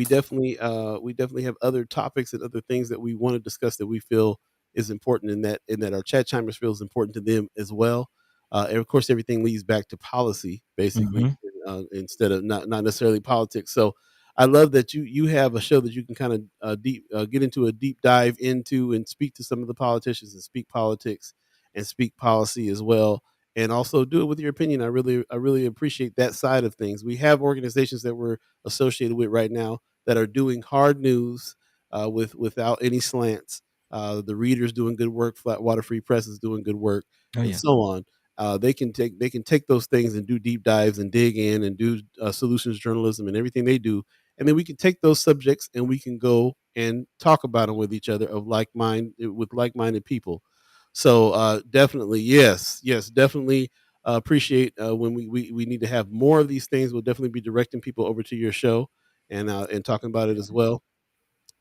definitely have other topics and other things that we want to discuss that we feel is important, in that our chat chimers feel is important to them as well. And of course, everything leads back to policy, basically, instead of not necessarily politics. So I love that you have a show that you can kind of get into a deep dive into and speak to some of the politicians and speak politics and speak policy as well, and also do it with your opinion. I really appreciate that side of things. We have organizations that we're associated with right now that are doing hard news without any slants. The Reader's doing good work. Flatwater Free Press is doing good work, and so on. They can take those things and do deep dives and dig in and do solutions journalism and everything they do, and then we can take those subjects and we can go and talk about them with each other with like-minded people. So definitely, yes, definitely appreciate when we need to have more of these things. We'll definitely be directing people over to your show and talking about it as well.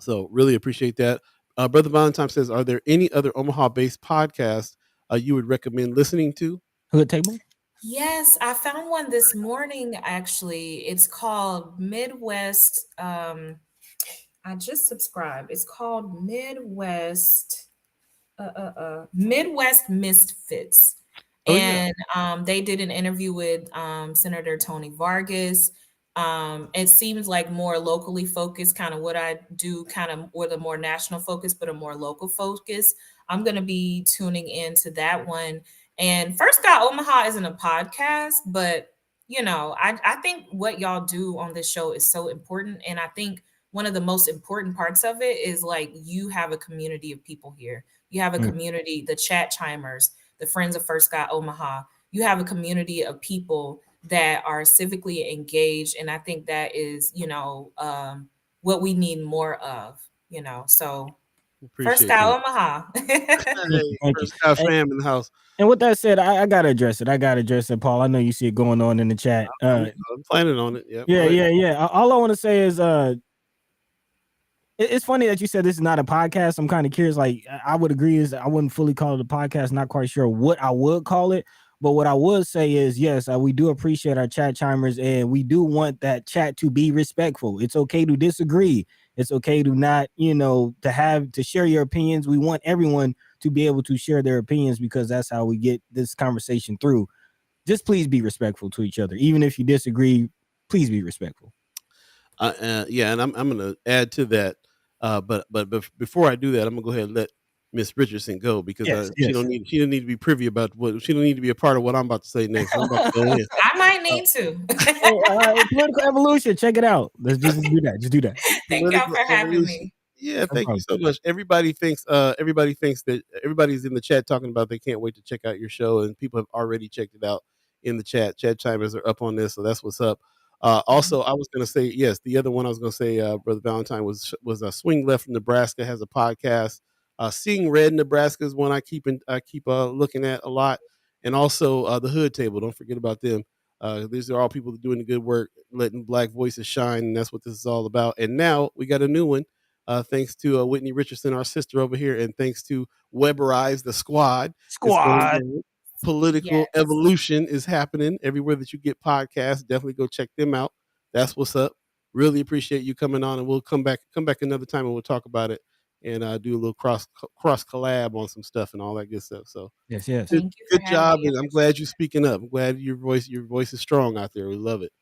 So really appreciate that. Brother Valentine says, are there any other Omaha-based podcasts you would recommend listening to? Hood Table? Yes, I found one this morning, actually. It's called Midwest. I just subscribed. It's called Midwest Misfits. And they did an interview with Senator Tony Vargas. It seems like more locally focused, kind of what I do, kind of with a more national focus, but a more local focus. I'm going to be tuning into that one. And First Sky Omaha isn't a podcast, but I think what y'all do on this show is so important. And I think one of the most important parts of it is like you have a community of people here. You have a community, the chat chimers, the friends of First Sky Omaha. You have a community of people that are civically engaged. And I think that is, what we need more of, So First Appreciate Sky that. Omaha. Hey, First Sky fam in the house. And with that said, I gotta address it. Paul. I know you see it going on in the chat. I'm planning on it. Yep. Yeah. All I want to say is, it's funny that you said this is not a podcast. I'm kind of curious. Like, I would agree is I wouldn't fully call it a podcast. Not quite sure what I would call it. But what I would say is, yes, we do appreciate our chat chimers, and we do want that chat to be respectful. It's okay to disagree. It's okay to not, to share your opinions. We want everyone to be able to share their opinions because that's how we get this conversation through. Just please be respectful to each other. Even if you disagree, please be respectful. Yeah, and I'm going to add to that. But before I do that, I'm going to go ahead and let Miss Richardson go because she don't need to be privy about she don't need to be a part of what I'm about to say next. I'm about to go in. I might need to. Political evolution, check it out. Let's just do that. Just do that. Thank y'all for having me. Yeah, thank you so much. Everybody thinks that everybody's in the chat talking about they can't wait to check out your show, and people have already checked it out in the chat. Chat chimers are up on this, so that's what's up. Also, I was going to say, yes, the other one I was going to say, Brother Valentine was Swing Left from Nebraska has a podcast. Seeing Red Nebraska is one I keep looking at a lot, and also the Hood Table. Don't forget about them. These are all people doing the good work, letting Black voices shine, and that's what this is all about. And now we got a new one, thanks to Whittney Richardson, our sister over here, and thanks to Weberize the Squad. Political evolution is happening everywhere that you get podcasts. Definitely go check them out. That's what's up. Really appreciate you coming on, and we'll come back another time and we'll talk about it and do a little cross collab on some stuff and all that good stuff. So yes, good job, and I'm glad you're speaking up. I'm glad your voice is strong out there. We love it.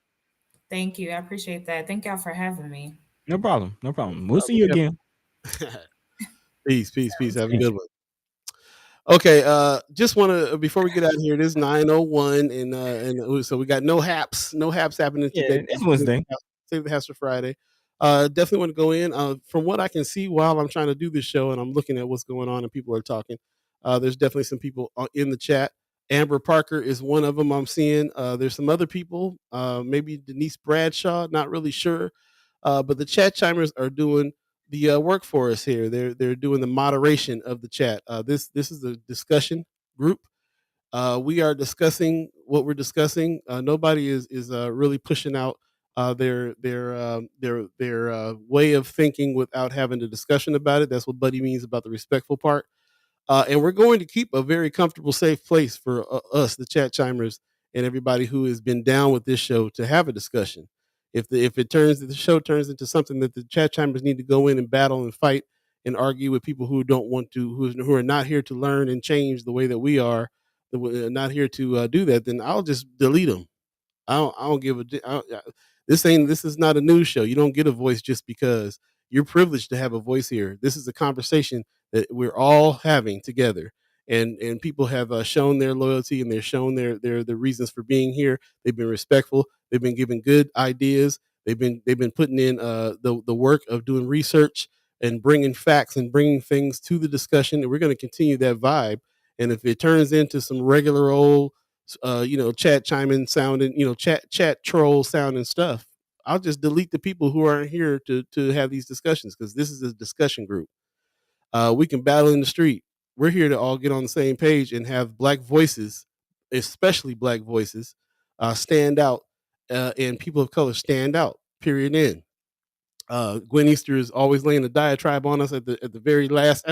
Thank you. I appreciate that. Thank y'all for having me. No problem. We'll see you again. Peace. Have a good one. Okay, just want to before we get out of here, it is 9:01, and so we got no haps happening today. It's Wednesday. Save the haps for Friday. Definitely want to go in. From what I can see while I'm trying to do this show, and I'm looking at what's going on, and people are talking. There's definitely some people in the chat. Amber Parker is one of them I'm seeing. There's some other people, maybe Denise Bradshaw, not really sure, but the chat chimers are doing the work for us here. They're doing the moderation of the chat. This is a discussion group. We are discussing what we're discussing. Nobody is really pushing out their way of thinking without having a discussion about it. That's what Buddy means about the respectful part. And we're going to keep a very comfortable, safe place for us, the chat chimers, and everybody who has been down with this show to have a discussion. If the show turns into something that the chat chimers need to go in and battle and fight and argue with people who don't want to, who are not here to learn and change the way that we are, not here to do that, then I'll just delete them. I don't give a. This is not a news show. You don't get a voice just because. You're privileged to have a voice here. This is a conversation that we're all having together, and people have shown their loyalty and they're shown their reasons for being here. They've been respectful. They've been giving good ideas. They've been putting in the work of doing research and bringing facts and bringing things to the discussion. And we're going to continue that vibe. And if it turns into some regular old chat chiming sounding, chat troll sounding stuff, I'll just delete the people who aren't here to have these discussions, because this is a discussion group. We can battle in the street. We're here to all get on the same page and have Black voices, especially Black voices, stand out, and people of color stand out. Period. End. Gwen Easter is always laying a diatribe on us at the very last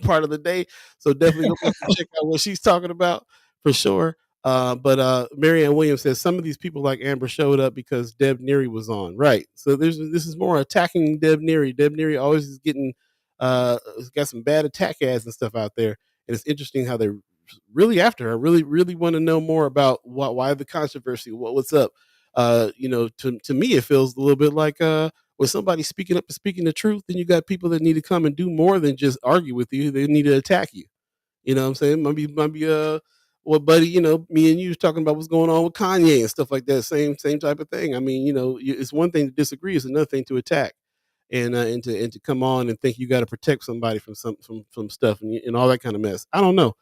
part of the day. So definitely go back and check out what she's talking about for sure. But Marianne Williams says some of these people like Amber showed up because Deb Neary was on. Right. So this is more attacking Deb Neary. Deb Neary always is getting got some bad attack ads and stuff out there. And it's interesting how they're really after her, really want to know more about why the controversy, what's up. To me, it feels a little bit like when somebody's speaking up and speaking the truth, then you got people that need to come and do more than just argue with you. They need to attack you. You know what I'm saying? Might be well, buddy, me and you was talking about what's going on with Kanye and stuff like that. Same type of thing. I mean, it's one thing to disagree; it's another thing to attack, and to come on and think you got to protect somebody from from stuff and all that kind of mess. I don't know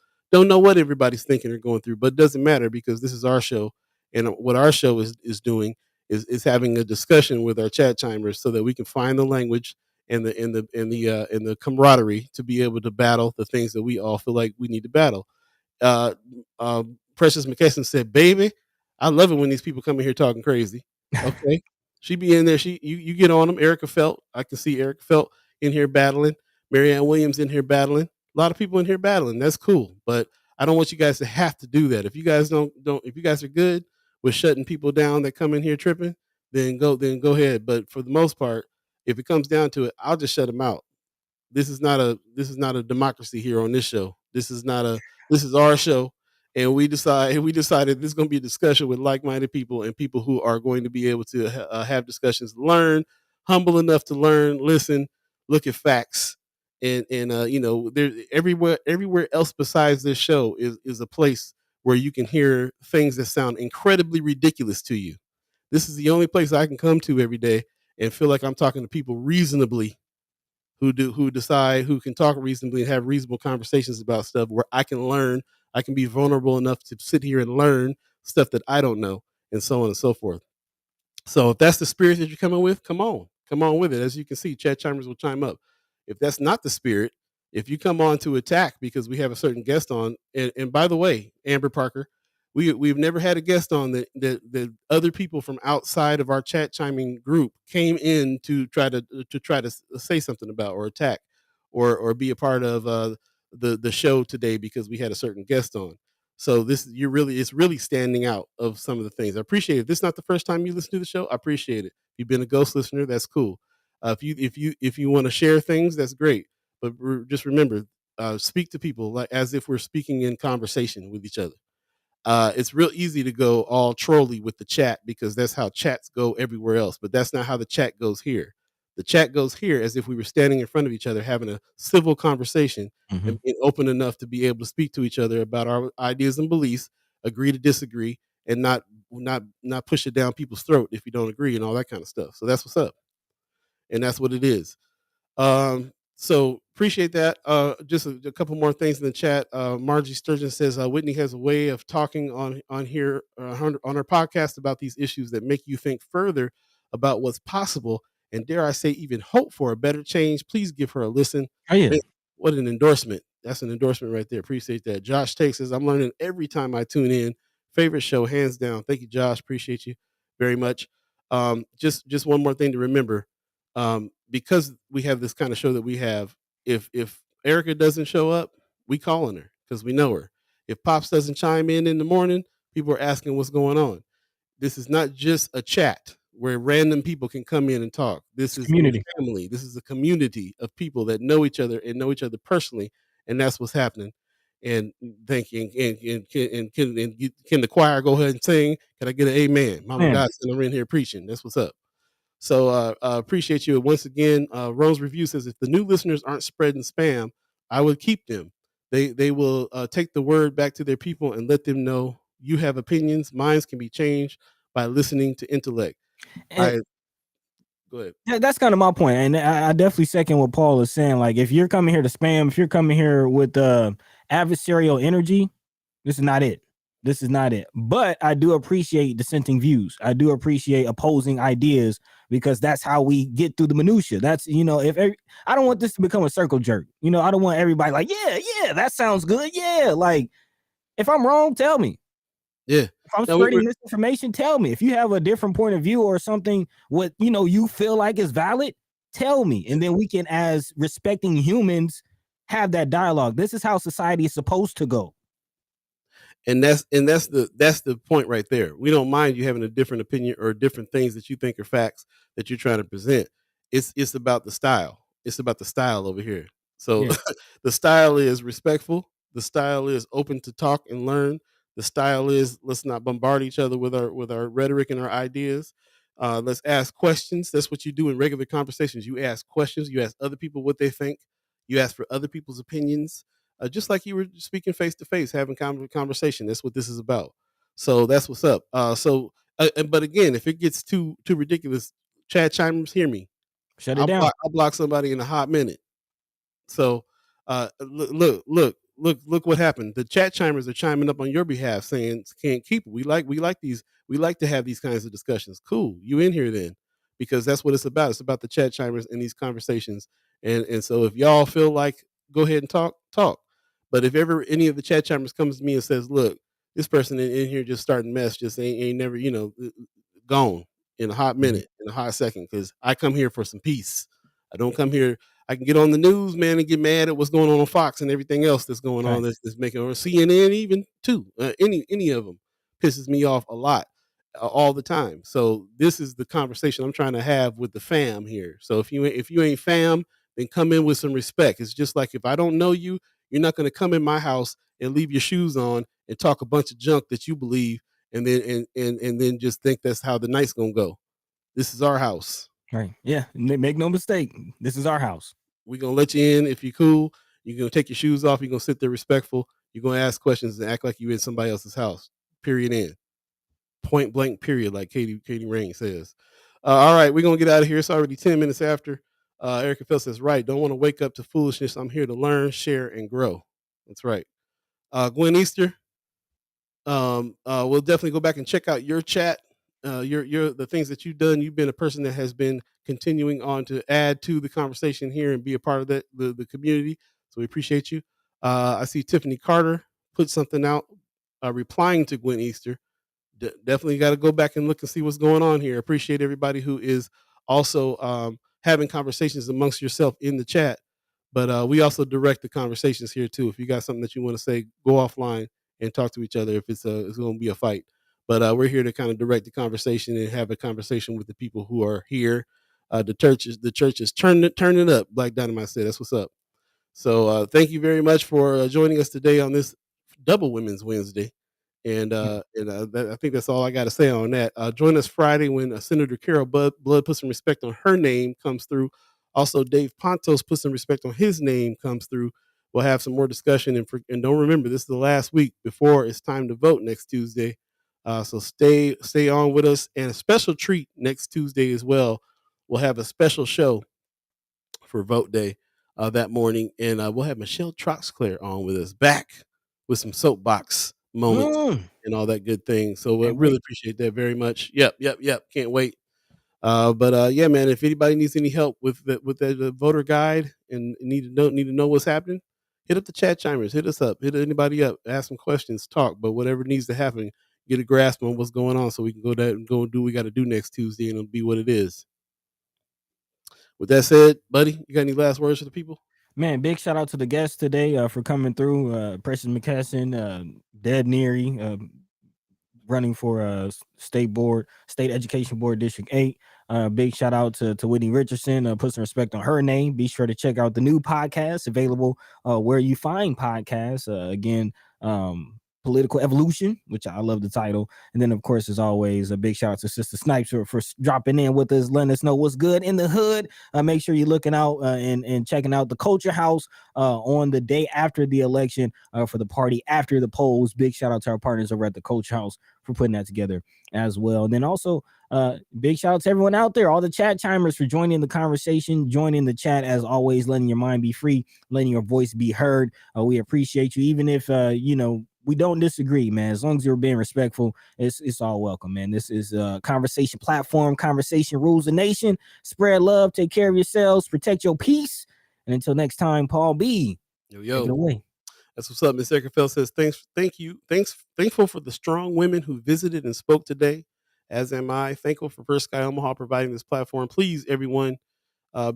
what everybody's thinking or going through, but it doesn't matter because this is our show, and what our show is doing is having a discussion with our chat chimers so that we can find the language and the camaraderie to be able to battle the things that we all feel like we need to battle. uh, Precious McKesson said, "Baby, I love it when these people come in here talking crazy." Okay, she be in there. You get on them. Erica Felt, I can see Erica Felt in here battling. Marianne Williams in here battling. A lot of people in here battling. That's cool, but I don't want you guys to have to do that. If you guys don't, if you guys are good with shutting people down that come in here tripping, then go ahead. But for the most part, if it comes down to it, I'll just shut them out. This is not a democracy here on this show. This is our show, and we decided this is going to be a discussion with like-minded people and people who are going to be able to have discussions, learn, humble enough to learn, listen, look at facts, and there everywhere else besides this show is a place where you can hear things that sound incredibly ridiculous to you. This is the only place I can come to every day and feel like I'm talking to people reasonably who decide who can talk reasonably and have reasonable conversations about stuff where I can learn. I can be vulnerable enough to sit here and learn stuff that I don't know, and so on and so forth. So if that's the spirit that you're coming with, come on with it. As you can see, chat chimers will chime up. If that's not the spirit, if you come on to attack because we have a certain guest on, and by the way, Amber Parker, we've never had a guest on that other people from outside of our chat chiming group came in to try to say something about or attack or be a part of the show today because we had a certain guest on. So it's really standing out of some of the things. I appreciate it. If this is not the first time you listen to the show, I appreciate it. If you've been a ghost listener, that's cool. If you want to share things, that's great. But just remember, speak to people like as if we're speaking in conversation with each other. It's real easy to go all trolly with the chat because that's how chats go everywhere else. But that's not how the chat goes here. The chat goes here as if we were standing in front of each other having a civil conversation and being open enough to be able to speak to each other about our ideas and beliefs, agree to disagree, and not push it down people's throat if you don't agree and all that kind of stuff. So that's what's up, and that's what it is. So appreciate that. Just a couple more things in the chat. Margie Sturgeon says Whitney has a way of talking on here on her podcast about these issues that make you think further about what's possible and dare I say even hope for a better change. Please give her a listen. Oh yeah. Man, what an endorsement. That's an endorsement right there. Appreciate that. Josh Tate says I'm learning every time I tune in. Favorite show, hands down. Thank you, Josh. Appreciate you very much. Just one more thing to remember. Because we have this kind of show that we have, if Erica doesn't show up, we calling her because we know her. If Pops doesn't chime in the morning, people are asking what's going on. This is not just a chat where random people can come in and talk. This is community. a family. This is a community of people that know each other and know each other personally, and that's what's happening. And thinking can the choir go ahead and sing? Can I get an amen? Mama Man. Godson, I'm in here preaching. That's what's up. So appreciate you once again. Rose Review says if the new listeners aren't spreading spam, I would keep them. They will take the word back to their people and let them know you have opinions. Minds can be changed by listening to intellect. And Go ahead. that's kind of my point, and I definitely second what Paul is saying. Like, if you're coming here to spam, if you're coming here with adversarial energy, this is not it. This is not it. But I do appreciate dissenting views. I do appreciate opposing ideas because that's how we get through the minutia. That's, I don't want this to become a circle jerk. I don't want everybody like, yeah, that sounds good. Yeah, like if I'm wrong, tell me. Yeah. If I'm spreading misinformation, tell me. If you have a different point of view or something, what you feel like is valid, tell me, and then we can, as respecting humans, have that dialogue. This is how society is supposed to go. And that's the point right there. We don't mind you having a different opinion or different things that you think are facts that you're trying to present. It's about the style. It's about the style over here. So yeah. The style is respectful. The style is open to talk and learn. The style is let's not bombard each other with our rhetoric and our ideas. Let's ask questions. That's what you do in regular conversations. You ask questions. You ask other people what they think. You ask for other people's opinions. just like you were speaking face to face, having conversation. That's what this is about. So that's what's up. But again, if it gets too ridiculous, Chad Chimers, hear me. Shut it down. I'll block somebody in a hot minute. So look what happened. The chat chimers are chiming up on your behalf, saying can't keep it. We like to have these kinds of discussions. Cool, you in here then, because that's what it's about. It's about the chat chimers and these conversations. And so if y'all feel like, go ahead and talk. But if ever any of the chat chimers comes to me and says, look, this person in here just starting mess, just ain't never, gone in a hot minute, in a hot second, because I come here for some peace. I don't come here. I can get on the news, man, and get mad at what's going on Fox and everything else that's going on that's making, or CNN even too. Any of them pisses me off a lot, all the time. So this is the conversation I'm trying to have with the fam here. So if you ain't fam, then come in with some respect. It's just like if I don't know you, you're not going to come in my house and leave your shoes on and talk a bunch of junk that you believe, and then just think that's how the night's gonna go. This is our house. Right. Yeah. Make no mistake. This is our house. We're going to let you in if you're cool. You're going to take your shoes off. You're going to sit there respectful. You're going to ask questions and act like you're in somebody else's house. Period. End. Point blank, period, like Katie Rain says. All right. We're going to get out of here. It's already 10 minutes after. Erica Phil says, right. Don't want to wake up to foolishness. I'm here to learn, share, and grow. That's right. Gwen Easter. We'll definitely go back and check out your chat. The things that you've done. You've been a person that has been continuing on to add to the conversation here and be a part of the community. So we appreciate you. I see Tiffany Carter put something out replying to Gwen Easter. Definitely got to go back and look and see what's going on here. Appreciate everybody who is also having conversations amongst yourself in the chat. But we also direct the conversations here too. If you got something that you want to say, go offline and talk to each other if it's going to be a fight. But we're here to kind of direct the conversation and have a conversation with the people who are here. The church is turning up. Black Dynamite said, that's what's up. So thank you very much for joining us today on this Double Women's Wednesday. And I think that's all I got to say on that. Join us Friday when Senator Carol Blood puts some respect on her name comes through. Also, Dave Pontos puts some respect on his name comes through. We'll have some more discussion. And don't remember, this is the last week before it's time to vote next Tuesday. So stay on with us. And a special treat next Tuesday as well. We'll have a special show for Vote Day that morning. And we'll have Michelle Troxclair on with us, back with some soapbox moments and all that good thing. So we really appreciate that very much. Yep. Can't wait. Yeah, man, if anybody needs any help with the voter guide and need to know what's happening, hit up the chat chimers, hit us up, hit anybody up, ask some questions, talk, but whatever needs to happen, get a grasp on what's going on so we can go there and go do what we got to do next Tuesday, and it'll be what it is. With that said, buddy, you got any last words for the people? Man, big shout out to the guests today for coming through. Preston McKesson, Deb Neary, running for state education board District 8. Big shout out to Whittney Richardson. Put some respect on her name. Be sure to check out the new podcast available where you find podcasts. Again, Political Evolution, which I love the title. And then, of course, as always, a big shout out to Sister Snipes for dropping in with us, letting us know what's good in the hood. Make sure you're looking out and checking out the Culture House on the day after the election for the party after the polls. Big shout out to our partners over at the Culture House for putting that together as well. And then also, big shout out to everyone out there, all the chat chimers for joining the conversation, joining the chat as always, letting your mind be free, letting your voice be heard. We appreciate you, even if we don't disagree, man. As long as you're being respectful, it's all welcome, man. This is a conversation platform. Conversation rules the nation. Spread love. Take care of yourselves. Protect your peace. And until next time, Paul B. Yo. Take it away. That's what's up. Ms. Eckerfeld says, thankful for the strong women who visited and spoke today, as am I. Thankful for First Sky Omaha providing this platform. Please, everyone,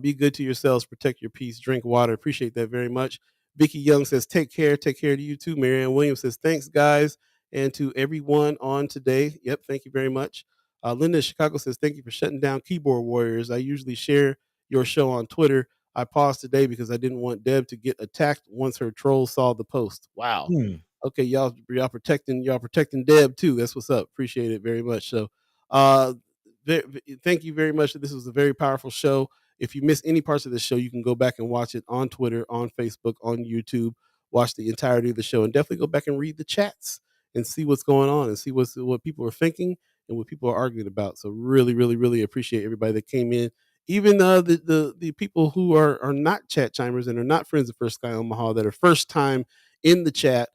be good to yourselves. Protect your peace. Drink water. Appreciate that very much. Vicky Young says, take care to you too. Marianne Williams says, thanks, guys. And to everyone on today. Yep, thank you very much. Linda Chicago says, thank you for shutting down Keyboard Warriors. I usually share your show on Twitter. I paused today because I didn't want Deb to get attacked once her trolls saw the post. Wow. Okay, y'all protecting Deb too. That's what's up. Appreciate it very much. So thank you very much. This was a very powerful show. If you miss any parts of the show, you can go back and watch it on Twitter, on Facebook, on YouTube. watch the entirety of the show, and definitely go back and read the chats and see what's going on and see what people are thinking and what people are arguing about. So really, really, really appreciate everybody that came in. Even the people who are not chat chimers and are not friends of First Sky Omaha, that are first time in the chat,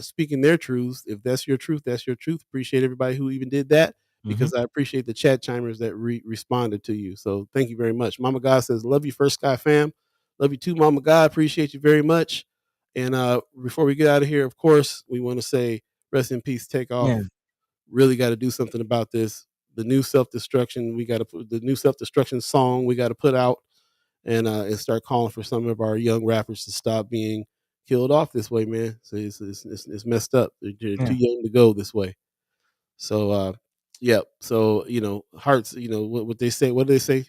speaking their truths. If that's your truth, that's your truth. Appreciate everybody who even did that, because I appreciate the chat chimers that responded to you. So thank you very much. Mama God says, love you, First Sky fam. Love you too, Mama God. Appreciate you very much. And before we get out of here, of course, we want to say rest in peace, Takeoff. Yeah. Really got to do something about this. The new self-destruction, we got to put the new self-destruction song we got to put out and start calling for some of our young rappers to stop being killed off this way, man. So it's messed up. They're too young to go this way. So yeah. So hearts. What they say. What do they say?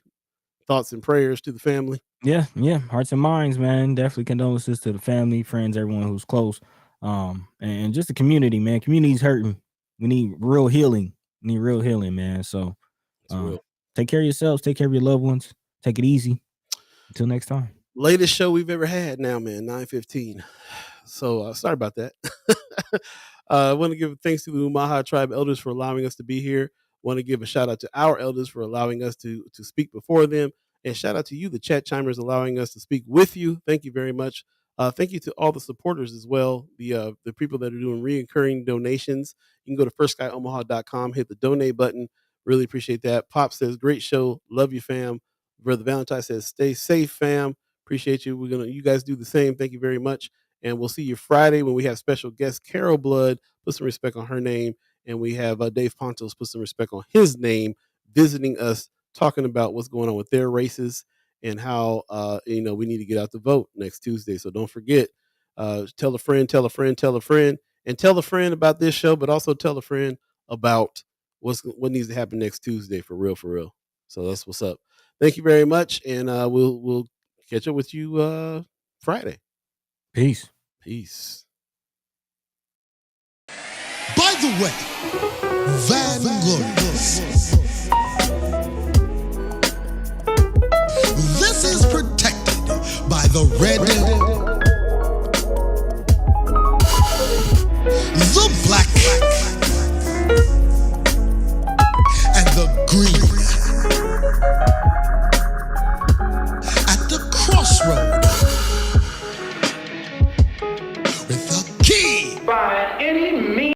Thoughts and prayers to the family. Yeah, hearts and minds, man. Definitely condolences to the family, friends, everyone who's close, and just the community, man. Community's hurting. We need real healing. Man. So take care of yourselves. Take care of your loved ones. Take it easy. Until next time. Latest show we've ever had now, man, 9:15. So sorry about that. I want to give thanks to the Omaha Tribe elders for allowing us to be here. Want to give a shout out to our elders for allowing us to speak before them. And shout out to you, the chat chimers, allowing us to speak with you. Thank you very much. Thank you to all the supporters as well, the people that are doing recurring donations. You can go to firstsky.omaha.com, hit the donate button. Really appreciate that. Pop says, great show. Love you, fam. Brother Valentine says, stay safe, fam. Appreciate you. You guys do the same. Thank you very much. And we'll see you Friday when we have special guest Carol Blood. Put some respect on her name. And we have Dave Pontos, put some respect on his name, visiting us, talking about what's going on with their races and how we need to get out the vote next Tuesday. So don't forget, tell a friend, tell a friend, tell a friend, and tell a friend about this show, but also tell a friend about what needs to happen next Tuesday for real, for real. So that's what's up. Thank you very much, and we'll catch up with you Friday. Peace. By the way, Vanglorious, this is protected by the Red